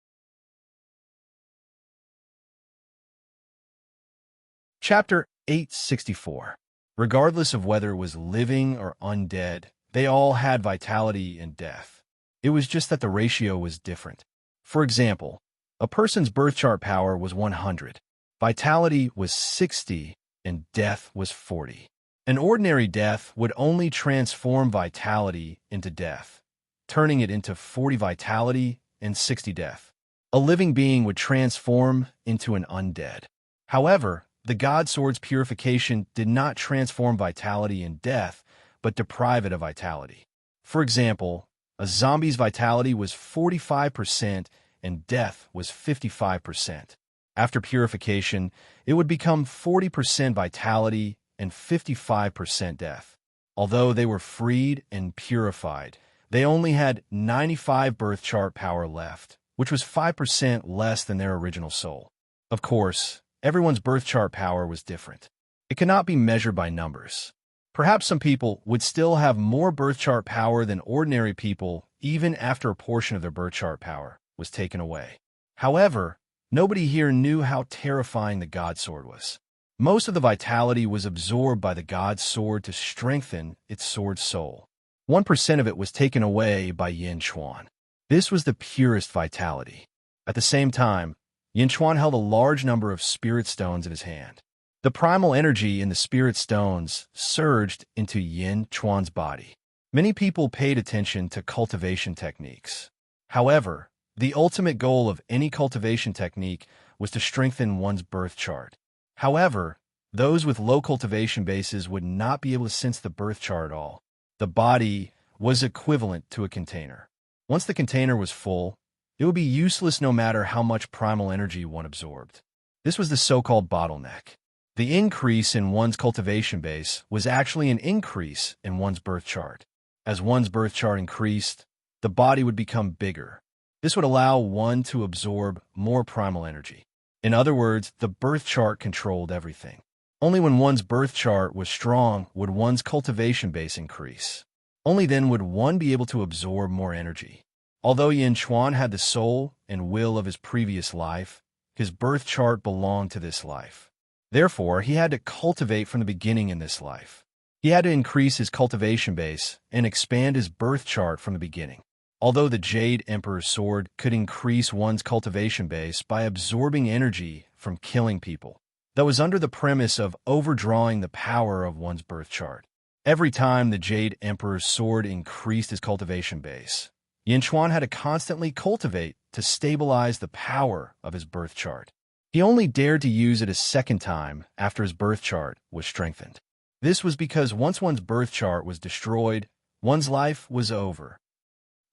Chapter 864. Regardless of whether it was living or undead, they all had vitality and death. It was just that the ratio was different. For example, a person's birth chart power was 100, vitality was 60, and death was 40. An ordinary death would only transform vitality into death, turning it into 40 vitality and 60 death. A living being would transform into an undead. However, the God Sword's purification did not transform vitality and death, but deprive it of vitality. For example, a zombie's vitality was 45% and death was 55%. After purification, it would become 40% vitality and 55% death. Although they were freed and purified, they only had 95 birth chart power left, which was 5% less than their original soul. Of course, everyone's birth chart power was different. It cannot be measured by numbers. Perhaps some people would still have more birth chart power than ordinary people even after a portion of their birth chart power was taken away. However, nobody here knew how terrifying the God Sword was. Most of the vitality was absorbed by the God Sword to strengthen its sword soul. 1% of it was taken away by Yin Chuan. This was the purest vitality. At the same time, Yin Chuan held a large number of spirit stones in his hand. The primal energy in the spirit stones surged into Yin Chuan's body. Many people paid attention to cultivation techniques. However, the ultimate goal of any cultivation technique was to strengthen one's birth chart. However, those with low cultivation bases would not be able to sense the birth chart at all. The body was equivalent to a container. Once the container was full, it would be useless no matter how much primal energy one absorbed. This was the so-called bottleneck. The increase in one's cultivation base was actually an increase in one's birth chart. As one's birth chart increased, the body would become bigger. This would allow one to absorb more primal energy. In other words, the birth chart controlled everything. Only when one's birth chart was strong would one's cultivation base increase. Only then would one be able to absorb more energy. Although Yin Chuan had the soul and will of his previous life, his birth chart belonged to this life. Therefore, he had to cultivate from the beginning in this life. He had to increase his cultivation base and expand his birth chart from the beginning. Although the Jade Emperor's sword could increase one's cultivation base by absorbing energy from killing people, that was under the premise of overdrawing the power of one's birth chart. Every time the Jade Emperor's sword increased his cultivation base, Yin Chuan had to constantly cultivate to stabilize the power of his birth chart. He only dared to use it a second time after his birth chart was strengthened. This was because once one's birth chart was destroyed, one's life was over.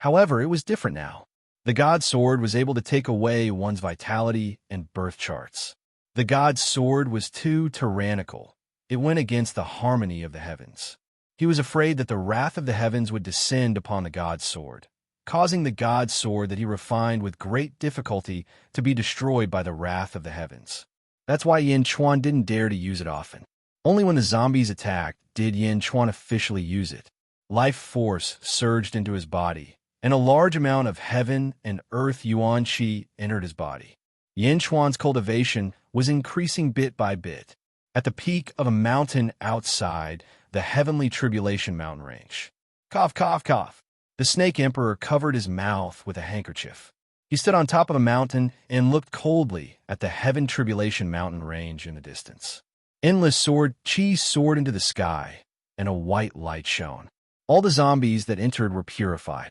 However, it was different now. The God Sword was able to take away one's vitality and birth charts. The God Sword was too tyrannical. It went against the harmony of the heavens. He was afraid that the wrath of the heavens would descend upon the God Sword, causing the God Sword that he refined with great difficulty to be destroyed by the wrath of the heavens. That's why Yin Chuan didn't dare to use it often. Only when the zombies attacked did Yin Chuan officially use it. Life force surged into his body, and a large amount of heaven and earth yuan qi entered his body. Yin Chuan's cultivation was increasing bit by bit. At the peak of a mountain outside the heavenly tribulation mountain range. Cough, cough, cough. The Snake Emperor covered his mouth with a handkerchief. He stood on top of a mountain and looked coldly at the heaven tribulation mountain range in the distance. Endless sword chi soared into the sky, and a white light shone. All the zombies that entered were purified.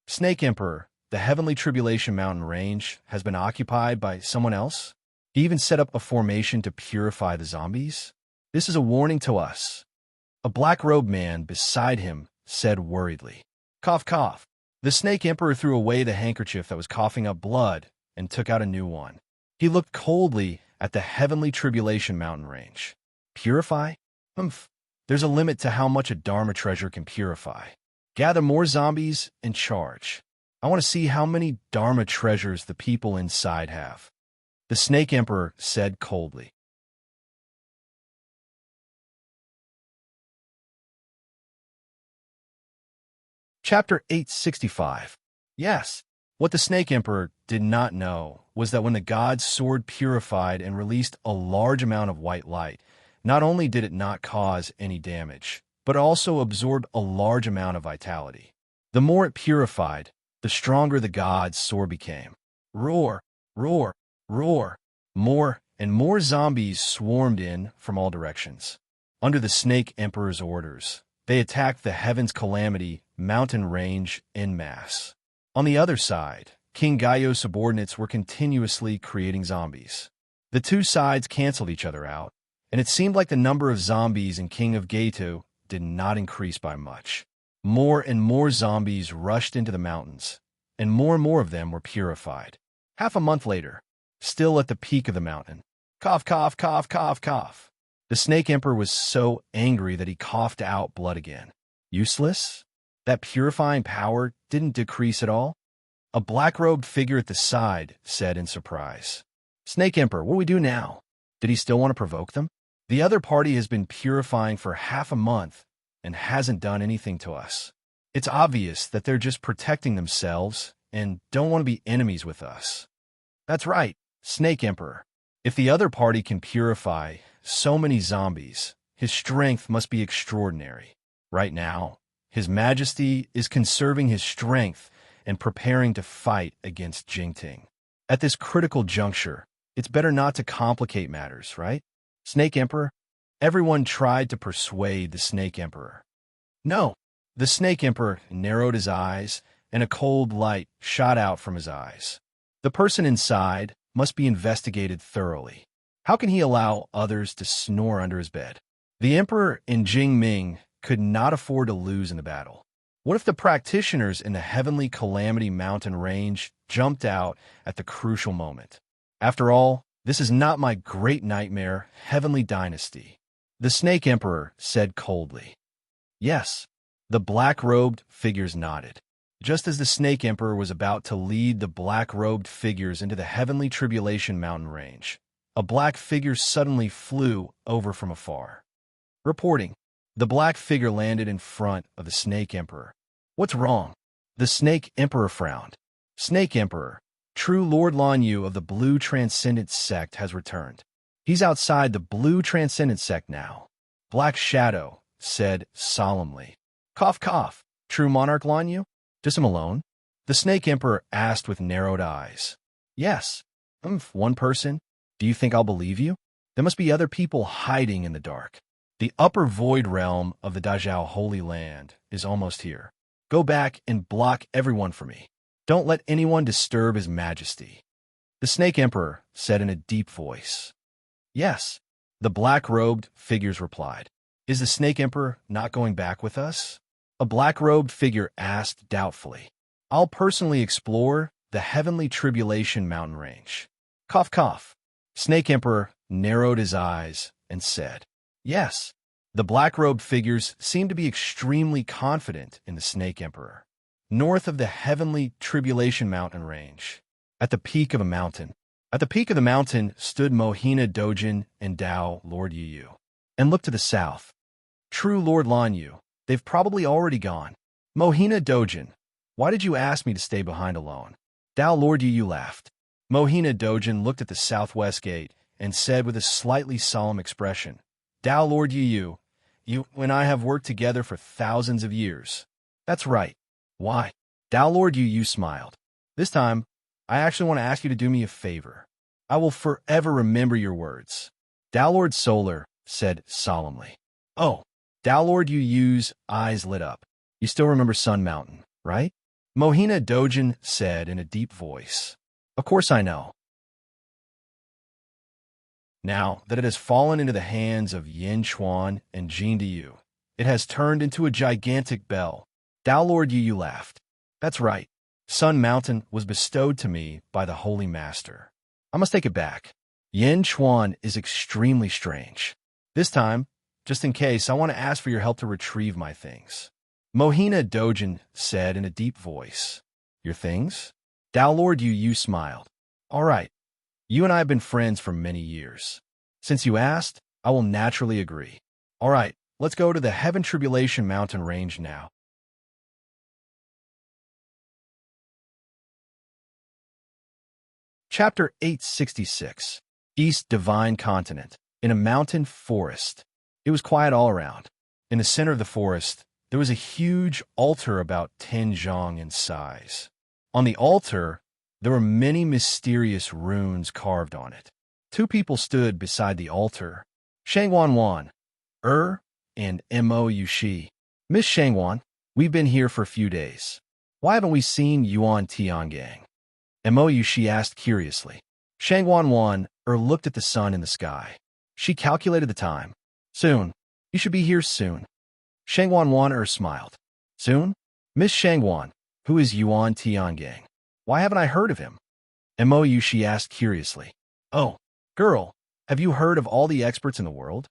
Snake Emperor, the heavenly tribulation mountain range has been occupied by someone else? He even set up a formation to purify the zombies? This is a warning to us. A black-robed man beside him said worriedly, "Cough, cough." The Snake Emperor threw away the handkerchief that was coughing up blood and took out a new one. He looked coldly at the heavenly tribulation mountain range. Purify? Humph. There's a limit to how much a Dharma treasure can purify. Gather more zombies and charge. I want to see how many Dharma treasures the people inside have. The Snake Emperor said coldly. Chapter 865. Yes. What the Snake Emperor did not know was that when the god's sword purified and released a large amount of white light, not only did it not cause any damage, but also absorbed a large amount of vitality. The more it purified, the stronger the god's sword became. Roar, roar, roar. More and more zombies swarmed in from all directions. Under the Snake Emperor's orders, they attacked the Heaven's Calamity mountain range en masse. On the other side, King Gaio's subordinates were continuously creating zombies. The two sides canceled each other out, and it seemed like the number of zombies in King of Gaito did not increase by much. More and more zombies rushed into the mountains, and more of them were purified. Half a month later, still at the peak of the mountain, cough, cough, cough, cough, cough. The Snake Emperor was so angry that he coughed out blood again. Useless? That purifying power didn't decrease at all? A black-robed figure at the side said in surprise. Snake Emperor, what do we do now? Did he still want to provoke them? The other party has been purifying for half a month and hasn't done anything to us. It's obvious that they're just protecting themselves and don't want to be enemies with us. That's right, Snake Emperor. If the other party can purify so many zombies, his strength must be extraordinary. Right now, His Majesty is conserving his strength and preparing to fight against Jingting. At this critical juncture, it's better not to complicate matters, right? Snake Emperor? Everyone tried to persuade the Snake Emperor. No. The Snake Emperor narrowed his eyes, and a cold light shot out from his eyes. The person inside must be investigated thoroughly. How can he allow others to snore under his bed? The Emperor and Jingming could not afford to lose in the battle. What if the practitioners in the Heavenly Calamity mountain range jumped out at the crucial moment? After all, this is not my great nightmare, Heavenly Dynasty. The Snake Emperor said coldly. Yes. The black-robed figures nodded. Just as the Snake Emperor was about to lead the black-robed figures into the Heavenly Tribulation mountain range, a black figure suddenly flew over from afar. Reporting. The black figure landed in front of the Snake Emperor. What's wrong? The Snake Emperor frowned. Snake Emperor, true Lord Lan Yu of the Blue Transcendent Sect has returned. He's outside the Blue Transcendent Sect now. Black Shadow said solemnly. Cough, cough. True Monarch Lan Yu? Just him alone? The Snake Emperor asked with narrowed eyes. Yes. One person? Do you think I'll believe you? There must be other people hiding in the dark. The upper void realm of the Dazhao Holy Land is almost here. Go back and block everyone for me. Don't let anyone disturb His Majesty. The Snake Emperor said in a deep voice. Yes. The black-robed figures replied. Is the Snake Emperor not going back with us? A black-robed figure asked doubtfully. I'll personally explore the Heavenly Tribulation mountain range. Cough, cough. Snake Emperor narrowed his eyes and said, Yes. The black-robed figures seemed to be extremely confident in the Snake Emperor. North of the Heavenly Tribulation mountain range, at the peak of a mountain. At the peak of the mountain stood Mohina Dojin and Dao Lord Yu, and looked to the south. True Lord Lan Yu, they've probably already gone. Mohina Dojin, why did you ask me to stay behind alone? Dao Lord Yu laughed. Mohina Dojin looked at the southwest gate and said with a slightly solemn expression, Dao Lord Yu, you and I have worked together for thousands of years. That's right. Why? Dao Lord Yu smiled. This time, I actually want to ask you to do me a favor. I will forever remember your words. Dao Lord Solar said solemnly. Oh, Dao Lord Yu's eyes lit up. You still remember Sun Mountain, right? Mohina Dojin said in a deep voice. Of course I know. Now that it has fallen into the hands of Yin Chuan and Jin Yu, it has turned into a gigantic bell. Dao Lord Yu laughed. That's right. Sun Mountain was bestowed to me by the Holy Master. I must take it back. Yin Chuan is extremely strange. This time, just in case, I want to ask for your help to retrieve my things. Mohina Dojin said in a deep voice. Your things? Dao Lord Yu smiled. All right. You and I have been friends for many years. Since you asked, I will naturally agree. All right, let's go to the Heaven Tribulation mountain range now. Chapter 866. East Divine Continent. In a mountain forest. It was quiet all around. In the center of the forest, there was a huge altar about 10 zhang in size. On the altar, there were many mysterious runes carved on it. Two people stood beside the altar. Shangwan, and Mo Yushi. Miss Shangwan, we've been here for a few days. Why haven't we seen Yuan Tiangang? Mo Yushi asked curiously. Shangwan looked at the sun in the sky. She calculated the time. Soon. You should be here soon. Shangwan smiled. Soon? Miss Shangwan, who is Yuan Tiangang? Why haven't I heard of him? Mo Yushi asked curiously. Oh, girl, have you heard of all the experts in the world?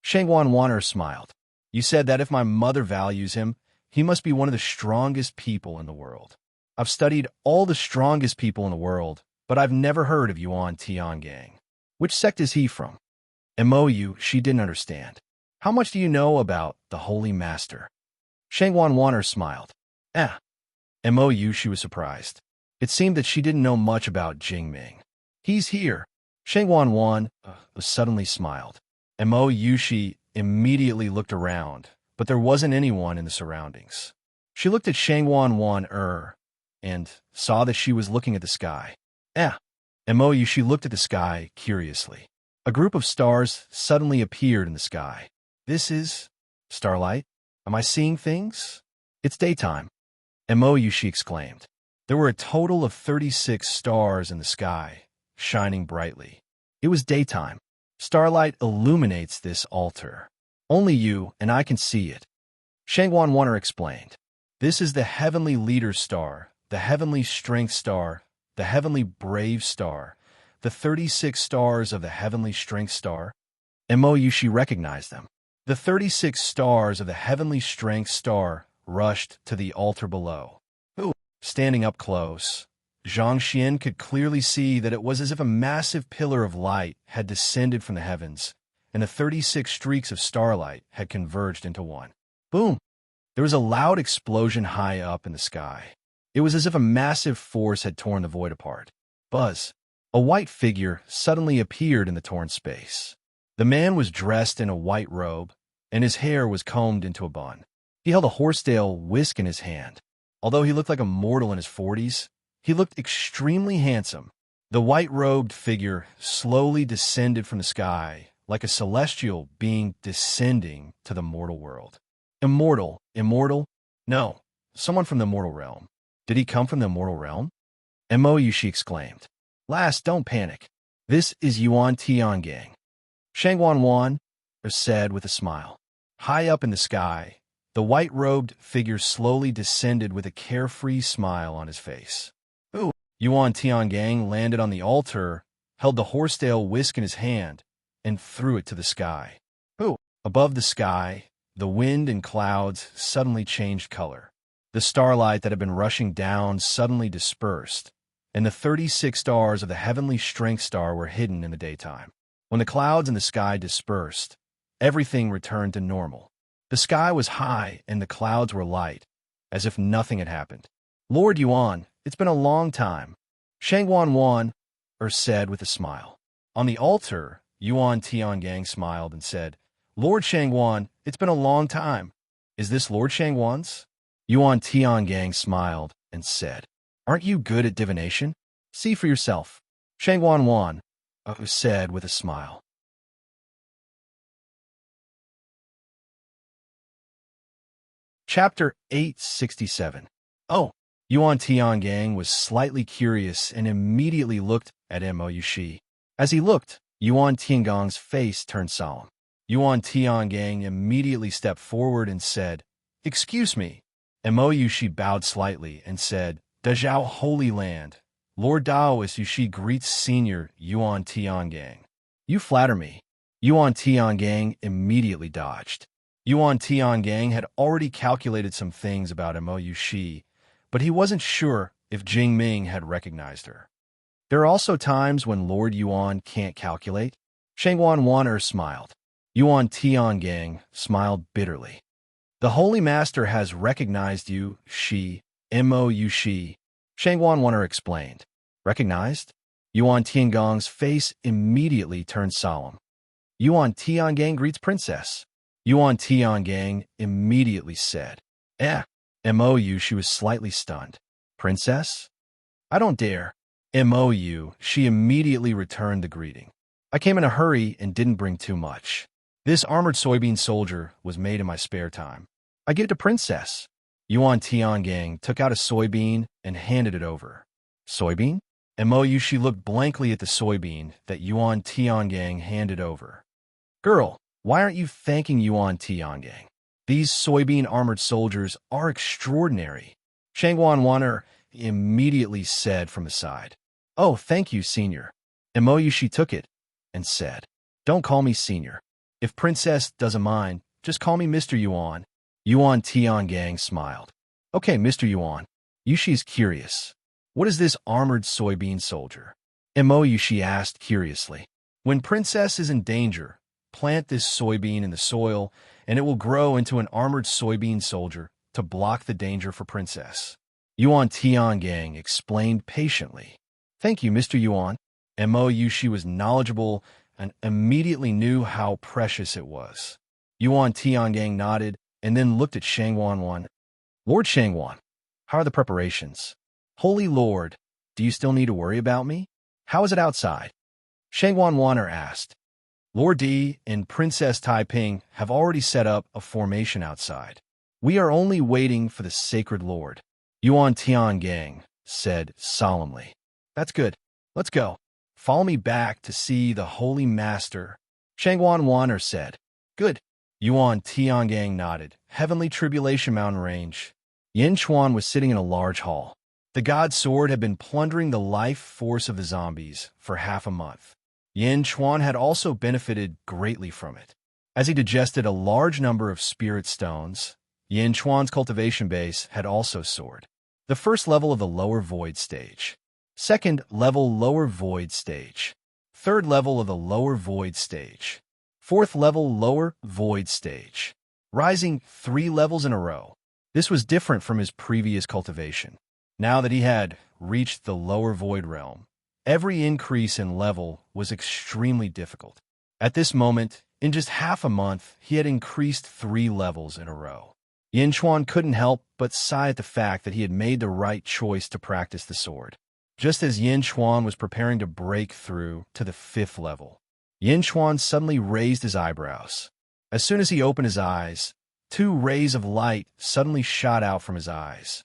Shangwan smiled. You said that if my mother values him, he must be one of the strongest people in the world. I've studied all the strongest people in the world, but I've never heard of Yuan Tiangang. Which sect is he from? Mo Yushi didn't understand. How much do you know about the Holy Master? Shangwan smiled. Mo Yushi was surprised. It seemed that she didn't know much about Jingming. He's here. Shangwan suddenly smiled. Mo Yushi immediately looked around, but there wasn't anyone in the surroundings. She looked at Shangwan and saw that she was looking at the sky. Mo Yushi looked at the sky curiously. A group of stars suddenly appeared in the sky. This is starlight? Am I seeing things? It's daytime. Mo Yushi exclaimed. There were a total of 36 stars in the sky, shining brightly. It was daytime. Starlight illuminates this altar. Only you and I can see it. Shangwan explained. This is the heavenly leader star, the heavenly strength star, the heavenly brave star, the 36 stars of the heavenly strength star. Mo Yushi recognized them. The 36 stars of the heavenly strength star rushed to the altar below. Standing up close, Zhang Xian could clearly see that it was as if a massive pillar of light had descended from the heavens, and the 36 streaks of starlight had converged into one. Boom! There was a loud explosion high up in the sky. It was as if a massive force had torn the void apart. Buzz! A white figure suddenly appeared in the torn space. The man was dressed in a white robe, and his hair was combed into a bun. He held a horsetail whisk in his hand. Although he looked like a mortal in his 40s, he looked extremely handsome. The white-robed figure slowly descended from the sky, like a celestial being descending to the mortal world. Immortal? No, someone from the mortal realm. Did he come from the mortal realm? Mo Yushi exclaimed. Last, don't panic. This is Yuan Tiangang. Shangwan said with a smile. High up in the sky, the white-robed figure slowly descended with a carefree smile on his face. Yuan Tiangang landed on the altar, held the horsetail whisk in his hand, and threw it to the sky. Above the sky, the wind and clouds suddenly changed color. The starlight that had been rushing down suddenly dispersed, and the 36 stars of the heavenly strength star were hidden in the daytime. When the clouds in the sky dispersed, everything returned to normal. The sky was high and the clouds were light, as if nothing had happened. Lord Yuan, it's been a long time. Shangwan said with a smile. On the altar, Yuan Tiangang smiled and said, Lord Shangwan, it's been a long time. Is this Lord Shangwan's? Yuan Tiangang smiled and said, Aren't you good at divination? See for yourself. Shangwan said with a smile. Chapter 867. Yuan Tiangang was slightly curious and immediately looked at Mo Yushi. As he looked, Yuan Tiangang's face turned solemn. Yuan Tiangang immediately stepped forward and said, Excuse me. Mo Yushi bowed slightly and said, Dazhao Holy Land. Lord Daoist Yushi greets Senior Yuan Tiangang. You flatter me. Yuan Tiangang immediately dodged. Yuan Tiangang had already calculated some things about Mo Yushi, but he wasn't sure if Jing Ming had recognized her. There are also times when Lord Yuan can't calculate. Shangguan Wan'er smiled. Yuan Tiangang smiled bitterly. The Holy Master has recognized you, she, Mo she. Shangguan Wan'er explained. Recognized? Yuan Tiangong's face immediately turned solemn. Yuan Tiangang greets Princess. Yuan Tiangang immediately said. Mou, she was slightly stunned. Princess? I don't dare. Mou, she immediately returned the greeting. I came in a hurry and didn't bring too much. This armored soybean soldier was made in my spare time. I give it to Princess. Yuan Tiangang took out a soybean and handed it over. Soybean? Mou, she looked blankly at the soybean that Yuan Tiangang handed over. Girl, why aren't you thanking Yuan Tiangang? These soybean armored soldiers are extraordinary. Shangguan Wan'er immediately said from the side. Oh, thank you, Senior. Mou, she took it and said, Don't call me Senior. If Princess doesn't mind, just call me Mr. Yuan. Yuan Tiangang smiled. Okay, Mr. Yuan. Yushi's curious. What is this armored soybean soldier? Mou, she asked curiously. When Princess is in danger, plant this soybean in the soil, and it will grow into an armored soybean soldier to block the danger for Princess. Yuan Tiangang explained patiently. Thank you, Mr. Yuan. Mou, she was knowledgeable and immediately knew how precious it was. Yuan Tiangang nodded and then looked at Shangguan Wan. Lord Shangguan, how are the preparations? Holy Lord, do you still need to worry about me? How is it outside? Shangguan Wan'er asked. Lord Di and Princess Taiping have already set up a formation outside. We are only waiting for the sacred Lord. Yuan Tiangang said solemnly. That's good. Let's go. Follow me back to see the Holy Master. Shangguan Wan'er said. Good. Yuan Tiangang nodded. Heavenly Tribulation Mountain Range. Yin Chuan was sitting in a large hall. The god sword had been plundering the life force of the zombies for half a month. Yin Chuan had also benefited greatly from it. As he digested a large number of spirit stones, Yin Chuan's cultivation base had also soared. The first level of the lower void stage. Second level lower void stage. Third level of the lower void stage. Fourth level lower void stage. Rising 3 levels in a row. This was different from his previous cultivation. Now that he had reached the lower void realm, every increase in level was extremely difficult. At this moment, in just half a month, he had increased 3 levels in a row. Yin Chuan couldn't help but sigh at the fact that he had made the right choice to practice the sword. Just as Yin Chuan was preparing to break through to the 5th level, Yin Chuan suddenly raised his eyebrows. As soon as he opened his eyes, 2 rays of light suddenly shot out from his eyes.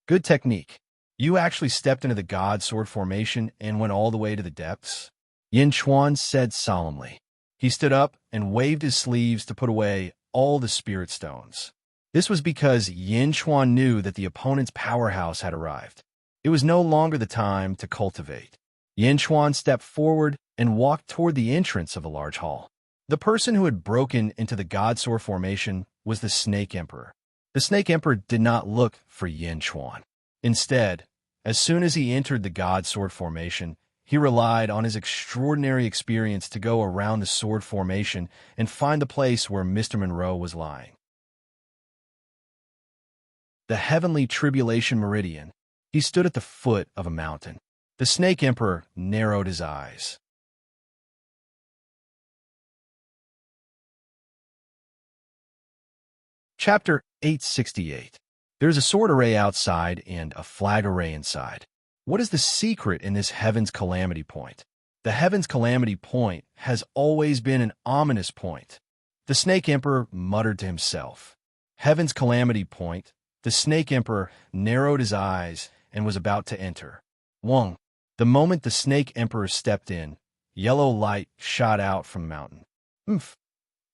Good technique. You actually stepped into the god sword formation and went all the way to the depths? Yin Chuan said solemnly. He stood up and waved his sleeves to put away all the spirit stones. This was because Yin Chuan knew that the opponent's powerhouse had arrived. It was no longer the time to cultivate. Yin Chuan stepped forward and walked toward the entrance of the large hall. The person who had broken into the god sword formation was the Snake Emperor. The Snake Emperor did not look for Yin Chuan. Instead, as soon as he entered the god sword formation, he relied on his extraordinary experience to go around the sword formation and find the place where Mr. Monroe was lying. The Heavenly Tribulation Meridian. He stood at the foot of a mountain. The Snake Emperor narrowed his eyes. Chapter 868. There's a sword array outside and a flag array inside. What is the secret in this Heaven's Calamity Point? The Heaven's Calamity Point has always been an ominous point. The Snake Emperor muttered to himself. Heaven's Calamity Point. The Snake Emperor narrowed his eyes and was about to enter. Wong. The moment the Snake Emperor stepped in, yellow light shot out from the mountain. Oomph.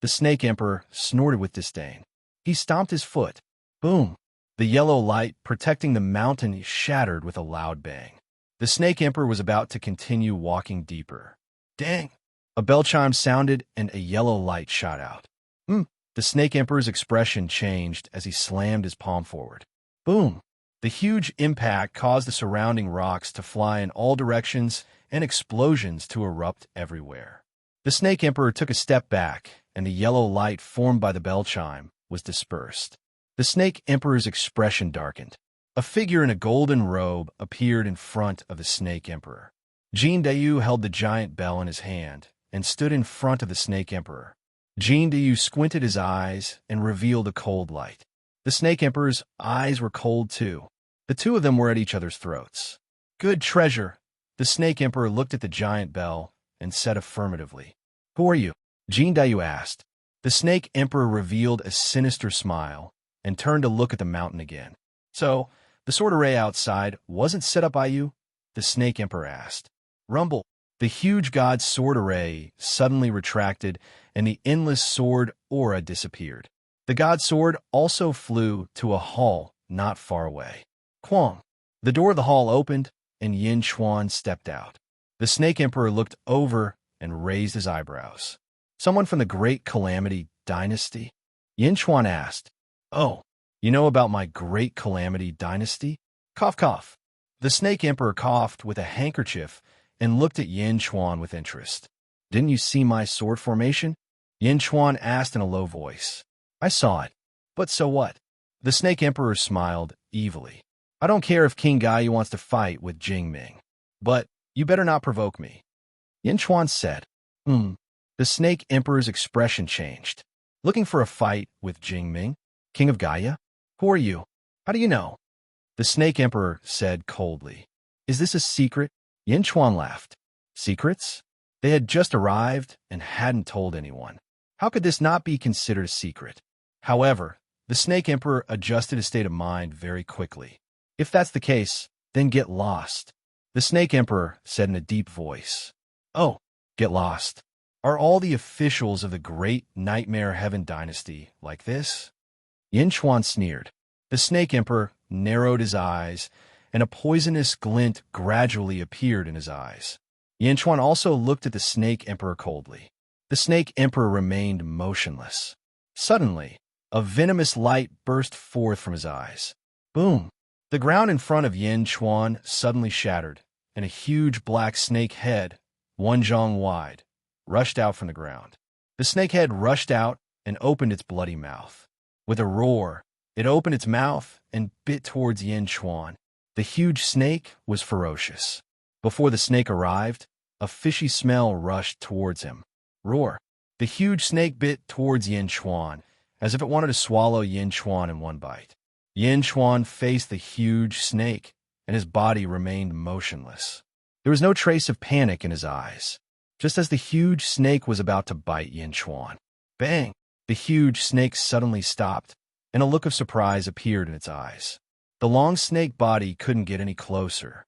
The Snake Emperor snorted with disdain. He stomped his foot. Boom. The yellow light protecting the mountain shattered with a loud bang. The Snake Emperor was about to continue walking deeper. Dang! A bell chime sounded and a yellow light shot out. The Snake Emperor's expression changed as he slammed his palm forward. Boom! The huge impact caused the surrounding rocks to fly in all directions and explosions to erupt everywhere. The Snake Emperor took a step back, and the yellow light formed by the bell chime was dispersed. The Snake Emperor's expression darkened. A figure in a golden robe appeared in front of the Snake Emperor. Jin Dayu held the giant bell in his hand and stood in front of the Snake Emperor. Jin Dayu squinted his eyes and revealed a cold light. The Snake Emperor's eyes were cold too. The two of them were at each other's throats. "Good treasure." The Snake Emperor looked at the giant bell and said affirmatively. "Who are you?" Jin Dayu asked. The Snake Emperor revealed a sinister smile and turned to look at the mountain again. "So, the sword array outside wasn't set up by you?" the Snake Emperor asked. Rumble. The huge god's sword array suddenly retracted, and the endless sword aura disappeared. The god's sword also flew to a hall not far away. Quang. The door of the hall opened, and Yin Chuan stepped out. The Snake Emperor looked over and raised his eyebrows. "Someone from the Great Calamity Dynasty?" Yin Chuan asked. "Oh, you know about my Great Calamity Dynasty?" Cough, cough. The Snake Emperor coughed with a handkerchief and looked at Yin Chuan with interest. "Didn't you see my sword formation?" Yin Chuan asked in a low voice. "I saw it. But so what?" The Snake Emperor smiled evilly. "I don't care if King Gaiyu wants to fight with Jingming. But you better not provoke me." Yin Chuan said. The Snake Emperor's expression changed. "Looking for a fight with Jingming, King of Gaia? Who are you? How do you know?" The Snake Emperor said coldly. "Is this a secret?" Yin Chuan laughed. Secrets? They had just arrived and hadn't told anyone. How could this not be considered a secret? However, the Snake Emperor adjusted his state of mind very quickly. "If that's the case, then get lost," the Snake Emperor said in a deep voice. "Oh, get lost. Are all the officials of the Great Nightmare Heaven Dynasty like this?" Yin Chuan sneered. The Snake Emperor narrowed his eyes, and a poisonous glint gradually appeared in his eyes. Yin Chuan also looked at the Snake Emperor coldly. The Snake Emperor remained motionless. Suddenly, a venomous light burst forth from his eyes. Boom! The ground in front of Yin Chuan suddenly shattered, and a huge black snake head, 1 zhang wide, rushed out from the ground. The snake head rushed out and opened its bloody mouth. With a roar, it opened its mouth and bit towards Yin Chuan. The huge snake was ferocious. Before the snake arrived, a fishy smell rushed towards him. Roar! The huge snake bit towards Yin Chuan, as if it wanted to swallow Yin Chuan in one bite. Yin Chuan faced the huge snake, and his body remained motionless. There was no trace of panic in his eyes. Just as the huge snake was about to bite Yin Chuan, bang! The huge snake suddenly stopped, and a look of surprise appeared in its eyes. The long snake body couldn't get any closer.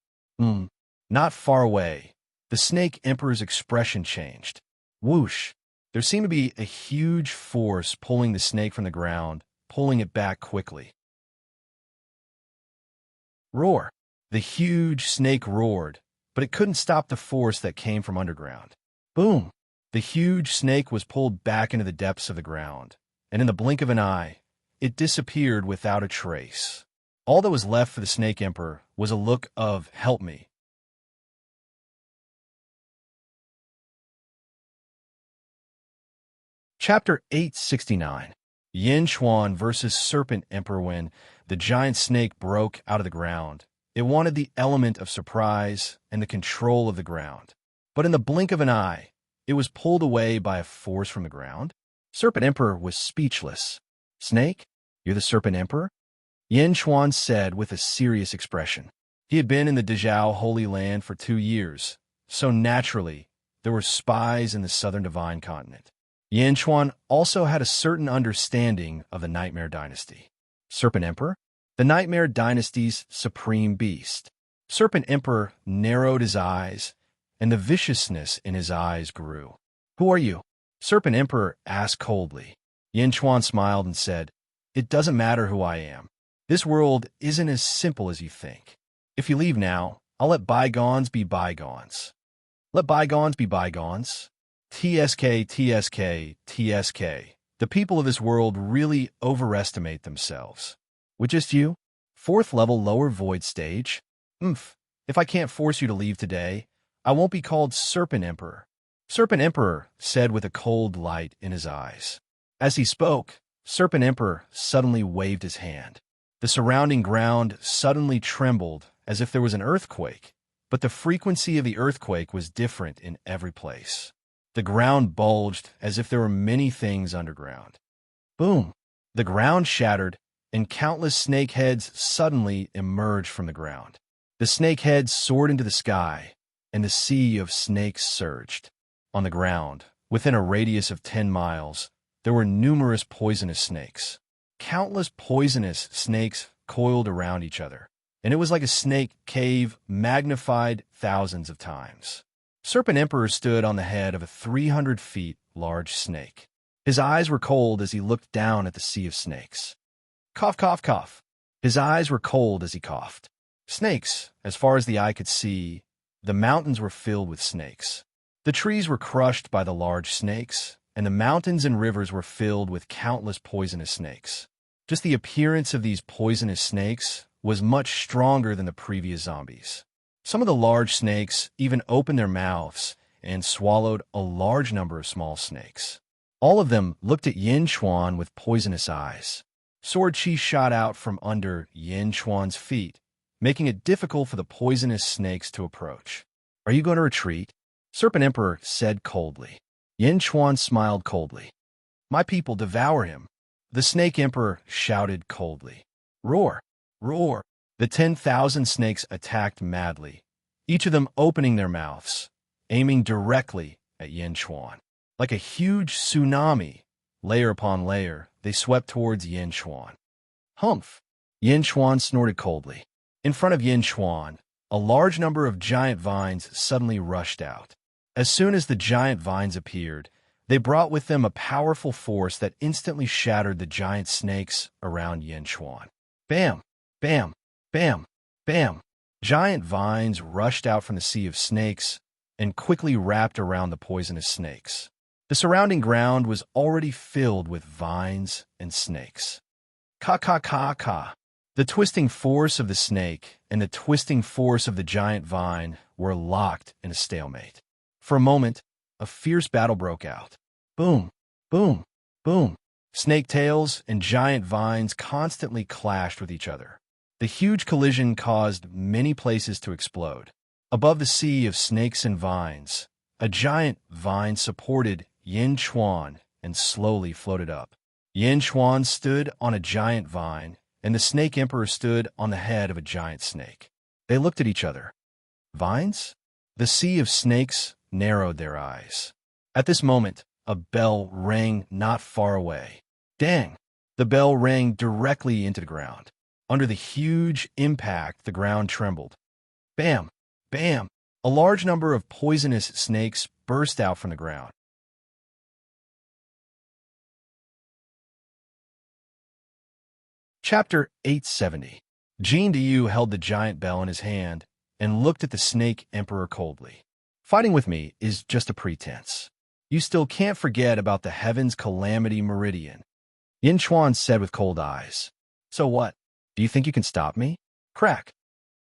Not far away, the Snake Emperor's expression changed. Whoosh! There seemed to be a huge force pulling the snake from the ground, pulling it back quickly. Roar! The huge snake roared, but it couldn't stop the force that came from underground. Boom! The huge snake was pulled back into the depths of the ground, and in the blink of an eye, it disappeared without a trace. All that was left for the Snake Emperor was a look of, "Help me." Chapter 869. Yin Chuan versus Serpent Emperor. When the giant snake broke out of the ground, it wanted the element of surprise and the control of the ground. But in the blink of an eye, it was pulled away by a force from the ground. Serpent Emperor was speechless. "Snake, you're the Serpent Emperor?" Yin Chuan said with a serious expression. He had been in the Dezhou Holy Land for 2 years, so naturally, there were spies in the Southern Divine Continent. Yin Chuan also had a certain understanding of the Nightmare Dynasty. Serpent Emperor? The Nightmare Dynasty's supreme beast. Serpent Emperor narrowed his eyes, and the viciousness in his eyes grew. "Who are you?" Serpent Emperor asked coldly. Yin Chuan smiled and said, "It doesn't matter who I am. This world isn't as simple as you think. If you leave now, I'll let bygones be bygones." "Let bygones be bygones." TSK, TSK, TSK. The people of this world really overestimate themselves. With just you? 4th level lower void stage. If I can't force you to leave today, I won't be called Serpent Emperor. Serpent Emperor said with a cold light in his eyes. As he spoke, Serpent Emperor suddenly waved his hand. The surrounding ground suddenly trembled as if there was an earthquake, but the frequency of the earthquake was different in every place. The ground bulged as if there were many things underground. Boom! The ground shattered, and countless snake heads suddenly emerged from the ground. The snake heads soared into the sky, and the sea of snakes surged. On the ground, within a radius of 10 miles, there were numerous poisonous snakes. Countless poisonous snakes coiled around each other, and it was like a snake cave magnified thousands of times. Serpent Emperor stood on the head of a 300 feet large snake. His eyes were cold as he looked down at the sea of snakes. Cough, cough, cough. His eyes were cold as he coughed. Snakes, as far as the eye could see, the mountains were filled with snakes. The trees were crushed by the large snakes, and the mountains and rivers were filled with countless poisonous snakes. Just the appearance of these poisonous snakes was much stronger than the previous zombies. Some of the large snakes even opened their mouths and swallowed a large number of small snakes. All of them looked at Yin Chuan with poisonous eyes. Sword chi shot out from under Yin Chuan's feet, making it difficult for the poisonous snakes to approach. Are you going to retreat? Serpent Emperor said coldly. Yin Chuan smiled coldly. My people devour him. The Snake Emperor shouted coldly. Roar! Roar! The 10,000 snakes attacked madly, each of them opening their mouths, aiming directly at Yin Chuan. Like a huge tsunami, layer upon layer, they swept towards Yin Chuan. Humph! Yin Chuan snorted coldly. In front of Yin Chuan, a large number of giant vines suddenly rushed out. As soon as the giant vines appeared, they brought with them a powerful force that instantly shattered the giant snakes around Yin Chuan. Bam! Bam! Bam! Bam! Giant vines rushed out from the sea of snakes and quickly wrapped around the poisonous snakes. The surrounding ground was already filled with vines and snakes. Ka ka ka ka! The twisting force of the snake and the twisting force of the giant vine were locked in a stalemate. For a moment, a fierce battle broke out. Boom! Boom! Boom! Snake tails and giant vines constantly clashed with each other. The huge collision caused many places to explode. Above the sea of snakes and vines, a giant vine supported Yin Chuan and slowly floated up. Yin Chuan stood on a giant vine, and the Snake Emperor stood on the head of a giant snake. They looked at each other. Vines? The sea of snakes narrowed their eyes. At this moment, a bell rang not far away. Dang! The bell rang directly into the ground. Under the huge impact, the ground trembled. Bam! Bam! A large number of poisonous snakes burst out from the ground. Chapter 870. Jin Diyu held the giant bell in his hand and looked at the Snake Emperor coldly. Fighting with me is just a pretense. You still can't forget about the Heaven's Calamity Meridian. Yin Chuan said with cold eyes. So what? Do you think you can stop me? Crack!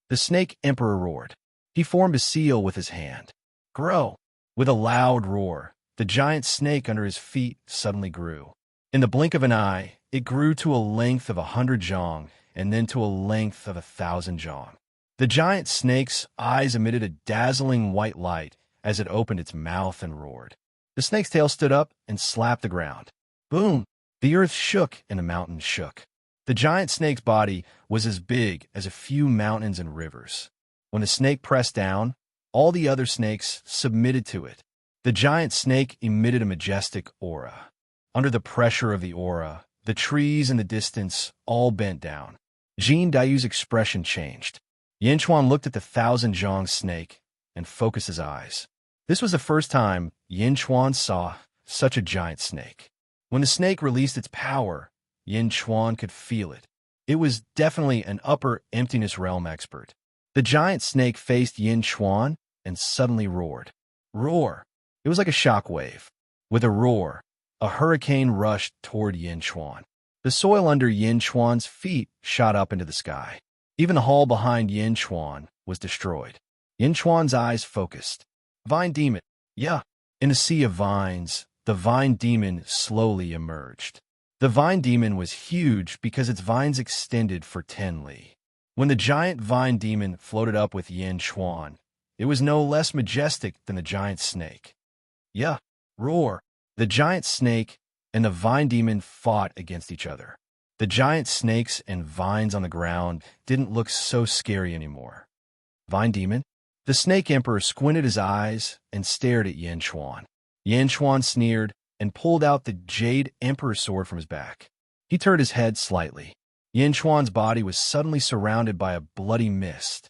The Snake Emperor roared. He formed a seal with his hand. Grow! With a loud roar, the giant snake under his feet suddenly grew. In the blink of an eye, it grew to a length of 100 zhong and then to a length of 1,000 zhong. The giant snake's eyes emitted a dazzling white light as it opened its mouth and roared. The snake's tail stood up and slapped the ground. Boom! The earth shook and the mountains shook. The giant snake's body was as big as a few mountains and rivers. When the snake pressed down, all the other snakes submitted to it. The giant snake emitted a majestic aura. Under the pressure of the aura, the trees in the distance all bent down. Jin Dayu's expression changed. Yin Chuan looked at the 1,000 zhong snake and focused his eyes. This was the first time Yin Chuan saw such a giant snake. When the snake released its power, Yin Chuan could feel it. It was definitely an upper emptiness realm expert. The giant snake faced Yin Chuan and suddenly roared. Roar! It was like a shock wave. With a roar, a hurricane rushed toward Yin Chuan. The soil under Yin Chuan's feet shot up into the sky. Even the hall behind Yin Chuan was destroyed. Yin Chuan's eyes focused. Vine demon. Yeah. In a sea of vines, the vine demon slowly emerged. The vine demon was huge because its vines extended for 10 li. When the giant vine demon floated up with Yin Chuan, it was no less majestic than the giant snake. Yeah. Roar. The giant snake and the vine demon fought against each other. The giant snakes and vines on the ground didn't look so scary anymore. Vine demon? The snake emperor squinted his eyes and stared at Yin Chuan. Yin Chuan sneered and pulled out the jade emperor sword from his back. He turned his head slightly. Yin Chuan's body was suddenly surrounded by a bloody mist.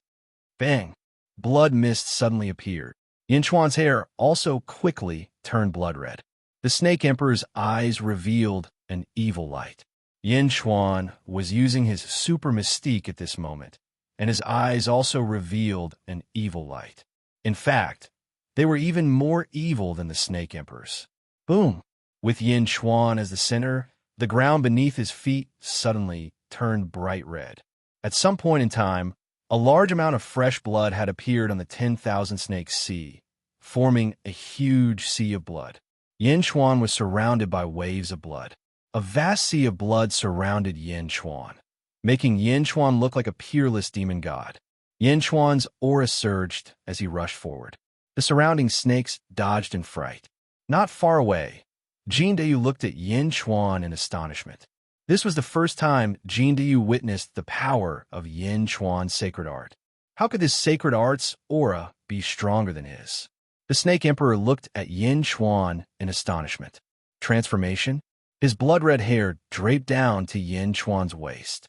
Bang! Blood mist suddenly appeared. Yin Chuan's hair also quickly turned blood red. The snake emperor's eyes revealed an evil light. Yin Chuan was using his super mystique at this moment, and his eyes also revealed an evil light. In fact, they were even more evil than the snake emperor's. Boom! With Yin Chuan as the center, the ground beneath his feet suddenly turned bright red. At some point in time, a large amount of fresh blood had appeared on the 10,000 Snakes Sea, forming a huge sea of blood. Yin Chuan was surrounded by waves of blood. A vast sea of blood surrounded Yin Chuan, making Yin Chuan look like a peerless demon god. Yin Chuan's aura surged as he rushed forward. The surrounding snakes dodged in fright. Not far away, Jin Dayu looked at Yin Chuan in astonishment. This was the first time Jin Dayu witnessed the power of Yin Chuan's sacred art. How could this sacred art's aura be stronger than his? The Snake Emperor looked at Yin Chuan in astonishment. Transformation? His blood-red hair draped down to Yin Chuan's waist.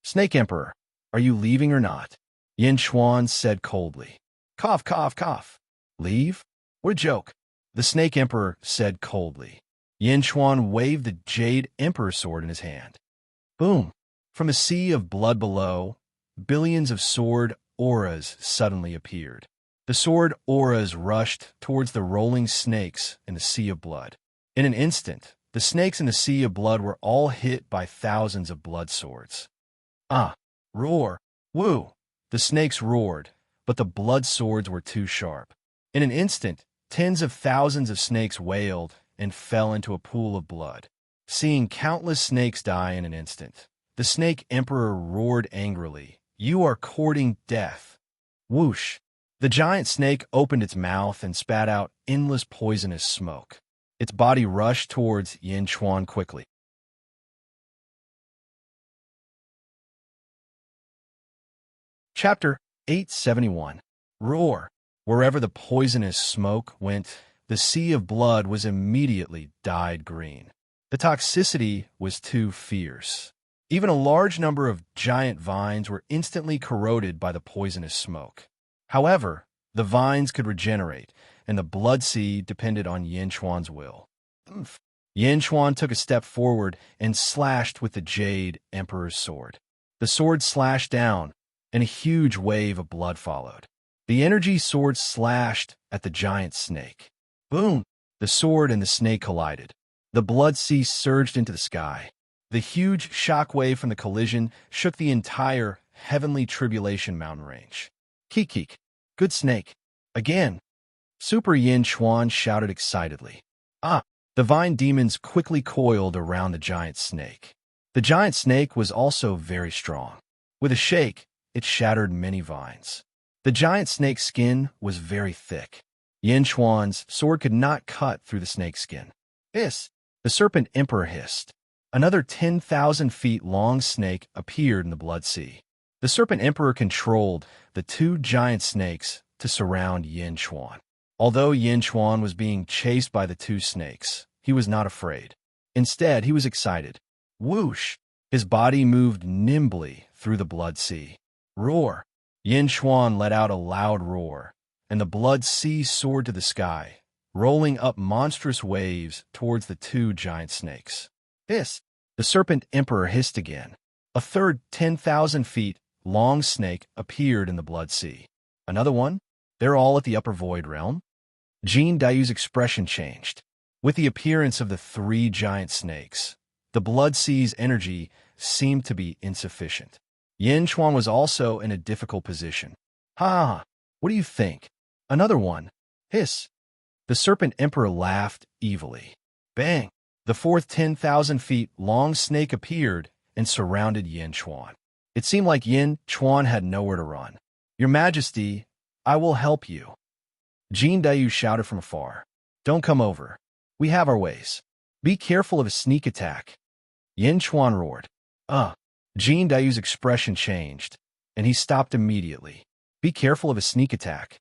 Snake Emperor, are you leaving or not? Yin Chuan said coldly. Cough, cough, cough. Leave? What a joke. The Snake Emperor said coldly. Yin Chuan waved the Jade Emperor sword in his hand. Boom! From a sea of blood below, billions of sword auras suddenly appeared. The sword auras rushed towards the rolling snakes in the sea of blood. In an instant, the snakes in the sea of blood were all hit by thousands of blood swords. Ah! Roar! Woo! The snakes roared, but the blood swords were too sharp. In an instant, tens of thousands of snakes wailed and fell into a pool of blood. Seeing countless snakes die in an instant, the Snake Emperor roared angrily, "You are courting death." Whoosh! The giant snake opened its mouth and spat out endless poisonous smoke. Its body rushed towards Yin Chuan quickly. Chapter 871. Roar! Wherever the poisonous smoke went, the sea of blood was immediately dyed green. The toxicity was too fierce. Even a large number of giant vines were instantly corroded by the poisonous smoke. However, the vines could regenerate, and the blood sea depended on Yin Chuan's will. Yin Chuan took a step forward and slashed with the Jade Emperor's sword. The sword slashed down, and a huge wave of blood followed. The energy sword slashed at the giant snake. Boom! The sword and the snake collided. The blood sea surged into the sky. The huge shock wave from the collision shook the entire Heavenly Tribulation mountain range. Keek. Good snake. Again. Super Yin Chuan shouted excitedly. Ah! The vine demons quickly coiled around the giant snake. The giant snake was also very strong. With a shake, it shattered many vines. The giant snake's skin was very thick. Yin Chuan's sword could not cut through the snake's skin. Hiss! The Serpent Emperor hissed. Another 10,000 feet long snake appeared in the blood sea. The Serpent Emperor controlled the two giant snakes to surround Yin Chuan. Although Yin Chuan was being chased by the two snakes, he was not afraid. Instead, he was excited. Whoosh! His body moved nimbly through the blood sea. Roar! Yin Chuan let out a loud roar, and the blood sea soared to the sky, rolling up monstrous waves towards the two giant snakes. Hiss! The Serpent Emperor hissed again. A third 10,000 feet long snake appeared in the blood sea. Another one? They're all at the upper void realm? Jin Dayu's expression changed. With the appearance of the three giant snakes, the blood sea's energy seemed to be insufficient. Yin Chuan was also in a difficult position. Ha! What do you think? Another one. Hiss. The Serpent Emperor laughed evilly. Bang! The fourth 10,000 feet long snake appeared and surrounded Yin Chuan. It seemed like Yin Chuan had nowhere to run. Your Majesty, I will help you. Jin Dayu shouted from afar. Don't come over. We have our ways. Be careful of a sneak attack. Yin Chuan roared. Jin Dayu's expression changed, and he stopped immediately. Be careful of a sneak attack.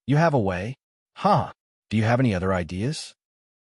You have a way? Huh. Do you have any other ideas?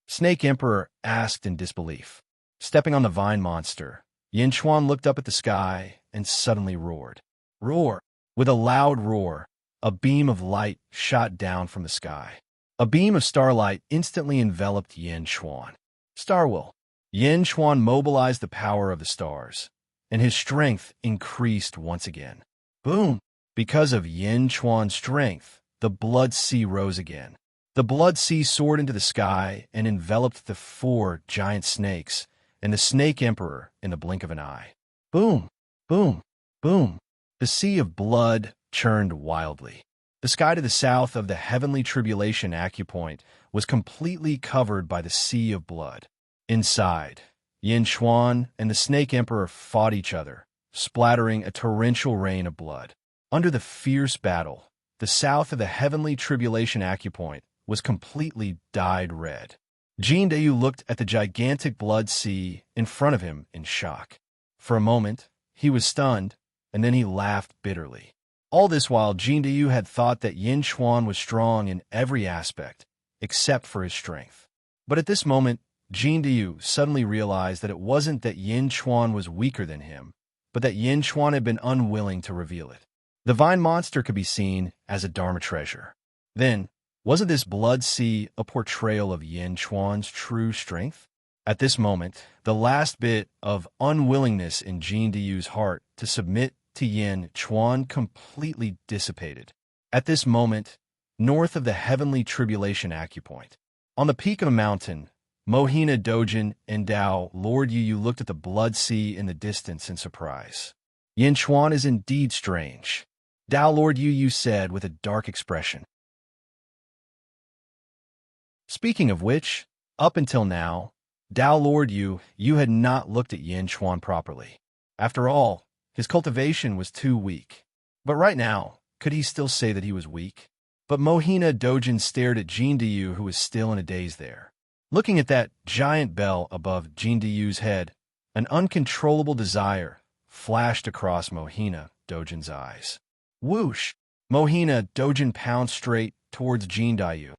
Snake Emperor asked in disbelief. Stepping on the vine monster, Yin Chuan looked up at the sky and suddenly roared. Roar! With a loud roar, a beam of light shot down from the sky. A beam of starlight instantly enveloped Yin Chuan. Starwill. Yin Chuan mobilized the power of the stars, and his strength increased once again. Boom! Because of Yin Chuan's strength, the blood sea rose again. The blood sea soared into the sky and enveloped the 4 giant snakes and the Snake Emperor in the blink of an eye. Boom! Boom! Boom! The sea of blood churned wildly. The sky to the south of the heavenly tribulation acupoint was completely covered by the sea of blood. Inside, Yin Chuan and the Snake Emperor fought each other, splattering a torrential rain of blood. Under the fierce battle, the south of the heavenly tribulation acupoint was completely dyed red. Jin Dayu looked at the gigantic blood sea in front of him in shock. For a moment, he was stunned, and then he laughed bitterly. All this while, Jin Dayu had thought that Yin Chuan was strong in every aspect, except for his strength. But at this moment, Jin Dayu suddenly realized that it wasn't that Yin Chuan was weaker than him, but that Yin Chuan had been unwilling to reveal it. The vine monster could be seen as a Dharma treasure. Then, wasn't this blood sea a portrayal of Yin Chuan's true strength? At this moment, the last bit of unwillingness in Jin Dayu's heart to submit to Yin Chuan completely dissipated. At this moment, north of the heavenly tribulation acupoint, on the peak of a mountain, Mohina Dojin and Dao Lord Yu looked at the blood sea in the distance in surprise. Yin Chuan is indeed strange, Dao Lord Yu said with a dark expression. Speaking of which, up until now, Dao Lord Yu had not looked at Yin Chuan properly. After all, his cultivation was too weak. But right now, could he still say that he was weak? But Mohina Dojin stared at Jin Dayu, who was still in a daze there. Looking at that giant bell above Jin Dayu's head, an uncontrollable desire flashed across Mohina Dojin's eyes. Whoosh! Mohina Dojin pounced straight towards Jin Dayu.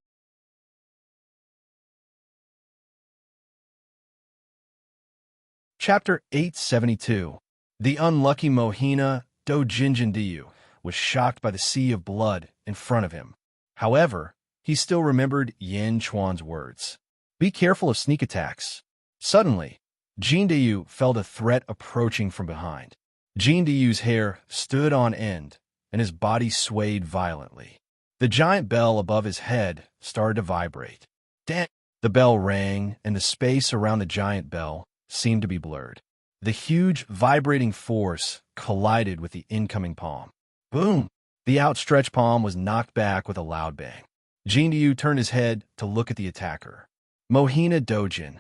Chapter 872. The unlucky Mohina Dojinjin Dayu was shocked by the sea of blood in front of him. However, he still remembered Yin Chuan's words. Be careful of sneak attacks. Suddenly, Jin Dayu felt a threat approaching from behind. Jin Dayu's hair stood on end, and his body swayed violently. The giant bell above his head started to vibrate. Dang! The bell rang, and the space around the giant bell seemed to be blurred. The huge, vibrating force collided with the incoming palm. Boom! The outstretched palm was knocked back with a loud bang. Jin Dayu turned his head to look at the attacker. Mohina Dojin.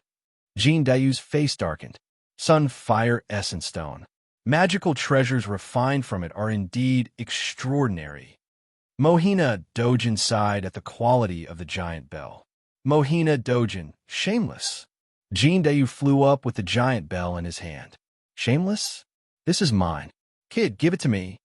Jin Dayu's face darkened. Sun Fire Essence Stone. Magical treasures refined from it are indeed extraordinary. Mohina Dojin sighed at the quality of the giant bell. Mohina Dojin, shameless. Jin Dayu flew up with the giant bell in his hand. Shameless? This is mine. Kid, give it to me.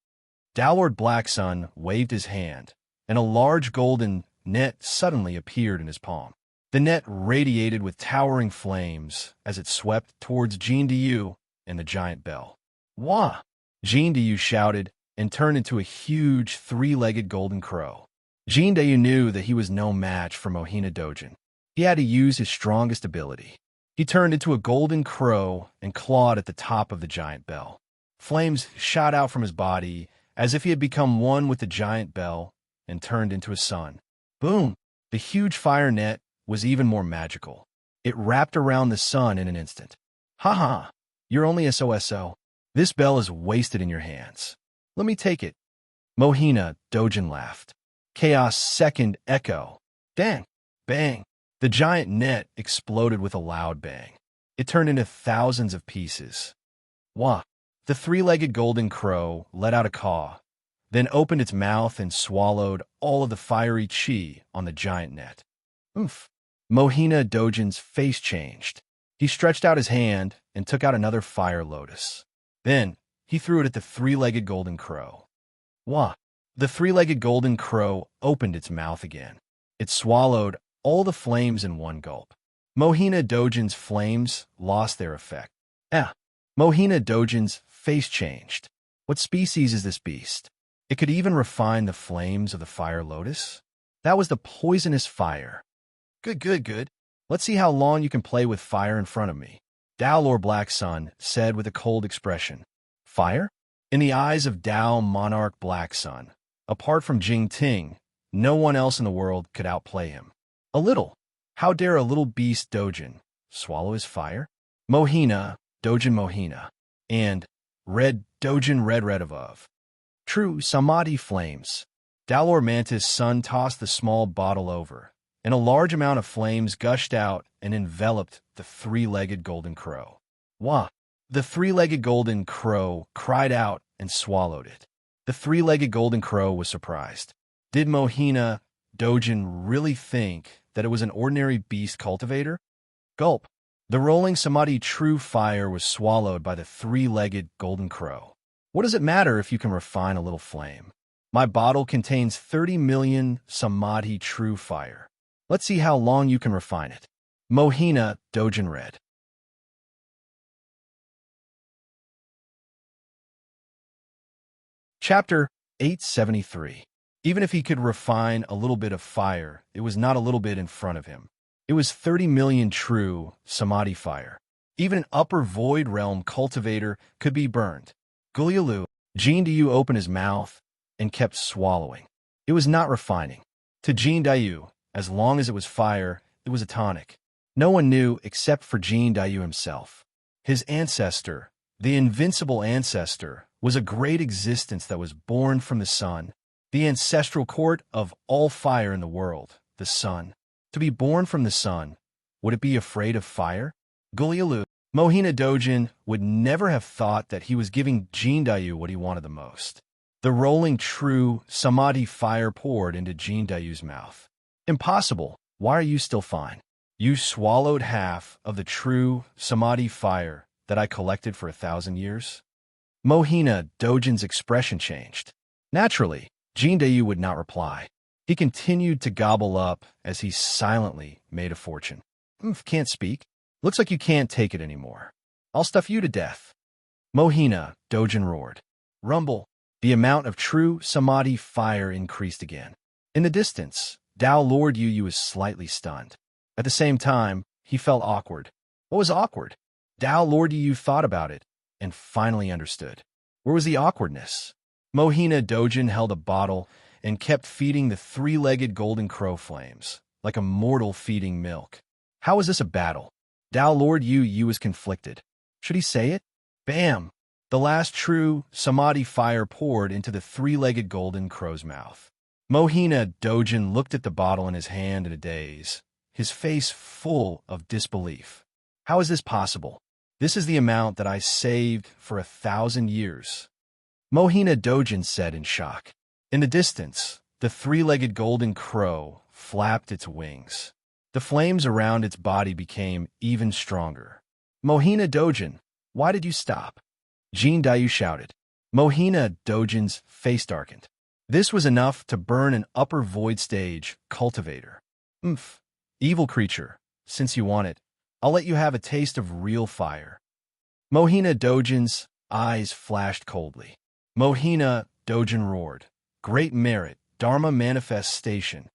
Dowlord Black Sun waved his hand, and a large golden net suddenly appeared in his palm. The net radiated with towering flames as it swept towards Jin Dayu and the giant bell. Wah! Jin Dayu shouted and turned into a huge 3-legged golden crow. Jin Dayu knew that he was no match for Mohina Dojin. He had to use his strongest ability. He turned into a golden crow and clawed at the top of the giant bell. Flames shot out from his body as if he had become one with the giant bell and turned into a sun. Boom! The huge fire net was even more magical. It wrapped around the sun in an instant. Ha ha! You're only SOSO. This bell is wasted in your hands. Let me take it. Mohina Dojin laughed. Chaos second echo. Dang! Bang! The giant net exploded with a loud bang. It turned into thousands of pieces. Wah! The three-legged golden crow let out a caw, then opened its mouth and swallowed all of the fiery chi on the giant net. Oomph! Mohina Dojin's face changed. He stretched out his hand and took out another fire lotus. Then he threw it at the three-legged golden crow. Wah! The three-legged golden crow opened its mouth again. It swallowed all the flames in one gulp. Mohina Dojin's flames lost their effect. Mohina Dojin's face changed. What species is this beast? It could even refine the flames of the fire lotus? That was the poisonous fire. Good. Let's see how long you can play with fire in front of me. Dao Lord Black Sun said with a cold expression. Fire? In the eyes of Dao Monarch Black Sun, apart from Jing Ting, no one else in the world could outplay him. A little. How dare a little beast Dojin swallow his fire? Mohina, Dojin Mohina, and red Dojin red above. True Samadhi flames. Dalor Mantis' son tossed the small bottle over, and a large amount of flames gushed out and enveloped the three-legged golden crow. Wah! The three-legged golden crow cried out and swallowed it. The three-legged golden crow was surprised. Did Mohina Dojin really think that it was an ordinary beast cultivator? Gulp! The rolling Samadhi true fire was swallowed by the three-legged golden crow. What does it matter if you can refine a little flame? My bottle contains 30 million Samadhi true fire. Let's see how long you can refine it. Mohina Dojin read. Chapter 873. Even if he could refine a little bit of fire, it was not a little bit in front of him. It was 30 million true Samadhi fire. Even an upper void realm cultivator could be burned. Gulialu, Jin Dayu opened his mouth and kept swallowing. It was not refining. To Jin Dayu, as long as it was fire, it was a tonic. No one knew except for Jin Dayu himself. His ancestor, the invincible ancestor, was a great existence that was born from the sun, the ancestral court of all fire in the world, the sun. To be born from the sun, would it be afraid of fire? Gulialu, Mohina Dojin would never have thought that he was giving Jin Dayu what he wanted the most. The rolling true Samadhi fire poured into Jin Dayu's mouth. Impossible. Why are you still fine? You swallowed half of the true Samadhi fire that I collected for 1,000 years? Mohina Dojin's expression changed. Naturally, Jin Dayu would not reply. He continued to gobble up as he silently made a fortune. Can't speak. Looks like you can't take it anymore. I'll stuff you to death. Mohina Dojin roared. Rumble. The amount of true Samadhi fire increased again. In the distance, Dao Lord Yu was slightly stunned. At the same time, he felt awkward. What was awkward? Dao Lord Yu thought about it and finally understood. Where was the awkwardness? Mohina Dojin held a bottle and kept feeding the three-legged golden crow flames, like a mortal feeding milk. How was this a battle? Dao Lord Yu was conflicted. Should he say it? Bam! The last true Samadhi fire poured into the three-legged golden crow's mouth. Mohina Dojin looked at the bottle in his hand in a daze, his face full of disbelief. How is this possible? This is the amount that I saved for 1,000 years. Mohina Dojin said in shock. In the distance, the three-legged golden crow flapped its wings. The flames around its body became even stronger. Mohina Dojin, why did you stop? Jin Dayu shouted. Mohina Dojin's face darkened. This was enough to burn an upper void stage cultivator. Evil creature, since you want it, I'll let you have a taste of real fire. Mohina Dojin's eyes flashed coldly. Mohina Dojin roared. Great merit, Dharma manifestation.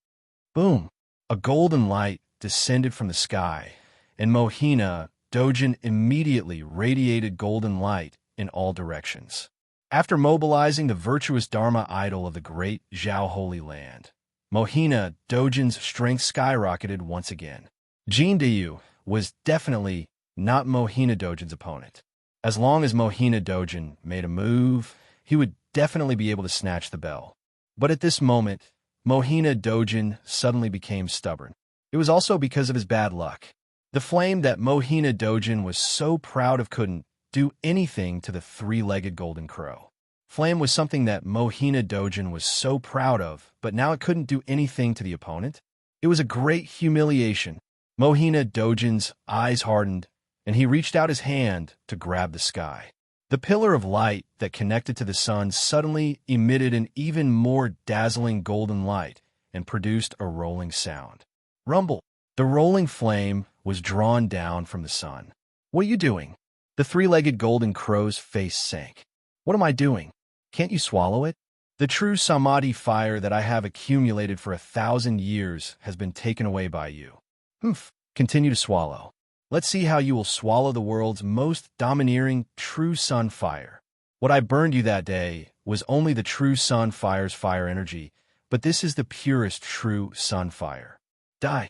Boom! A golden light descended from the sky, and Mohina Dojin immediately radiated golden light in all directions. After mobilizing the virtuous Dharma idol of the great Zhao Holy Land, Mohina Dojin's strength skyrocketed once again. Jin Dayu was definitely not Mohina Dojin's opponent. As long as Mohina Dojin made a move, he would definitely be able to snatch the bell. But at this moment, Mohina Dojin suddenly became stubborn. It was also because of his bad luck. The flame that Mohina Dojin was so proud of couldn't do anything to the three-legged golden crow. Flame was something that Mohina Dojin was so proud of, but now it couldn't do anything to the opponent. It was a great humiliation. Mohina Dojin's eyes hardened, and he reached out his hand to grab the sky. The pillar of light that connected to the sun suddenly emitted an even more dazzling golden light and produced a rolling sound. Rumble. The rolling flame was drawn down from the sun. What are you doing? The three-legged golden crow's face sank. What am I doing? Can't you swallow it? The true samadhi fire that I have accumulated for 1,000 years has been taken away by you. Humph. Continue to swallow. Let's see how you will swallow the world's most domineering true sun fire. What I burned you that day was only the true sun fire's fire energy, but this is the purest true sun fire. Die.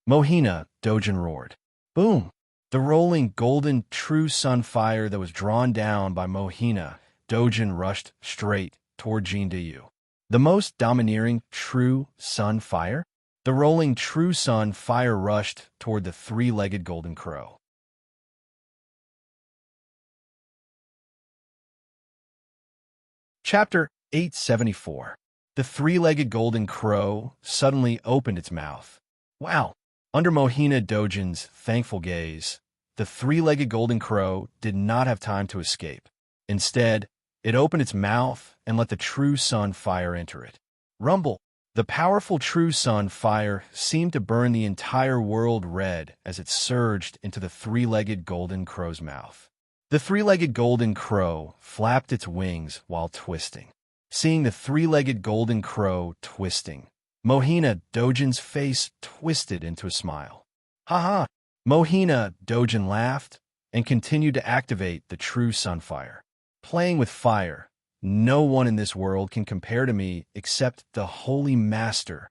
Mohina Dojin roared. Boom. The rolling golden true sun fire that was drawn down by Mohina Dojin rushed straight toward Jindayu. The most domineering true sun fire? The rolling true sun fire rushed toward the three-legged golden crow. Chapter 874. The three-legged golden crow suddenly opened its mouth. Wow! Under Mohina Dojin's thankful gaze, the three-legged golden crow did not have time to escape. Instead, it opened its mouth and let the true sun fire enter it. Rumble. The powerful true sun fire seemed to burn the entire world red as it surged into the three-legged golden crow's mouth. The three-legged golden crow flapped its wings while twisting. Seeing the three-legged golden crow twisting, Mohina Dojin's face twisted into a smile. Ha! Mohina Dojin laughed and continued to activate the true sunfire. Playing with fire, no one in this world can compare to me except the Holy Master,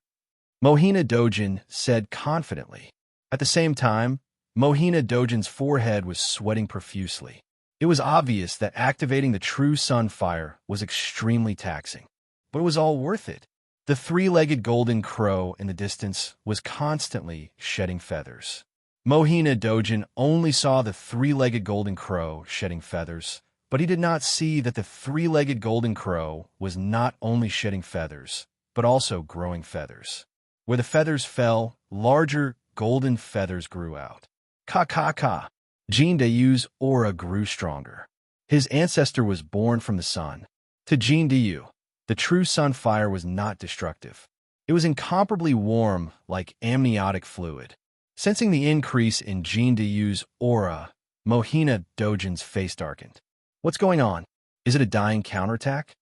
Mohina Dojin said confidently. At the same time, Mohina Dojin's forehead was sweating profusely. It was obvious that activating the true sunfire was extremely taxing, but it was all worth it. The three-legged golden crow in the distance was constantly shedding feathers. Mohina Dojin only saw the three-legged golden crow shedding feathers, but he did not see that the three-legged golden crow was not only shedding feathers, but also growing feathers. Where the feathers fell, larger golden feathers grew out. Ka. Jindayu's aura grew stronger. His ancestor was born from the sun. To Jindayu, the true sun fire was not destructive. It was incomparably warm like amniotic fluid. Sensing the increase in Jindayu's aura, Mohina Dojin's face darkened. What's going on? Is it a dying counterattack?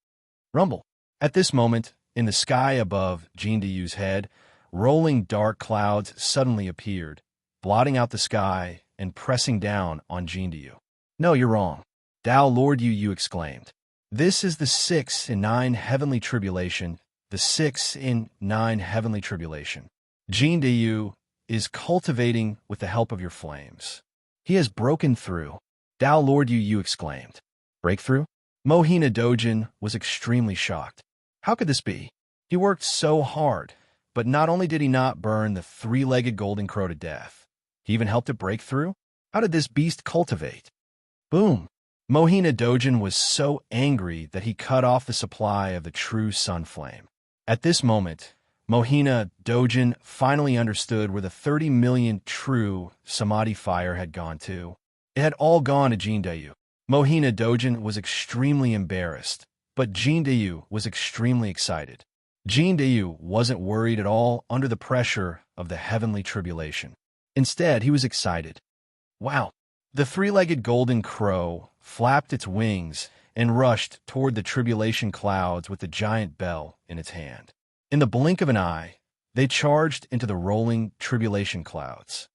Rumble. At this moment, in the sky above Jindayu's head, rolling dark clouds suddenly appeared, blotting out the sky and pressing down on Jindayu. No, you're wrong. Dao Lord Yu exclaimed. This is the 6 in 9 heavenly tribulation, the 6 in 9 heavenly tribulation. Jindayu is cultivating with the help of your flames. He has broken through. Dao Lord Yu exclaimed. Breakthrough? Mohina Dojin was extremely shocked. How could this be? He worked so hard, but not only did he not burn the three-legged golden crow to death, he even helped it break through? How did this beast cultivate? Boom! Mohina Dojin was so angry that he cut off the supply of the true sun flame. At this moment, Mohina Dojin finally understood where the 30 million true samadhi fire had gone to. It had all gone to Jindayu. Mohina Dojin was extremely embarrassed, but Jindayu was extremely excited. Jindayu wasn't worried at all under the pressure of the heavenly tribulation. Instead, he was excited. Wow! The three-legged golden crow flapped its wings and rushed toward the tribulation clouds with the giant bell in its hand. In the blink of an eye, they charged into the rolling tribulation clouds.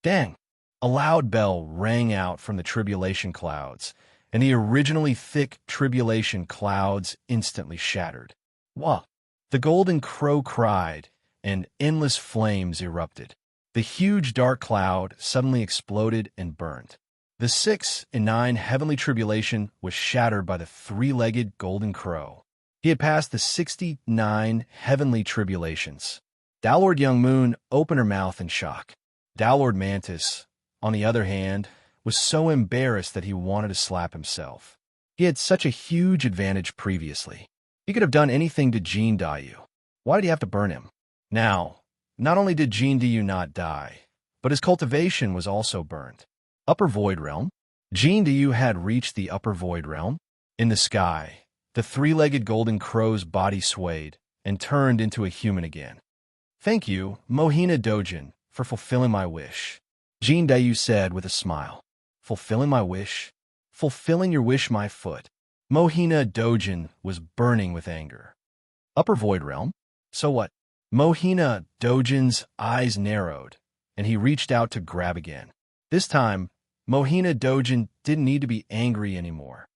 Dang! A loud bell rang out from the tribulation clouds, and the originally thick tribulation clouds instantly shattered. Wah! The golden crow cried, and endless flames erupted. The huge dark cloud suddenly exploded and burned. The 6 and 9 heavenly tribulation was shattered by the three-legged golden crow. He had passed the 69 heavenly tribulations. Downlord Young Moon opened her mouth in shock. Downlord Mantis, on the other hand, was so embarrassed that he wanted to slap himself. He had such a huge advantage previously. He could have done anything to Jean Dayu. Why did he have to burn him? Now, not only did Jean Dayu not die, but his cultivation was also burned. Upper Void Realm? Jean Dayu had reached the Upper Void Realm. In the sky, the three-legged golden crow's body swayed and turned into a human again. Thank you, Mohina Dojin, for fulfilling my wish, Jean Dayu said with a smile. Fulfilling my wish? Fulfilling your wish, my foot. Mohina Dojin was burning with anger. Upper Void Realm? So what? Mohina Dojin's eyes narrowed, and he reached out to grab again. This time, Mohina Dojin didn't need to be angry anymore.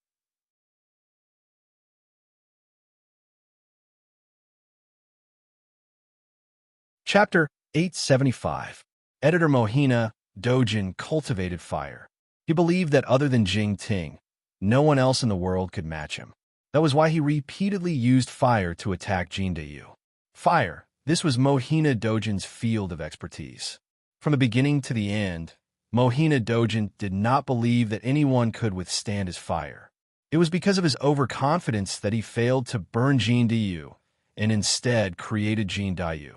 Chapter 875. Editor Mohina Dojin cultivated fire. He believed that other than Jing Ting, no one else in the world could match him. That was why he repeatedly used fire to attack Jean Dayu. Fire, this was Mohina Dojin's field of expertise. From the beginning to the end, Mohina Dojin did not believe that anyone could withstand his fire. It was because of his overconfidence that he failed to burn Jean Dayu and instead created Jean Dayu.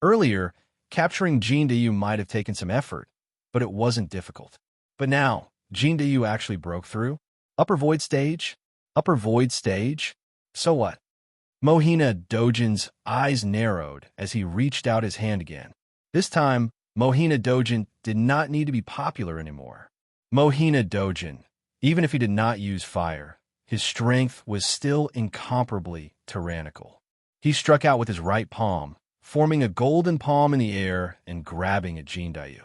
Earlier, capturing Jean Dayu might have taken some effort, but it wasn't difficult. But now, Jean Dayu actually broke through. Upper Void Stage? Upper Void Stage? So what? Mohina Dojin's eyes narrowed as he reached out his hand again. This time, Mohina Dojin did not need to be popular anymore. Mohina Dojin, even if he did not use fire, his strength was still incomparably tyrannical. He struck out with his right palm, forming a golden palm in the air and grabbing at Jean Dayu.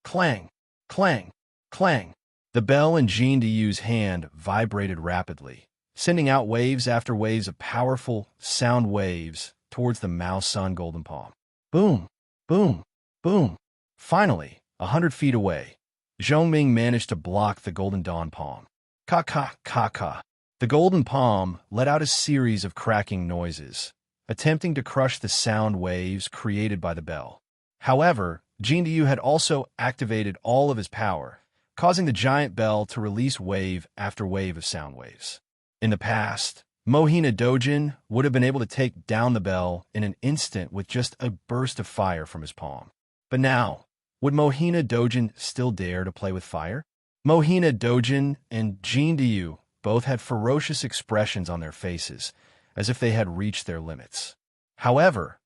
Clang! Clang! Clang! The bell in Jean Dayu's hand vibrated rapidly, sending out waves after waves of powerful sound waves towards the Mouse Sun golden palm. Boom! Boom! Boom! Finally, 100 feet away, Zhongming managed to block the golden dawn palm. Ka-ka-ka-ka. The golden palm let out a series of cracking noises, attempting to crush the sound waves created by the bell. However, Jean Dayu had also activated all of his power, causing the giant bell to release wave after wave of sound waves. In the past, Mohina Dojin would have been able to take down the bell in an instant with just a burst of fire from his palm. But now, would Mohina Dojin still dare to play with fire? Mohina Dojin and Jean Dayu both had ferocious expressions on their faces, as if they had reached their limits. However,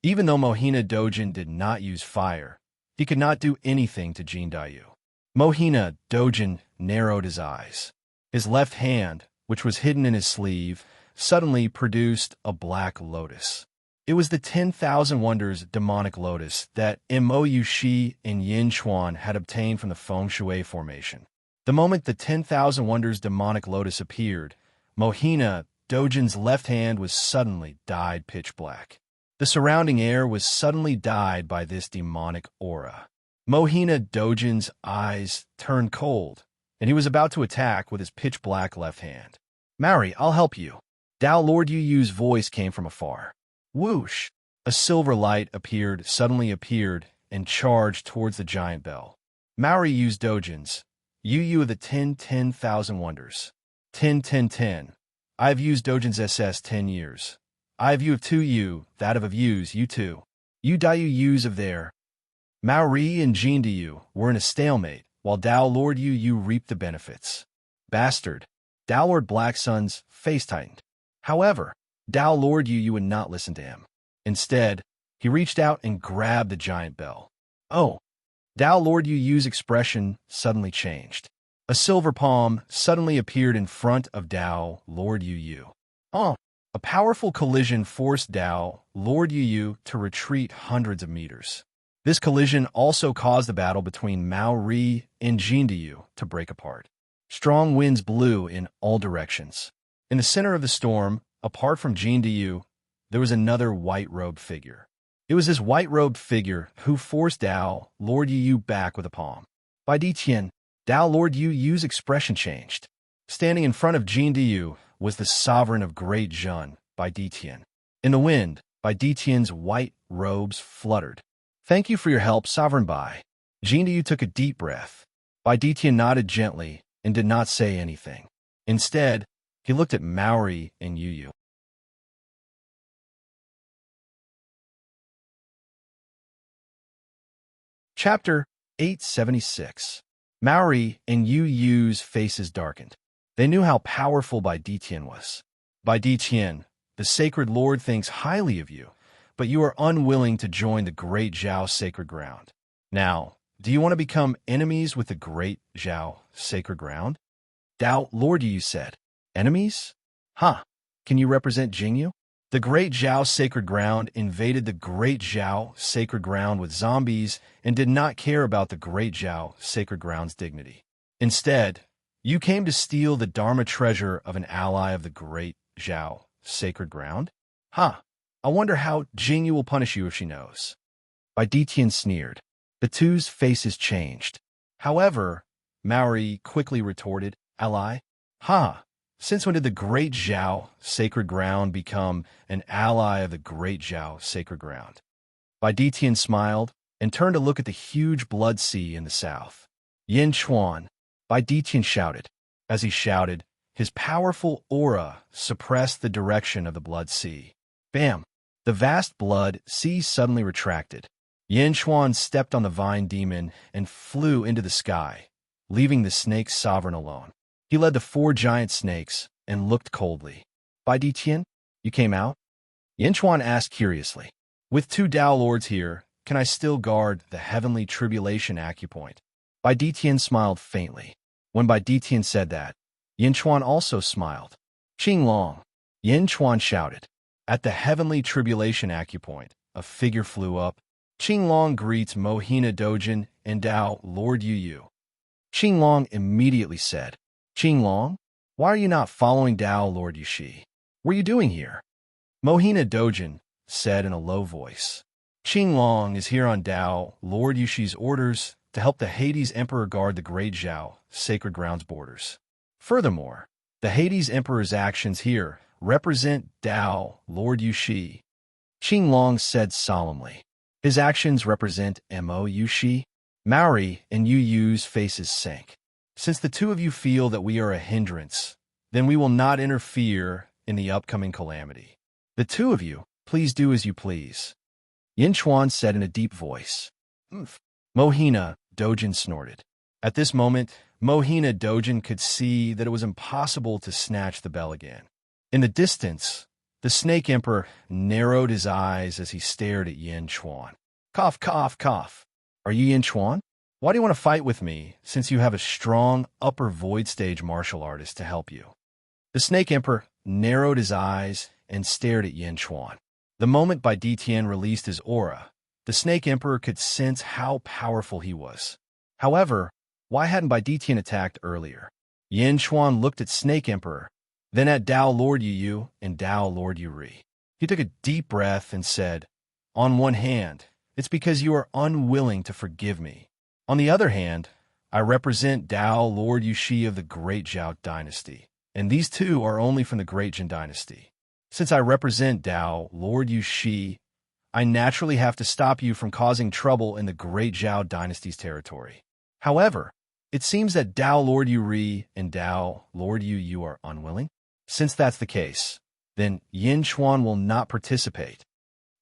even though Mohina Dojin did not use fire, he could not do anything to Jean Dayu. Mohina Dojin narrowed his eyes. His left hand, which was hidden in his sleeve, suddenly produced a black lotus. It was the 10,000 Wonders demonic lotus that Mo Yushi and Yin Chuan had obtained from the Feng Shui formation. The moment the 10,000 Wonders demonic lotus appeared, Mohina Dojin's left hand was suddenly dyed pitch black. The surrounding air was suddenly dyed by this demonic aura. Mohina Dojin's eyes turned cold, and he was about to attack with his pitch-black left hand. Maori, I'll help you. Dao Lord Yu Yu's voice came from afar. Whoosh! A silver light suddenly appeared, and charged towards the giant bell. Maori used Dojin's. Yu Yu of the 10,000 Wonders. 10. I've used Dojin's SS 10 years. I have you of 2 Yu, that of Yu's, you 2. You Dayu Yu's of there. Maori and Jean Dayu were in a stalemate, while Dao Lord Yu Yu reaped the benefits. Bastard. Dao Lord Black Sun's face tightened. However, Dao Lord Yu Yu would not listen to him. Instead, he reached out and grabbed the giant bell. Oh! Dao Lord Yu Yu's expression suddenly changed. A silver palm suddenly appeared in front of Dao Lord Yu Yu. Oh! A powerful collision forced Dao Lord Yu Yu to retreat hundreds of meters. This collision also caused the battle between Maori and Jean Dayu to break apart. Strong winds blew in all directions. In the center of the storm, apart from Jean Dayu, there was another white-robed figure. It was this white-robed figure who forced Dao Lord Yu Yu back with a palm. Bai Di Tian, Dao Lord Yu Yu's expression changed. Standing in front of Jin Yu was the sovereign of Great Jun, Bai Ditian. In the wind, Bai Ditian's white robes fluttered. Thank you for your help, Sovereign Bai. Jin Yu took a deep breath. Bai Ditian nodded gently and did not say anything. Instead, he looked at Maori and Yu Yu. Chapter 876. Maori and Yu Yu's faces darkened. They knew how powerful Bai Ditian was. Bai Ditian, the sacred lord thinks highly of you, but you are unwilling to join the great Zhao sacred ground. Now, do you want to become enemies with the great Zhao sacred ground? Dao Lord Yu said. Enemies? Huh. Can you represent Jingyu? The Great Zhao Sacred Ground invaded the Great Zhao Sacred Ground with zombies and did not care about the Great Zhao Sacred Ground's dignity. Instead, you came to steal the Dharma treasure of an ally of the Great Zhao Sacred Ground? Huh. I wonder how Jingyu will punish you if she knows. Bai Ditian sneered. The two's faces changed. However, Maori quickly retorted, Ally? Huh. Since when did the Great Zhao Sacred Ground become an ally of the Great Zhao Sacred Ground? Bai Ditian smiled and turned to look at the huge blood sea in the south. Yin Chuan, Bai Ditian shouted. As he shouted, his powerful aura suppressed the direction of the blood sea. Bam! The vast blood sea suddenly retracted. Yin Chuan stepped on the vine demon and flew into the sky, leaving the snake sovereign alone. He led the 4 giant snakes and looked coldly. Bai Ditian, you came out? Yin Chuan asked curiously. With 2 Dao Lords here, can I still guard the heavenly tribulation acupoint? Bai Ditian smiled faintly. When Bai Ditian said that, Yin Chuan also smiled. Qing Long, Yin Chuan shouted. At the heavenly tribulation acupoint, a figure flew up. Qing Long greets Mohina Dojin and Dao Lord Yu Yu. Qing Long immediately said, Qing Long, why are you not following Dao Lord Yushi? What are you doing here? Mohina Dojin said in a low voice. Qing Long is here on Dao Lord Yushi's orders to help the Hades Emperor guard the Great Zhao Sacred Ground's borders. Furthermore, the Hades Emperor's actions here represent Dao Lord Yushi. Qing Long said solemnly. His actions represent Mo Yushi. Maori and Yu Yu's faces sank. Since the 2 of you feel that we are a hindrance, then we will not interfere in the upcoming calamity. The 2 of you, please do as you please. Yin Chuan said in a deep voice. Mohina Dojin snorted. At this moment, Mohina Dojin could see that it was impossible to snatch the bell again. In the distance, the Snake Emperor narrowed his eyes as he stared at Yin Chuan. Cough, cough, cough. Are you Yin Chuan? Why do you want to fight with me, since you have a strong upper void stage martial artist to help you? The Snake Emperor narrowed his eyes and stared at Yin Chuan. The moment Bai Ditian released his aura, the Snake Emperor could sense how powerful he was. However, why hadn't Bai Ditian attacked earlier? Yin Chuan looked at Snake Emperor, then at Dao Lord Yu Yu and Dao Lord Yuri. He took a deep breath and said, On one hand, it's because you are unwilling to forgive me. On the other hand, I represent Dao Lord Yushi of the Great Zhao dynasty, and these 2 are only from the Great Jin dynasty. Since I represent Dao Lord Yushi, I naturally have to stop you from causing trouble in the Great Zhao dynasty's territory. However, it seems that Dao Lord Yuri and Dao Lord Yu Yu are unwilling. Since that's the case, then Yin Chuan will not participate.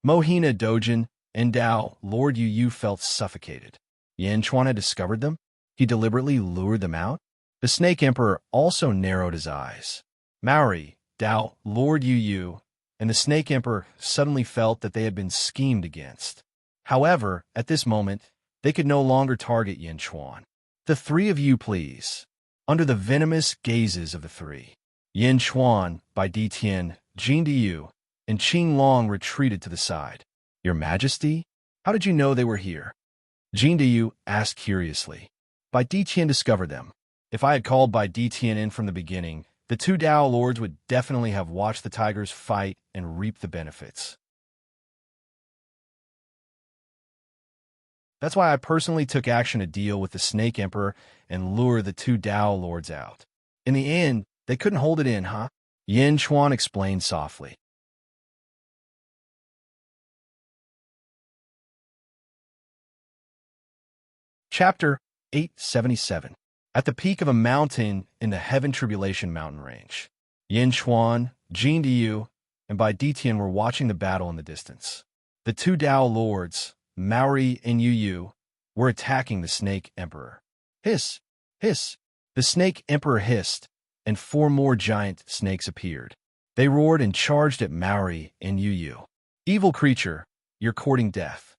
Mohina Dojin and Dao Lord Yu Yu felt suffocated. Yin Chuan had discovered them. He deliberately lured them out. The Snake Emperor also narrowed his eyes. Maori, Dao Lord Yu Yu, and the Snake Emperor suddenly felt that they had been schemed against. However, at this moment, they could no longer target Yin Chuan. The 3 of you, please. Under the venomous gazes of the 3, Yin Chuan, Bai Ditian, Jin Yu, and Qing Long retreated to the side. Your Majesty? How did you know they were here? Jin Yu asked curiously. Bai Ditian discovered them. If I had called Bai Ditian in from the beginning, the 2 Dao Lords would definitely have watched the tigers fight and reap the benefits. That's why I personally took action to deal with the Snake Emperor and lure the two Dao Lords out. In the end, they couldn't hold it in, huh? Yin Chuan explained softly. Chapter 877. At the peak of a mountain in the Heaven Tribulation mountain range, Yin Chuan, Jin Diyu, and Bai Ditian were watching the battle in the distance. The two Dao Lords, Maori and Yu Yu, were attacking the Snake Emperor. Hiss! Hiss! The Snake Emperor hissed, and four more giant snakes appeared. They roared and charged at Maori and Yu Yu. Evil creature, you're courting death.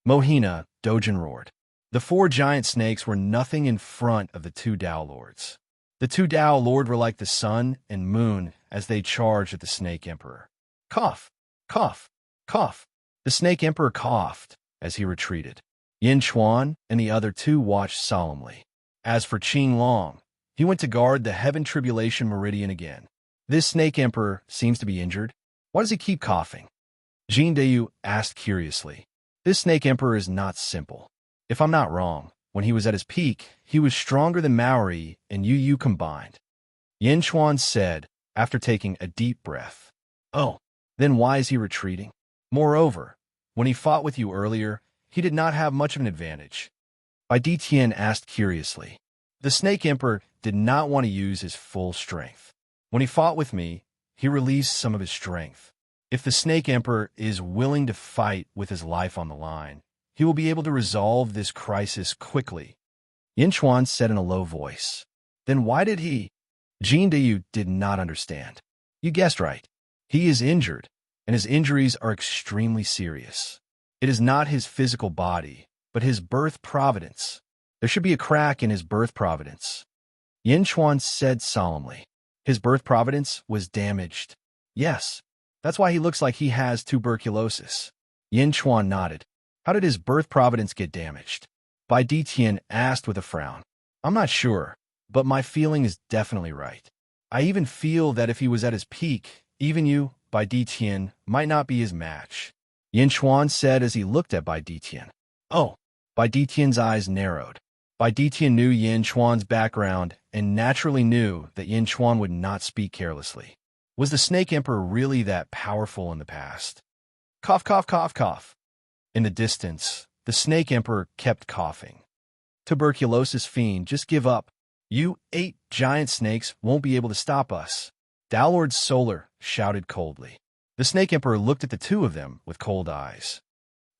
Mohina, Dojin roared. The four giant snakes were nothing in front of the two Dao Lords. The two Dao Lord were like the sun and moon as they charged at the Snake Emperor. Cough! Cough! Cough! The Snake Emperor coughed as he retreated. Yin Chuan and the other two watched solemnly. As for Qing Long, he went to guard the Heaven Tribulation Meridian again. This Snake Emperor seems to be injured. Why does he keep coughing? Jin Dayu asked curiously. This Snake Emperor is not simple. If I'm not wrong, when he was at his peak, he was stronger than Maori and Yu Yu combined. Yin Chuan said, after taking a deep breath. Oh, then why is he retreating? Moreover, when he fought with you earlier, he did not have much of an advantage. Bai Ditian asked curiously. The Snake Emperor did not want to use his full strength. When he fought with me, he released some of his strength. If the Snake Emperor is willing to fight with his life on the line, he will be able to resolve this crisis quickly. Yin Chuan said in a low voice. Then why did he? Jin Dayu did not understand. You guessed right. He is injured, and his injuries are extremely serious. It is not his physical body, but his birth providence. There should be a crack in his birth providence. Yin Chuan said solemnly. His birth providence was damaged. Yes, that's why he looks like he has tuberculosis. Yin Chuan nodded. How did his birth providence get damaged? Bai Ditian asked with a frown. I'm not sure, but my feeling is definitely right. I even feel that if he was at his peak, even you, Bai Ditian, might not be his match. Yin Chuan said as he looked at Bai Ditian. Oh, Bai Ditian's eyes narrowed. Bai Ditian knew Yin Chuan's background and naturally knew that Yin Chuan would not speak carelessly. Was the Snake Emperor really that powerful in the past? Cough, cough, cough, cough. In the distance, the Snake Emperor kept coughing. Tuberculosis fiend, just give up. You 8 giant snakes won't be able to stop us. Dao Lord Solar shouted coldly. The Snake Emperor looked at the two of them with cold eyes.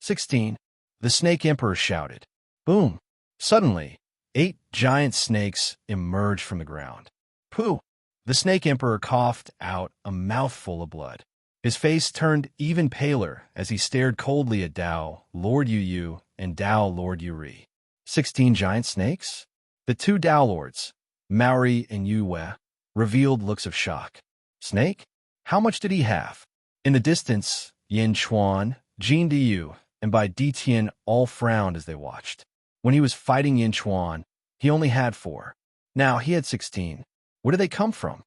16. The Snake Emperor shouted. Boom. Suddenly, 8 giant snakes emerged from the ground. Pooh! The Snake Emperor coughed out a mouthful of blood. His face turned even paler as he stared coldly at Dao Lord Yu Yu and Dao Lord Yuri. 16 giant snakes? The two Dao Lords, Maori and Yu Wei, revealed looks of shock. Snake? How much did he have? In the distance, Yin Chuan, Jin Diyu, and Bai Ditian all frowned as they watched. When he was fighting Yin Chuan, he only had 4. Now he had 16. Where did they come from?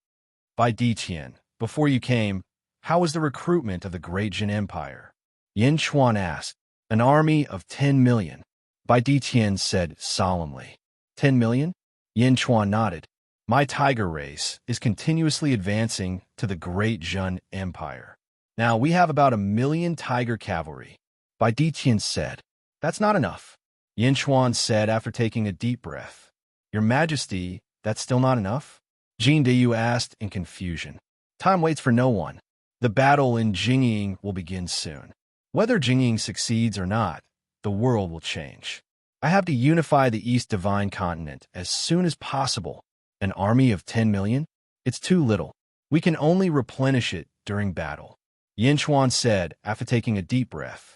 Bai Ditian, before you came, how was the recruitment of the great Jin Empire? Yin Chuan asked. An army of 10 million. Bai Ditian said solemnly. 10 million? Yin Chuan nodded. My tiger race is continuously advancing to the great Jin Empire. Now we have about 1 million tiger cavalry. Bai Ditian said. That's not enough. Yin Chuan said after taking a deep breath. Your Majesty, that's still not enough? Jin Dayu asked in confusion. Time waits for no one. The battle in Jingying will begin soon. Whether Jingying succeeds or not, the world will change. I have to unify the East Divine Continent as soon as possible. An army of 10 million? It's too little. We can only replenish it during battle. Yin Chuan said after taking a deep breath.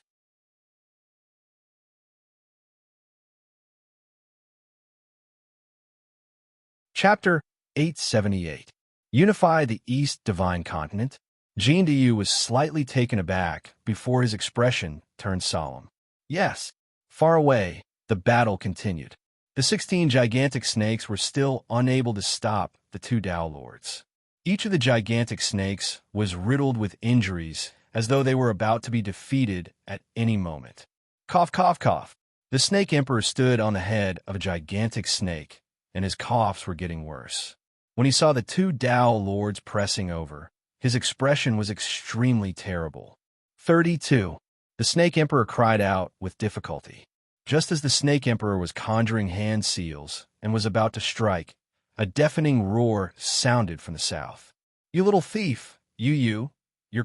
Chapter 878. Unify the East Divine Continent. Jin Diyu was slightly taken aback before his expression turned solemn. Yes, far away, the battle continued. The 16 gigantic snakes were still unable to stop the two Dao Lords. Each of the gigantic snakes was riddled with injuries as though they were about to be defeated at any moment. Cough, cough, cough. The Snake Emperor stood on the head of a gigantic snake, and his coughs were getting worse. When he saw the two Tao lords pressing over, his expression was extremely terrible. 32. The Snake Emperor cried out with difficulty. Just as the Snake Emperor was conjuring hand seals and was about to strike, a deafening roar sounded from the south. "You little thief, you're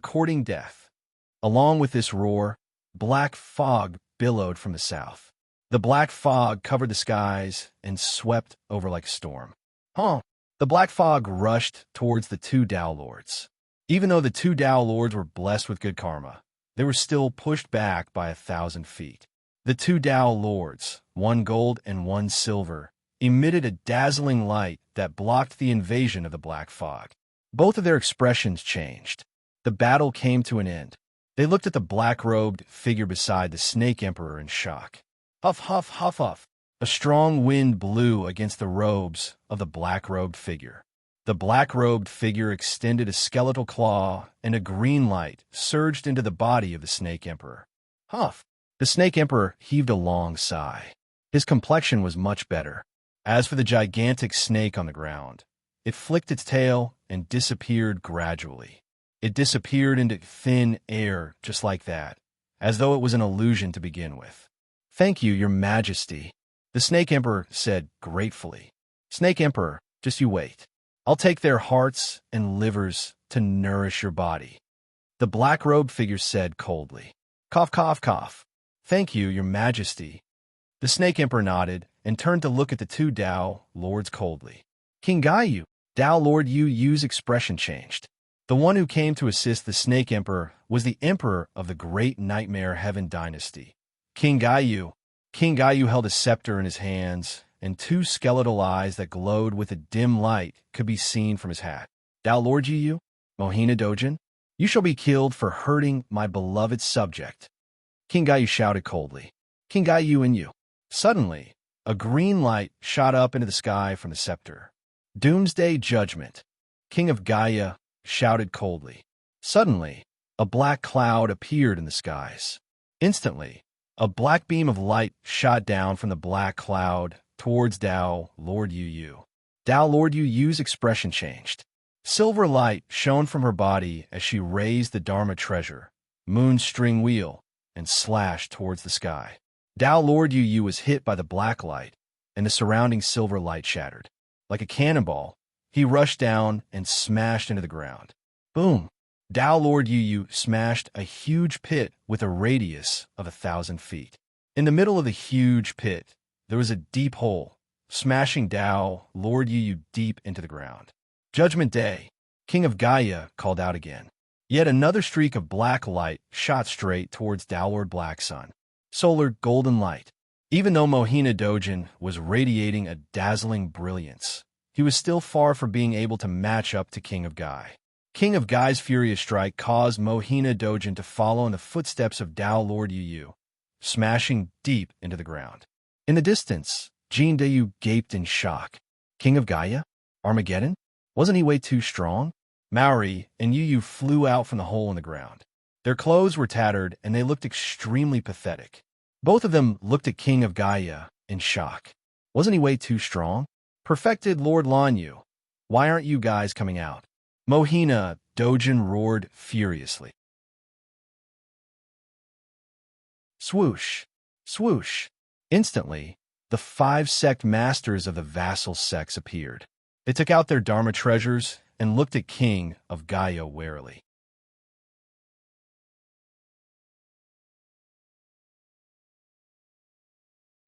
courting death." Along with this roar, black fog billowed from the south. The black fog covered the skies and swept over like a storm. The black fog rushed towards the two Tao lords. Even though the two Tao lords were blessed with good karma, they were still pushed back by 1,000 feet. The two Tao lords, one gold and one silver, emitted a dazzling light that blocked the invasion of the black fog. Both of their expressions changed. The battle came to an end. They looked at the black-robed figure beside the Snake Emperor in shock. Huff, huff, huff, huff. A strong wind blew against the robes of the black-robed figure. The black-robed figure extended a skeletal claw, and a green light surged into the body of the Snake Emperor. Huff! The Snake Emperor heaved a long sigh. His complexion was much better. As for the gigantic snake on the ground, it flicked its tail and disappeared gradually. It disappeared into thin air just like that, as though it was an illusion to begin with. "Thank you, Your Majesty," the Snake Emperor said gratefully. "Snake Emperor, just you wait. I'll take their hearts and livers to nourish your body," the black-robed figure said coldly. Cough, cough, cough. "Thank you, Your Majesty." The Snake Emperor nodded and turned to look at the two Tao lords coldly. King Gaiyu, Tao Lord Yu's expression changed. The one who came to assist the Snake Emperor was the Emperor of the Great Nightmare Heaven Dynasty, King Gaiyu. King Gaiyu held a scepter in his hands, and two skeletal eyes that glowed with a dim light could be seen from his hat. "Tao Lord Yu, Mohina Dojin, you shall be killed for hurting my beloved subject," King Gaiyu shouted coldly. "King Gaiyu and you." Suddenly, a green light shot up into the sky from the scepter. "Doomsday Judgment," King of Gaia shouted coldly. Suddenly, a black cloud appeared in the skies. Instantly, a black beam of light shot down from the black cloud towards Tao Lord Yu. Tao Lord Yu's expression changed. Silver light shone from her body as she raised the Dharma treasure, Moon's string wheel, and slashed towards the sky. Tao Lord Yu was hit by the black light, and the surrounding silver light shattered. Like a cannonball, he rushed down and smashed into the ground. Boom! Tao Lord Yu smashed a huge pit with a radius of 1,000 feet. In the middle of the huge pit, there was a deep hole, smashing Tao Lord Yu deep into the ground. "Judgment Day," King of Gaia called out again. Yet another streak of black light shot straight towards Tao Lord Black Sun. Solar golden light. Even though Mohina Dojin was radiating a dazzling brilliance, he was still far from being able to match up to King of Gai. King of Gai's furious strike caused Mohina Dojin to follow in the footsteps of Tao Lord Yu, smashing deep into the ground. In the distance, Jin Dayu gaped in shock. King of Gaia? Armageddon? Wasn't he way too strong? Maori and Yu flew out from the hole in the ground. Their clothes were tattered, and they looked extremely pathetic. Both of them looked at King of Gaia in shock. Wasn't he way too strong? Perfected Lord Lanyu. Why aren't you guys coming out? Mohina Dojin roared furiously. Swoosh! Swoosh! Instantly, the 5 sect masters of the vassal sects appeared. They took out their Dharma treasures and looked at King of Gaia warily.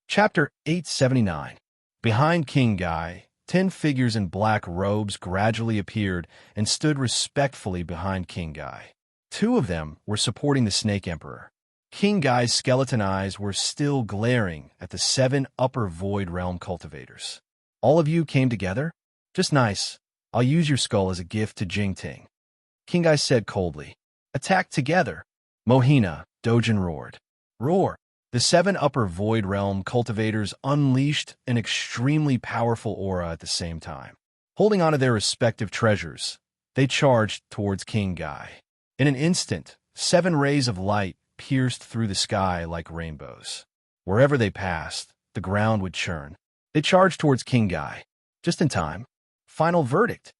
Chapter 879. Behind King Gai, 10 figures in black robes gradually appeared and stood respectfully behind King Gai. 2 of them were supporting the Snake Emperor. King Gai's skeleton eyes were still glaring at the 7 upper void realm cultivators. All of you came together? Just nice. I'll use your skull as a gift to Jingting. King Gai said coldly. Attack together. Mohina Dojin roared. Roar. The 7 upper void realm cultivators unleashed an extremely powerful aura at the same time. Holding onto their respective treasures, they charged towards King Gai. In an instant, 7 rays of light pierced through the sky like rainbows. Wherever they passed, the ground would churn. They charged towards King Guy. Just in time. Final verdict.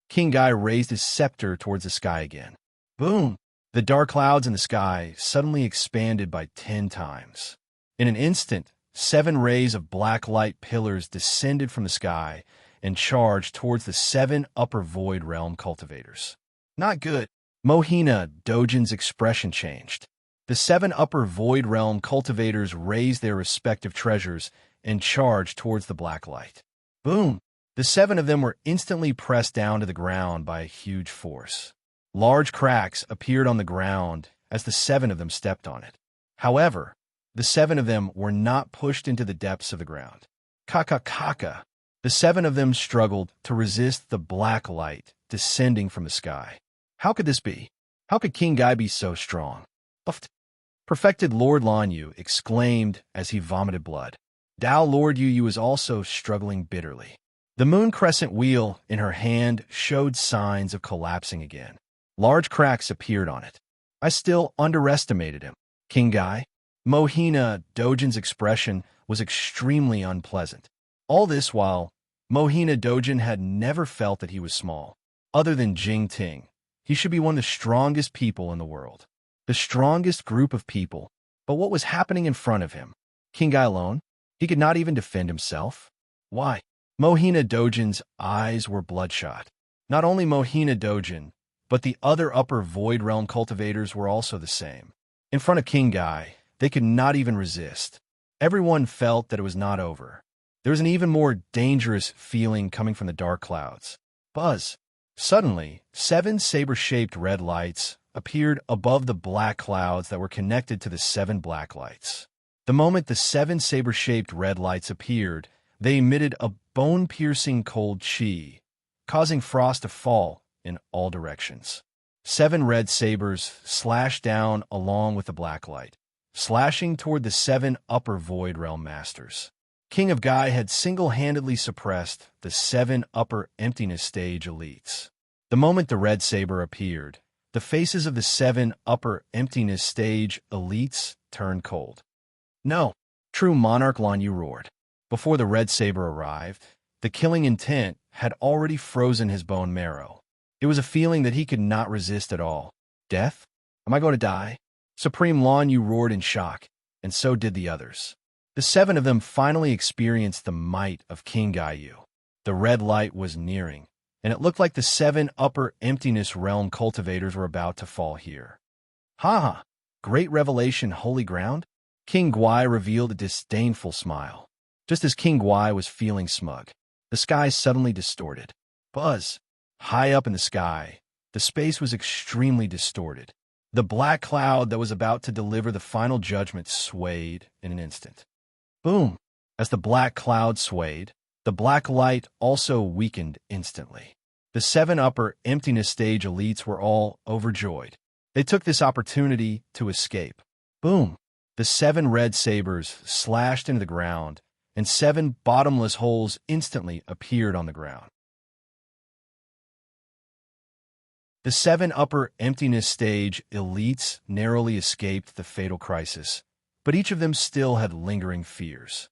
King Guy raised his scepter towards the sky again. Boom! The dark clouds in the sky suddenly expanded by 10 times. In an instant, 7 rays of black light pillars descended from the sky and charged towards the 7 upper void realm cultivators. Not good. Mohina Dojin's expression changed. The 7 upper void realm cultivators raised their respective treasures and charged towards the black light. Boom! The 7 of them were instantly pressed down to the ground by a huge force. Large cracks appeared on the ground as the 7 of them stepped on it. However, the 7 of them were not pushed into the depths of the ground. Kaka. The 7 of them struggled to resist the black light descending from the sky. How could this be? How could King Guy be so strong? Buffed. Perfected Lord Lan Yu exclaimed as he vomited blood. Dao Lord Yu was also struggling bitterly. The moon crescent wheel in her hand showed signs of collapsing again. Large cracks appeared on it. I still underestimated him. King Guy? Mohina Dojin's expression was extremely unpleasant. All this while, Mohina Dojin had never felt that he was small. Other than Jing Ting, he should be one of the strongest people in the world. The strongest group of people. But what was happening in front of him? King Guy alone? He could not even defend himself? Why? Mohina Dojin's eyes were bloodshot. Not only Mohina Dojin, but the other upper void realm cultivators were also the same. In front of King Guy, they could not even resist. Everyone felt that it was not over. There was an even more dangerous feeling coming from the dark clouds. Buzz. Suddenly, 7 saber-shaped red lights appeared above the black clouds that were connected to the 7 black lights. The moment the 7 saber-shaped red lights appeared, they emitted a bone-piercing cold chi, causing frost to fall in all directions. 7 red sabers slashed down along with the black light, slashing toward the 7 upper void realm masters. King of Guy had single-handedly suppressed the 7 upper emptiness stage elites. The moment the red saber appeared, the faces of the 7 upper emptiness stage elites turned cold. No! True Monarch Lan Yu roared. Before the red saber arrived, the killing intent had already frozen his bone marrow. It was a feeling that he could not resist at all. Death? Am I going to die? Supreme Lan Yu roared in shock, and so did the others. The 7 of them finally experienced the might of King Guy Yu. The red light was nearing, and it looked like the 7 upper emptiness realm cultivators were about to fall here. Ha! Great revelation, holy ground? King Guai revealed a disdainful smile. Just as King Guai was feeling smug, the sky suddenly distorted. Buzz! High up in the sky, the space was extremely distorted. The black cloud that was about to deliver the final judgment swayed in an instant. Boom! As the black cloud swayed, the black light also weakened instantly. The 7 upper emptiness stage elites were all overjoyed. They took this opportunity to escape. Boom! The 7 red sabers slashed into the ground, and 7 bottomless holes instantly appeared on the ground. The 7 upper emptiness stage elites narrowly escaped the fatal crisis, but each of them still had lingering fears.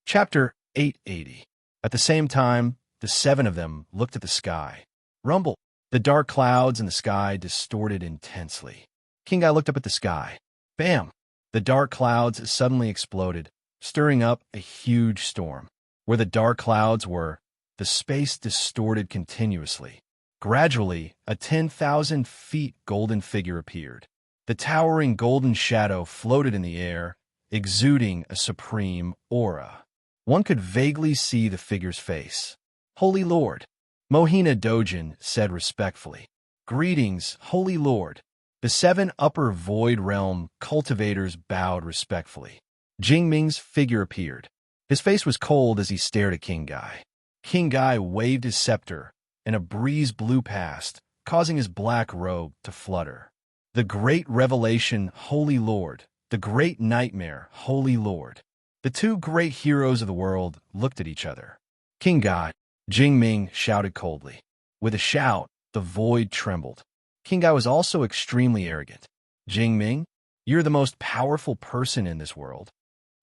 Chapter 880. At the same time, the 7 of them looked at the sky. Rumble! The dark clouds in the sky distorted intensely. King Guy looked up at the sky. Bam! The dark clouds suddenly exploded, stirring up a huge storm. Where the dark clouds were, the space distorted continuously. Gradually, a 10,000 feet golden figure appeared. The towering golden shadow floated in the air, exuding a supreme aura. One could vaguely see the figure's face. Holy Lord! Mohina Dojin said respectfully. Greetings, Holy Lord. The 7 upper void realm cultivators bowed respectfully. Jingming's figure appeared. His face was cold as he stared at King Guy. King Guy waved his scepter, and a breeze blew past, causing his black robe to flutter. The great revelation, Holy Lord. The great nightmare, Holy Lord. The 2 great heroes of the world looked at each other. King Guy, Jingming shouted coldly. With a shout, The void trembled. King Gaia was also extremely arrogant. Jingming, you're the most powerful person in this world.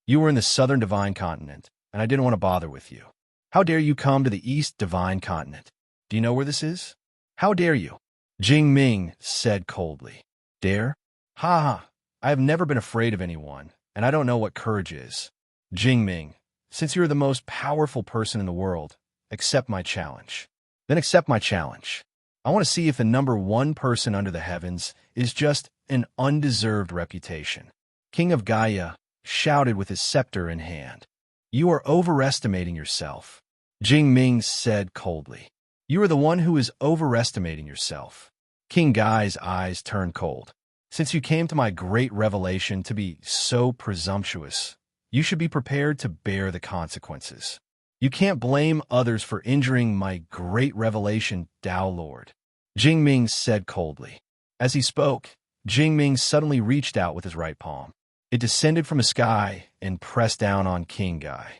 You were in the southern divine continent, and I didn't want to bother with you. How dare you come to the east divine continent? Do you know where this is? How dare you? Jingming said coldly. Dare? Ha ha. I have never been afraid of anyone, and I don't know what courage is. Jingming, since you're the most powerful person in the world, accept my challenge. Then accept my challenge. I want to see if the number one person under the heavens is just an undeserved reputation. King of Gaia shouted with his scepter in hand. You are overestimating yourself. Jingming said coldly. You are the one who is overestimating yourself. King Gaia's eyes turned cold. Since you came to my great revelation to be so presumptuous, you should be prepared to bear the consequences. You can't blame others for injuring my great revelation, Tao Lord. Jingming said coldly. As he spoke, Jingming suddenly reached out with his right palm. It descended from the sky and pressed down on King Gaia.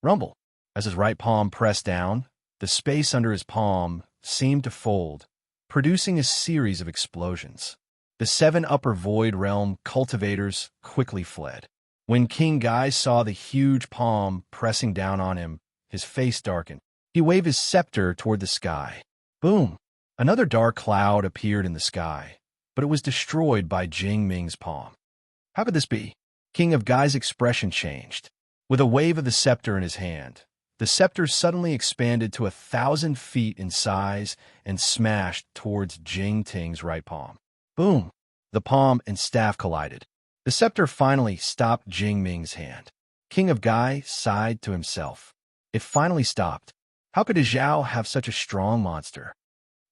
Rumble. As his right palm pressed down, the space under his palm seemed to fold, producing a series of explosions. The 7 upper void realm cultivators quickly fled. When King Gaia saw the huge palm pressing down on him, his face darkened. He waved his scepter toward the sky. Boom! Another dark cloud appeared in the sky, but it was destroyed by Jingming's palm. How could this be? King of Gaia's expression changed. With a wave of the scepter in his hand, the scepter suddenly expanded to 1,000 feet in size and smashed towards Jingting's right palm. Boom! The palm and staff collided. The scepter finally stopped Jingming's hand. King of Gaia sighed to himself. It finally stopped. How could a Zhao have such a strong monster?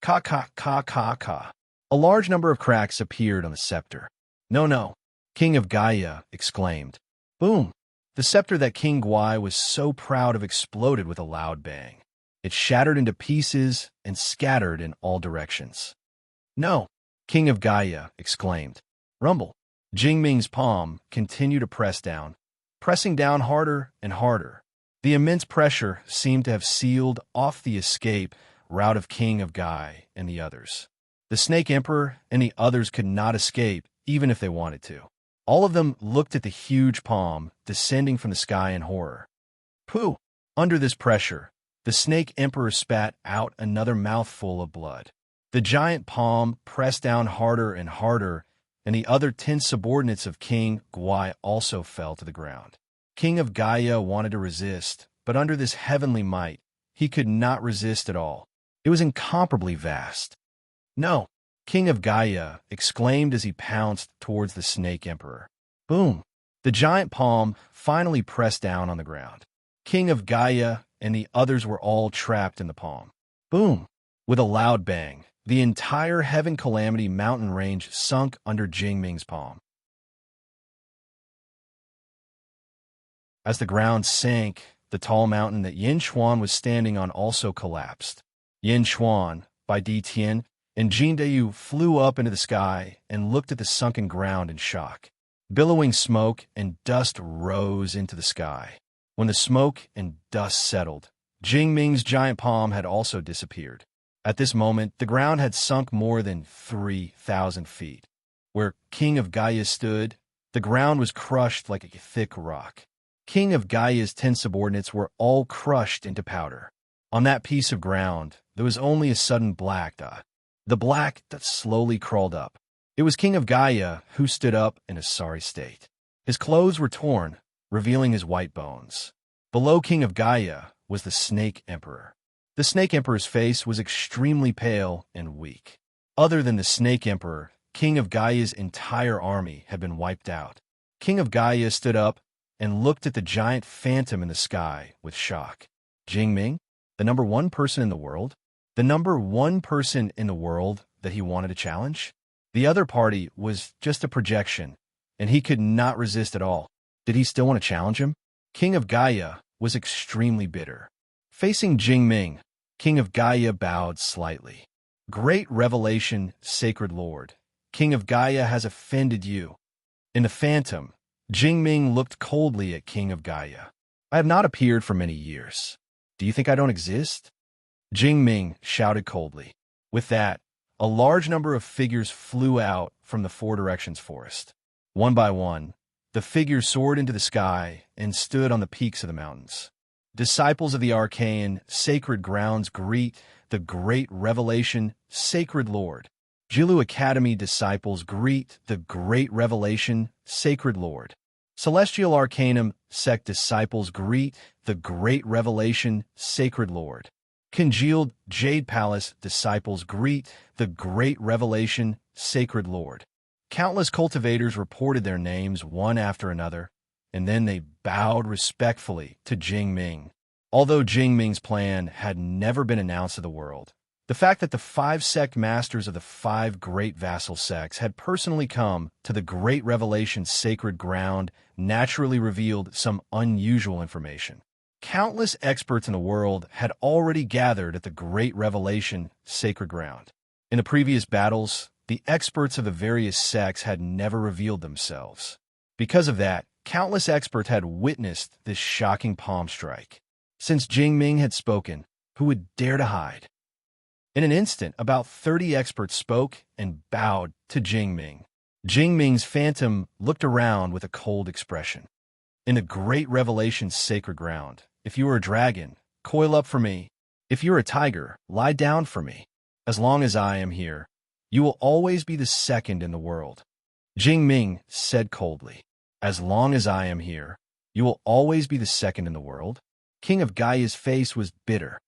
Ka ka ka ka ka. A large number of cracks appeared on the scepter. No, no, King of Gaia exclaimed. Boom! The scepter that King Gaia was so proud of exploded with a loud bang. It shattered into pieces and scattered in all directions. No! King of Gaia exclaimed. Rumble. Jingming's palm continued to press down, pressing down harder and harder. The immense pressure seemed to have sealed off the escape route of King of Gaia and the others. The Snake Emperor and the others could not escape, even if they wanted to. All of them looked at the huge palm descending from the sky in horror. Pooh! Under this pressure, the Snake Emperor spat out another mouthful of blood. The giant palm pressed down harder and harder, and the other 10 subordinates of King Gaia also fell to the ground. King of Gaia wanted to resist, but under this heavenly might, he could not resist at all. It was incomparably vast. No! King of Gaia exclaimed as he pounced towards the Snake Emperor. Boom! The giant palm finally pressed down on the ground. King of Gaia and the others were all trapped in the palm. Boom! With a loud bang, the entire Heaven Calamity mountain range sunk under Jingming's palm. As the ground sank, the tall mountain that Yin Xuan was standing on also collapsed. Yin Xuan, Bai Di Tian, and Jin Deyu flew up into the sky and looked at the sunken ground in shock. Billowing smoke and dust rose into the sky. When the smoke and dust settled, Jingming's giant palm had also disappeared. At this moment, the ground had sunk more than 3,000 feet. Where King of Gaia stood, the ground was crushed like a thick rock. King of Gaia's 10 subordinates were all crushed into powder. On that piece of ground, there was only a sudden black dot. The black dot slowly crawled up. It was King of Gaia who stood up in a sorry state. His clothes were torn, revealing his white bones. Below King of Gaia was the Snake Emperor. The Snake Emperor's face was extremely pale and weak. Other than the Snake Emperor, King of Gaia's entire army had been wiped out. King of Gaia stood up and looked at the giant phantom in the sky with shock. Jingming, the number one person in the world? The number one person in the world that he wanted to challenge? The other party was just a projection, and he could not resist at all. Did he still want to challenge him? King of Gaia was extremely bitter. Facing Jingming, King of Gaia bowed slightly. Great revelation, Sacred Lord. King of Gaia has offended you. In the phantom, Jingming looked coldly at King of Gaia. I have not appeared for many years. Do you think I don't exist? Jingming shouted coldly. With that, a large number of figures flew out from the four directions forest. One by one, the figures soared into the sky and stood on the peaks of the mountains. Disciples of the arcane, sacred grounds greet the great revelation, sacred Lord. Jilu Academy disciples greet the great revelation, sacred Lord. Celestial Arcanum sect disciples greet the great revelation, sacred Lord. Congealed Jade Palace disciples greet the great revelation, sacred Lord. Countless cultivators reported their names one after another, and then they bowed respectfully to Jingming. Although Jingming's plan had never been announced to the world, the fact that the 5 sect masters of the 5 great vassal sects had personally come to the great revelation sacred ground naturally revealed some unusual information. Countless experts in the world had already gathered at the great revelation sacred ground. In the previous battles, the experts of the various sects had never revealed themselves. Because of that, countless experts had witnessed this shocking palm strike. Since Jingming had spoken, who would dare to hide? In an instant, about 30 experts spoke and bowed to Jingming. Jingming's phantom looked around with a cold expression. In the great revelation sacred ground, if you are a dragon, coil up for me. If you're a tiger, lie down for me. As long as I am here, you will always be the second in the world. Jingming said coldly. As long as I am here, you will always be the second in the world. King of Gaia's face was bitter.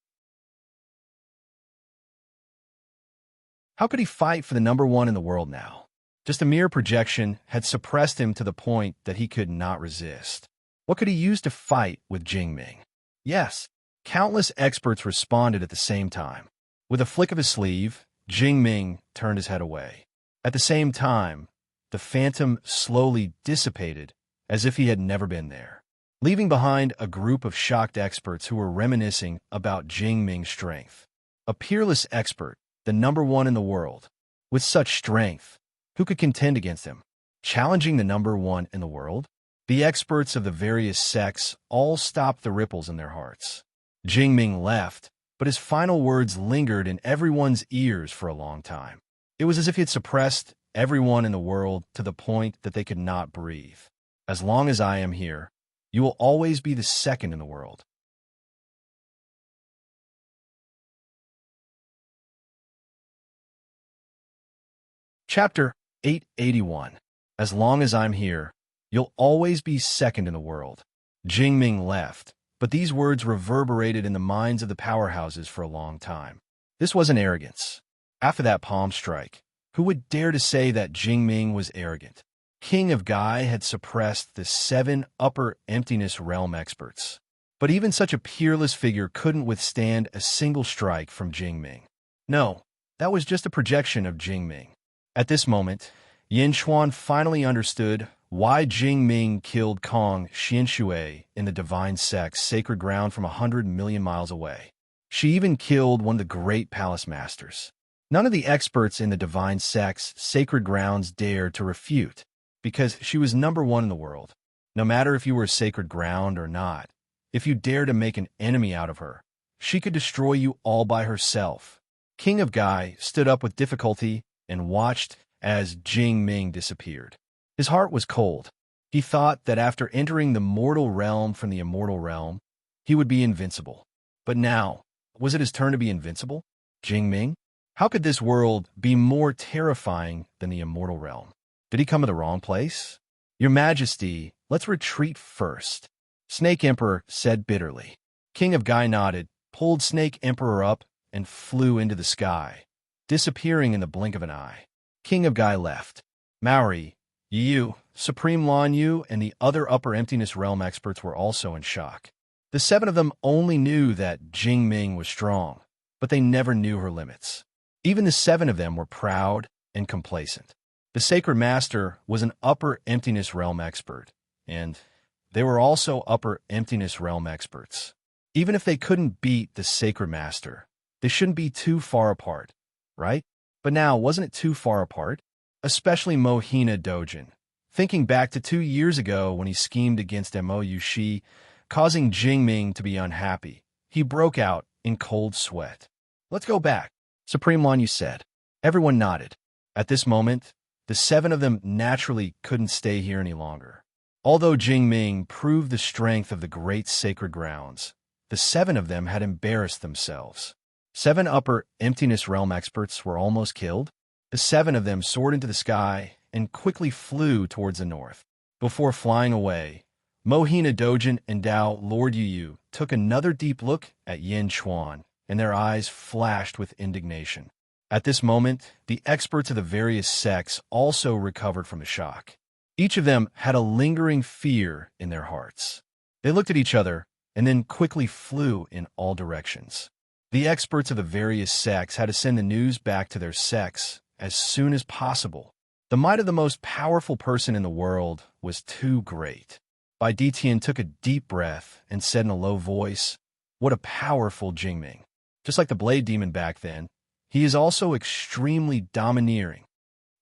How could he fight for the number 1 in the world now? Just a mere projection had suppressed him to the point that he could not resist. What could he use to fight with Jingming? Yes, countless experts responded at the same time. With a flick of his sleeve, Jingming turned his head away. At the same time, the phantom slowly dissipated as if he had never been there, leaving behind a group of shocked experts who were reminiscing about Jingming's strength. A peerless expert, the number 1 in the world. With such strength, who could contend against him? Challenging the number 1 in the world? The experts of the various sects all stopped the ripples in their hearts. Jingming left, but his final words lingered in everyone's ears for a long time. It was as if he had suppressed everyone in the world to the point that they could not breathe. As long as I am here, you will always be the second in the world. Chapter 881. As long as I'm here, you'll always be second in the world. Jingming left, but these words reverberated in the minds of the powerhouses for a long time. This wasn't arrogance. After that palm strike, who would dare to say that Jingming was arrogant? King of Gai had suppressed the 7 upper emptiness realm experts. But even such a peerless figure couldn't withstand a single strike from Jingming. No, that was just a projection of Jingming. At this moment, Yin Xuan finally understood why Jingming killed Kong Xianshui in the divine sect's sacred ground from 100 million miles away. She even killed one of the great palace masters. None of the experts in the divine sect's sacred grounds dared to refute, because she was number 1 in the world. No matter if you were a sacred ground or not, if you dared to make an enemy out of her, she could destroy you all by herself. King of Gai stood up with difficulty and watched as Jingming disappeared. His heart was cold. He thought that after entering the mortal realm from the immortal realm, he would be invincible. But now, was it his turn to be invincible? Jingming? How could this world be more terrifying than the immortal realm? Did he come to the wrong place? Your Majesty, let's retreat first, Snake Emperor said bitterly. King of Gai nodded, pulled Snake Emperor up, and flew into the sky, disappearing in the blink of an eye. King of Gai left. Maori, Yu, Supreme Lan Yu, and the other upper emptiness realm experts were also in shock. The 7 of them only knew that Jingming was strong, but they never knew her limits. Even the 7 of them were proud and complacent. The Sacred Master was an upper emptiness realm expert, and they were also upper emptiness realm experts. Even if they couldn't beat the Sacred Master, they shouldn't be too far apart, right? But now, wasn't it too far apart? Especially Mohina Dojin. Thinking back to 2 years ago when he schemed against Mo Yushi, causing Jingming to be unhappy, he broke out in cold sweat. Let's go back. Supreme One, you said. Everyone nodded. At this moment, the 7 of them naturally couldn't stay here any longer. Although Jingming proved the strength of the great sacred grounds, the 7 of them had embarrassed themselves. 7 upper emptiness realm experts were almost killed. The 7 of them soared into the sky and quickly flew towards the north. Before flying away, Mohina Dojin and Dao Lord Yu took another deep look at Yin Chuan, and their eyes flashed with indignation. At this moment, the experts of the various sects also recovered from the shock. Each of them had a lingering fear in their hearts. They looked at each other and then quickly flew in all directions. The experts of the various sects had to send the news back to their sects as soon as possible. The might of the most powerful person in the world was too great. Bai Ditian took a deep breath and said in a low voice, "What a powerful Jingming. Just like the Blade Demon back then, he is also extremely domineering."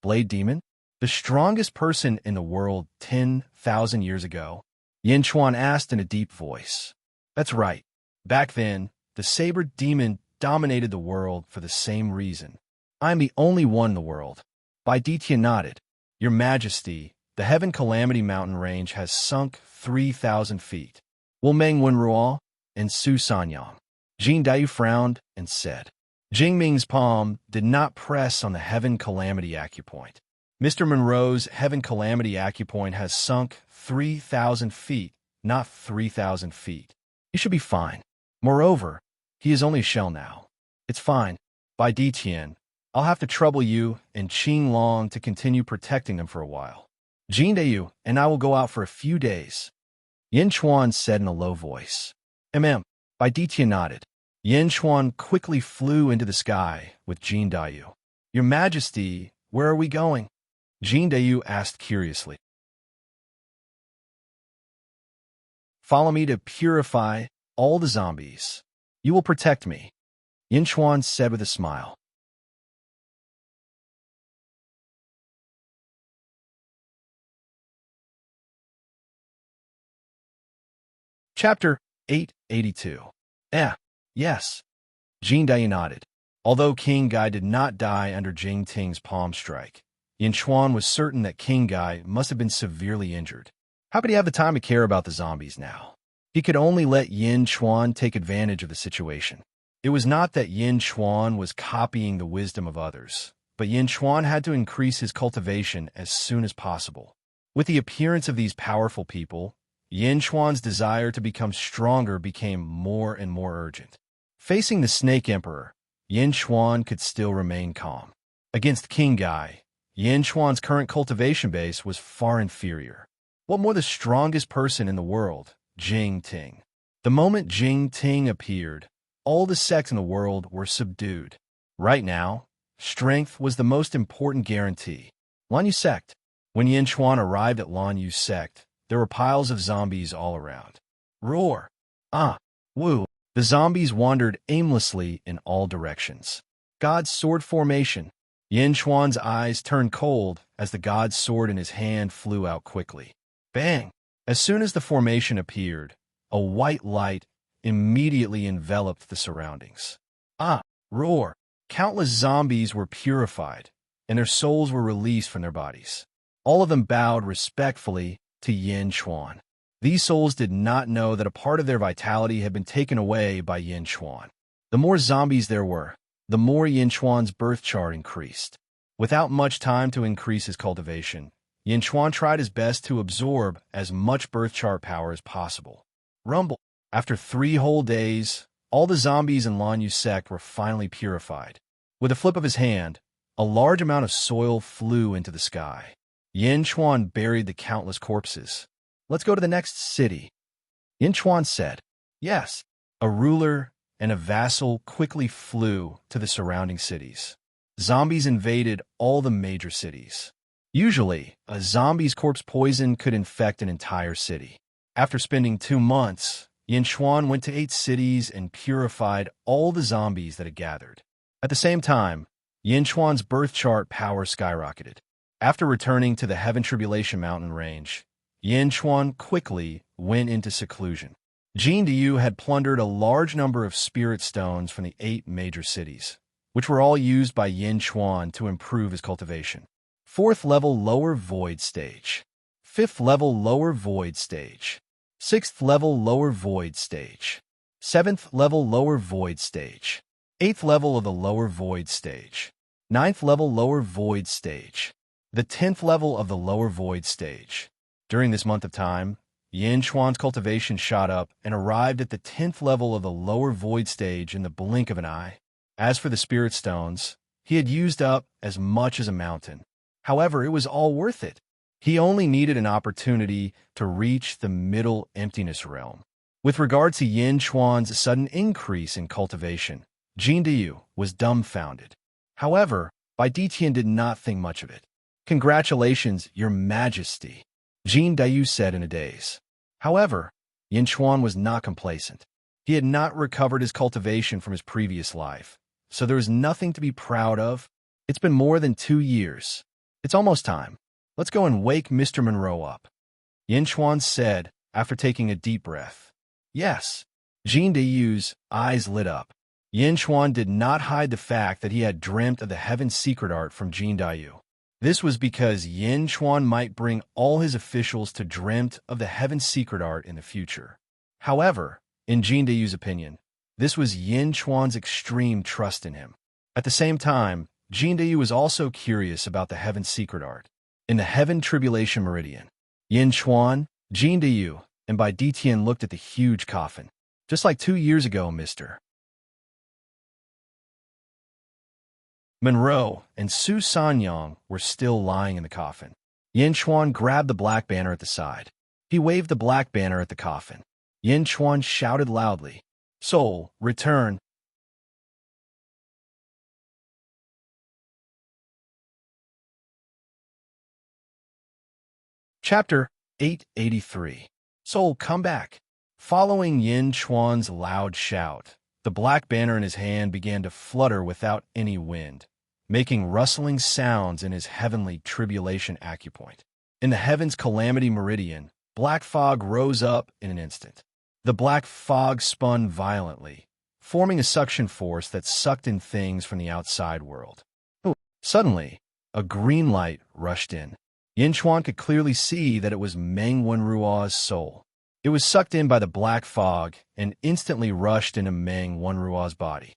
Blade Demon? The strongest person in the world 10,000 years ago? Yin Chuan asked in a deep voice. That's right. Back then, the Saber Demon dominated the world for the same reason. I am the only one in the world. Bai Ditian nodded. Your Majesty, the Heaven Calamity Mountain range has sunk 3,000 feet. Wu Meng Wenruo and Su Sanyang. Jin Daiyu frowned and said. Jingming's palm did not press on the Heaven Calamity acupoint. Mr. Monroe's Heaven Calamity acupoint has sunk 3,000 feet, not 3,000 feet. You should be fine. Moreover, he is only a shell now. It's fine. Bai Ditian, I'll have to trouble you and Qing Long to continue protecting them for a while. Jin Daiyu and I will go out for a few days. Yin Chuan said in a low voice. Bai Ditian nodded. Yin Chuan quickly flew into the sky with Jin Daiyu. Your Majesty, where are we going? Jin Daiyu asked curiously. Follow me to purify all the zombies. You will protect me, Yin Chuan said with a smile. Chapter 882. Yes. Jin Daiyu nodded. Although King Gai did not die under Jing Ting's palm strike, Yin Chuan was certain that King Gai must have been severely injured. How could he have the time to care about the zombies now? He could only let Yin Chuan take advantage of the situation. It was not that Yin Chuan was copying the wisdom of others, but Yin Chuan had to increase his cultivation as soon as possible. With the appearance of these powerful people, Yin Chuan's desire to become stronger became more and more urgent. Facing the Snake Emperor, Yin Chuan could still remain calm. Against King Gai, Yin Chuan's current cultivation base was far inferior. What more the strongest person in the world, Jing Ting. The moment Jing Ting appeared, all the sects in the world were subdued. Right now, strength was the most important guarantee. Lan Yu sect. When Yin Chuan arrived at Lan Yu sect, there were piles of zombies all around. Roar! Woo! The zombies wandered aimlessly in all directions. God's sword formation. Yin Chuan's eyes turned cold as the god's sword in his hand flew out quickly. Bang! As soon as the formation appeared, a white light immediately enveloped the surroundings. Roar! Countless zombies were purified, and their souls were released from their bodies. All of them bowed respectfully to Yin Chuan. These souls did not know that a part of their vitality had been taken away by Yin Chuan. The more zombies there were, the more Yin Chuan's birth chart increased. Without much time to increase his cultivation, Yin Chuan tried his best to absorb as much birth chart power as possible. Rumble! After 3 whole days, all the zombies in Lan Yu sect were finally purified. With a flip of his hand, a large amount of soil flew into the sky. Yin Chuan buried the countless corpses. Let's go to the next city. Yin Chuan said. Yes. A ruler and a vassal quickly flew to the surrounding cities. Zombies invaded all the major cities. Usually, a zombie's corpse poison could infect an entire city. After spending 2 months, Yin Chuan went to 8 cities and purified all the zombies that had gathered. At the same time, Yin Chuan's birth chart power skyrocketed. After returning to the Heaven Tribulation Mountain range, Yin Chuan quickly went into seclusion. Jin Daiyu had plundered a large number of spirit stones from the 8 major cities. which were all used by Yin Chuan to improve his cultivation. 4th level lower void stage. 5th level lower void stage. 6th level lower void stage. 7th level lower void stage. 8th level of the lower void stage. 9th level lower void stage. The 10th level of the lower void stage. During this month of time, Yin Chuan's cultivation shot up and arrived at the 10th level of the lower void stage in the blink of an eye. As for the spirit stones, he had used up as much as a mountain. However, it was all worth it. He only needed an opportunity to reach the middle emptiness realm. With regard to Yin Chuan's sudden increase in cultivation, Jin Deyu was dumbfounded. However, Bai Ditian did not think much of it. "Congratulations, Your Majesty," Jin Deyu said in a daze. However, Yin Chuan was not complacent. He had not recovered his cultivation from his previous life, so there was nothing to be proud of. It's been more than 2 years. It's almost time. Let's go and wake Mr. Monroe up, Yin Chuan said after taking a deep breath. Yes. Jin Deyu's eyes lit up. Yin Chuan did not hide the fact that he had dreamt of the Heaven's secret art from Jin Deyu. This was because Yin Chuan might bring all his officials to dreamt of the Heaven's secret art in the future. However, in Jin Deyu's opinion, this was Yin Chuan's extreme trust in him. At the same time, Jin Deyu was also curious about the Heaven's secret art. In the Heaven Tribulation Meridian, Yin Chuan, Jin Deyu, and Bai Ditian looked at the huge coffin. Just like 2 years ago, Mr. Monroe and Su Sanyang were still lying in the coffin. Yin Chuan grabbed the black banner at the side. He waved the black banner at the coffin. Yin Chuan shouted loudly, "Soul, return!" Chapter 883. Soul, come back. Following Yin Chuan's loud shout, the black banner in his hand began to flutter without any wind, making rustling sounds in his heavenly tribulation acupoint. In the heaven's calamity meridian, black fog rose up in an instant. The black fog spun violently, forming a suction force that sucked in things from the outside world. Suddenly, a green light rushed in. Yin Chuan could clearly see that it was Meng Wenruo's soul. It was sucked in by the black fog and instantly rushed into Meng Wenruo's body.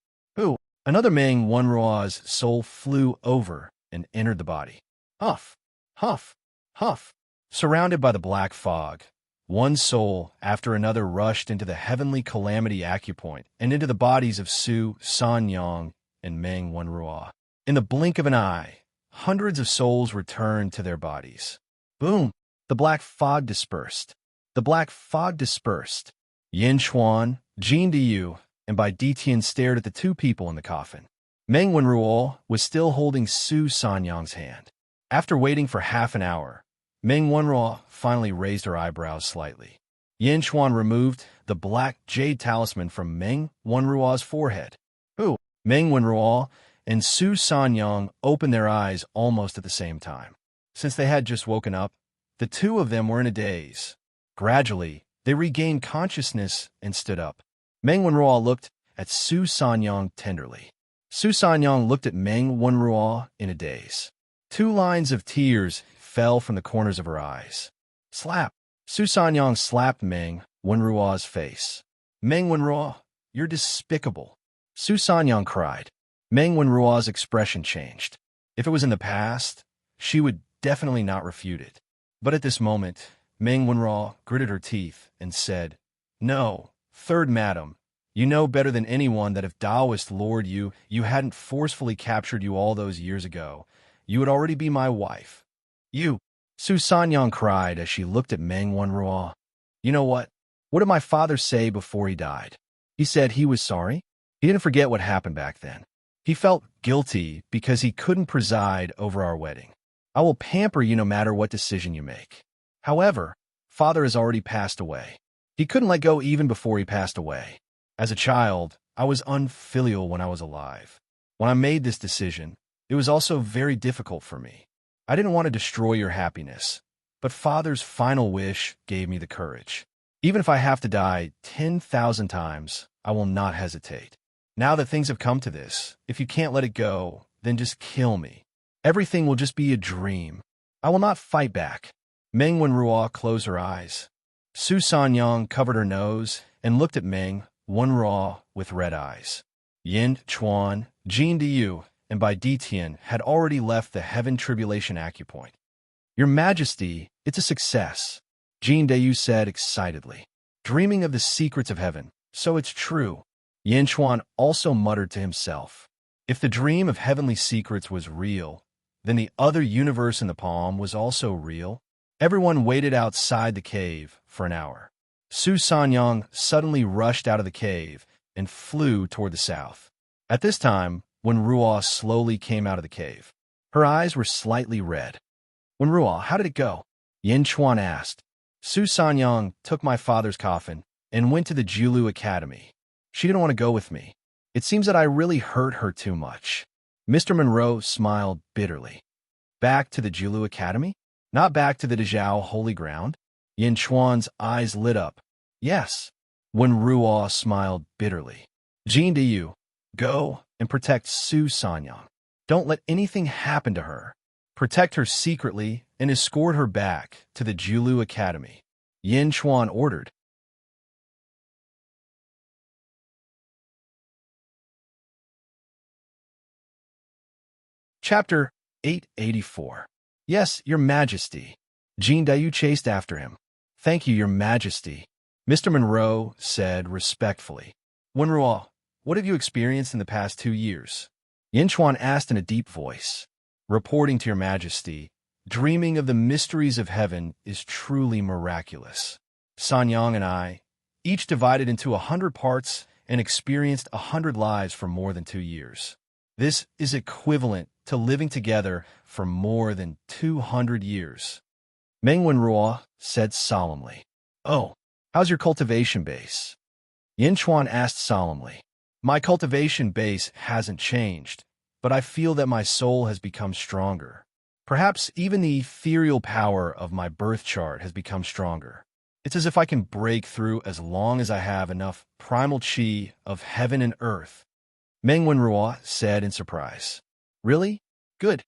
Another Meng Wenruo's soul flew over and entered the body. Huff, huff, huff. Surrounded by the black fog, one soul after another rushed into the heavenly calamity acupoint and into the bodies of Su Sanyang and Meng Wenruo. In the blink of an eye, hundreds of souls returned to their bodies. Boom! The black fog dispersed. The black fog dispersed. Yin Chuan, Jin Deyu, and Bai Ditian stared at the 2 people in the coffin. Meng Wenruo was still holding Su Sanyang's hand. After waiting for half an hour, Meng Wenruo finally raised her eyebrows slightly. Yin Chuan removed the black jade talisman from Meng Wenruo's forehead. Meng Wenruo and Su Sanyang opened their eyes almost at the same time. Since they had just woken up, the 2 of them were in a daze. Gradually, they regained consciousness and stood up. Meng Wenruo looked at Su Sanyang tenderly. Su Sanyang looked at Meng Wenruo in a daze. 2 lines of tears fell from the corners of her eyes. Slap! Su Sanyang slapped Meng Wenruo's face. Meng Wenruo, you're despicable. Su Sanyang cried. Meng Wenruo's expression changed. If it was in the past, she would definitely not refute it. But at this moment, Meng Wenruo gritted her teeth and said, "No, third madam, you know better than anyone that if Taoist Lord you hadn't forcefully captured you all those years ago, you would already be my wife." "You," Su Sanyang cried as she looked at Meng Wenruo. "You know what? What did my father say before he died? He said he was sorry. He didn't forget what happened back then. He felt guilty because he couldn't preside over our wedding. I will pamper you no matter what decision you make. However, father has already passed away. He couldn't let go even before he passed away. As a child, I was unfilial when I was alive. When I made this decision, it was also very difficult for me. I didn't want to destroy your happiness, but father's final wish gave me the courage. Even if I have to die 10,000 times, I will not hesitate." Now that things have come to this, if you can't let it go, then just kill me. Everything will just be a dream. I will not fight back. Meng Wenruo closed her eyes. Su Sanyang covered her nose and looked at Meng Wenruo with red eyes. Yin Chuan, Jin Diyu, and Bai Ditian had already left the Heaven Tribulation Acupoint. Your Majesty, it's a success, Jin Diyu said excitedly. Dreaming of the secrets of heaven, so it's true. Yin Chuan also muttered to himself. If the dream of heavenly secrets was real, then the other universe in the palm was also real. Everyone waited outside the cave for an hour. Su Sanyang suddenly rushed out of the cave and flew toward the south. At this time, when Ruo slowly came out of the cave, her eyes were slightly red. When Ruo, how did it go? Yin Chuan asked. Su Sanyang took my father's coffin and went to the Julu Academy. She didn't want to go with me. It seems that I really hurt her too much. Mr. Monroe smiled bitterly. Back to the Julu Academy? Not back to the Dezhou Holy Ground? Yin Chuan's eyes lit up. Yes. When Ruo smiled bitterly. Jin Diyu, go and protect Su Sanyang. Don't let anything happen to her. Protect her secretly and escort her back to the Julu Academy. Yin Chuan ordered. Chapter 884. Yes, Your Majesty. Jin Diyu chased after him. Thank you, Your Majesty, Mr. Monroe said respectfully. Wenruo, what have you experienced in the past 2 years? Yin Chuan asked in a deep voice. Reporting to Your Majesty, dreaming of the mysteries of heaven is truly miraculous. Sanyang and I, each divided into 100 parts and experienced 100 lives for more than 2 years. This is equivalent to living together for more than 200 years. Meng Wenruo said solemnly. Oh, how's your cultivation base? Yin Chuan asked solemnly. My cultivation base hasn't changed, but I feel that my soul has become stronger. Perhaps even the ethereal power of my birth chart has become stronger. It's as if I can break through as long as I have enough primal chi of heaven and earth. Meng Wenruo said in surprise. Really? Good.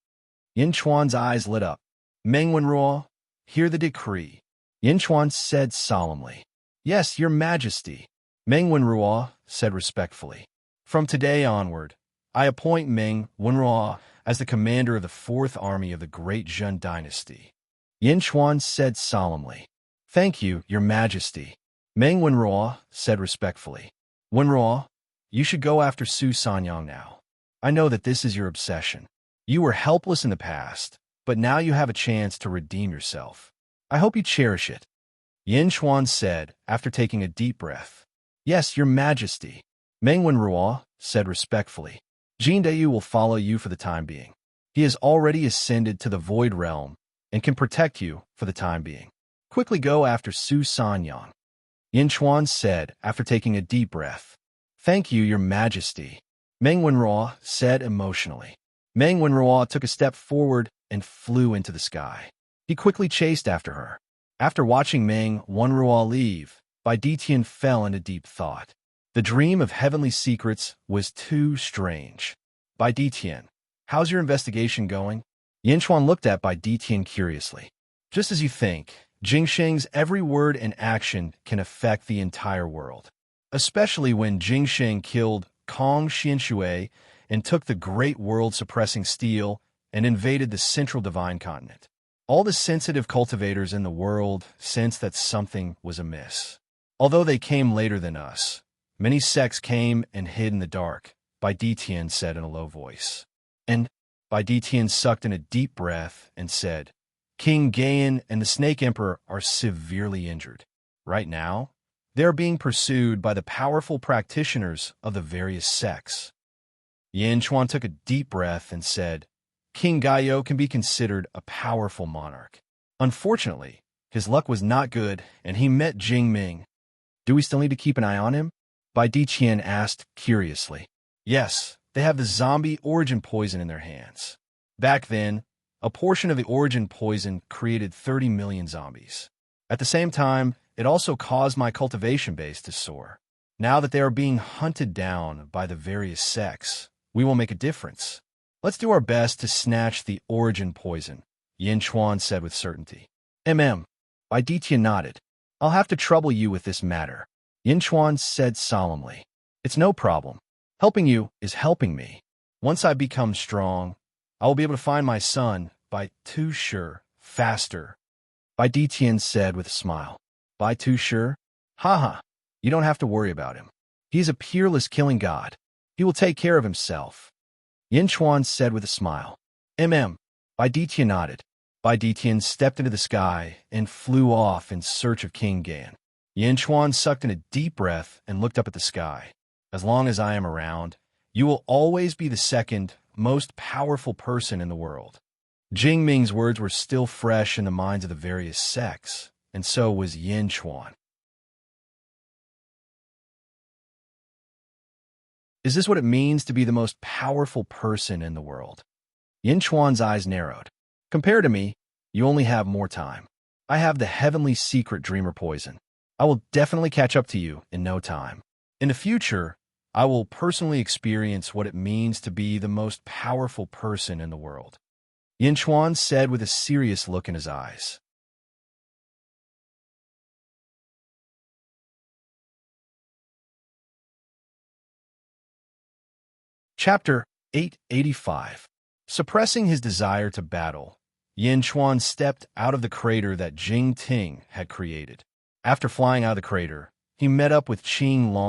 Yin Chuan's eyes lit up. Meng Wenruo, hear the decree. Yin Chuan said solemnly. Yes, Your Majesty. Meng Wenruo said respectfully. From today onward, I appoint Meng Wenruo as the commander of the 4th Army of the Great Zhen Dynasty. Yin Chuan said solemnly. Thank you, Your Majesty. Meng Wenruo said respectfully. Wenruo, you should go after Su Sanyang now. I know that this is your obsession. You were helpless in the past, but now you have a chance to redeem yourself. I hope you cherish it. Yin Chuan said after taking a deep breath. Yes, Your Majesty. Meng Wenruo said respectfully. Jin Diyu will follow you for the time being. He has already ascended to the Void Realm and can protect you for the time being. Quickly go after Su Sanyang. Yin Chuan said after taking a deep breath. Thank you, Your Majesty. Meng Wenruo said emotionally. Meng Wenruo took a step forward and flew into the sky. He quickly chased after her. After watching Meng Wenruo leave, Bai Ditian fell into deep thought. The dream of heavenly secrets was too strange. Bai Ditian, how's your investigation going? Yin Chuan looked at Bai Ditian curiously. Just as you think, Jingsheng's every word and action can affect the entire world. Especially when Jingsheng killed Kong Xianshui and took the great world-suppressing steel and invaded the central divine continent. All the sensitive cultivators in the world sensed that something was amiss. Although they came later than us, many sects came and hid in the dark, Bai Ditian said in a low voice. And Bai Ditian sucked in a deep breath and said, King Gaian and the Snake Emperor are severely injured. Right now, they are being pursued by the powerful practitioners of the various sects. Yin Chuan took a deep breath and said, King Gaio can be considered a powerful monarch. Unfortunately, his luck was not good, and he met Jing Ming. Do we still need to keep an eye on him? Bai Ditian asked curiously. Yes, they have the zombie origin poison in their hands. Back then, a portion of the origin poison created 30 million zombies. At the same time, it also caused my cultivation base to soar. Now that they are being hunted down by the various sects, we will make a difference. Let's do our best to snatch the origin poison, Yin Chuan said with certainty. Baiditia nodded. I'll have to trouble you with this matter, Yin Chuan said solemnly. It's no problem. Helping you is helping me. Once I become strong, I will be able to find my son by too sure, faster, Baiditian said with a smile. By too sure? Haha, you don't have to worry about him. He's a peerless killing god. He will take care of himself, Yin Chuan said with a smile. Baiditian nodded. Baiditian stepped into the sky and flew off in search of King Gan. Yin Chuan sucked in a deep breath and looked up at the sky. As long as I am around, you will always be the second most powerful person in the world. Jing Ming's words were still fresh in the minds of the various sects, and so was Yin Chuan. Is this what it means to be the most powerful person in the world? Yin Chuan's eyes narrowed. Compared to me, you only have more time. I have the heavenly secret dreamer poison. I will definitely catch up to you in no time. In the future, I will personally experience what it means to be the most powerful person in the world, Yin Chuan said with a serious look in his eyes. Chapter 885. Suppressing his desire to battle, Yin Chuan stepped out of the crater that Jing Ting had created. After flying out of the crater, he met up with Qing Long.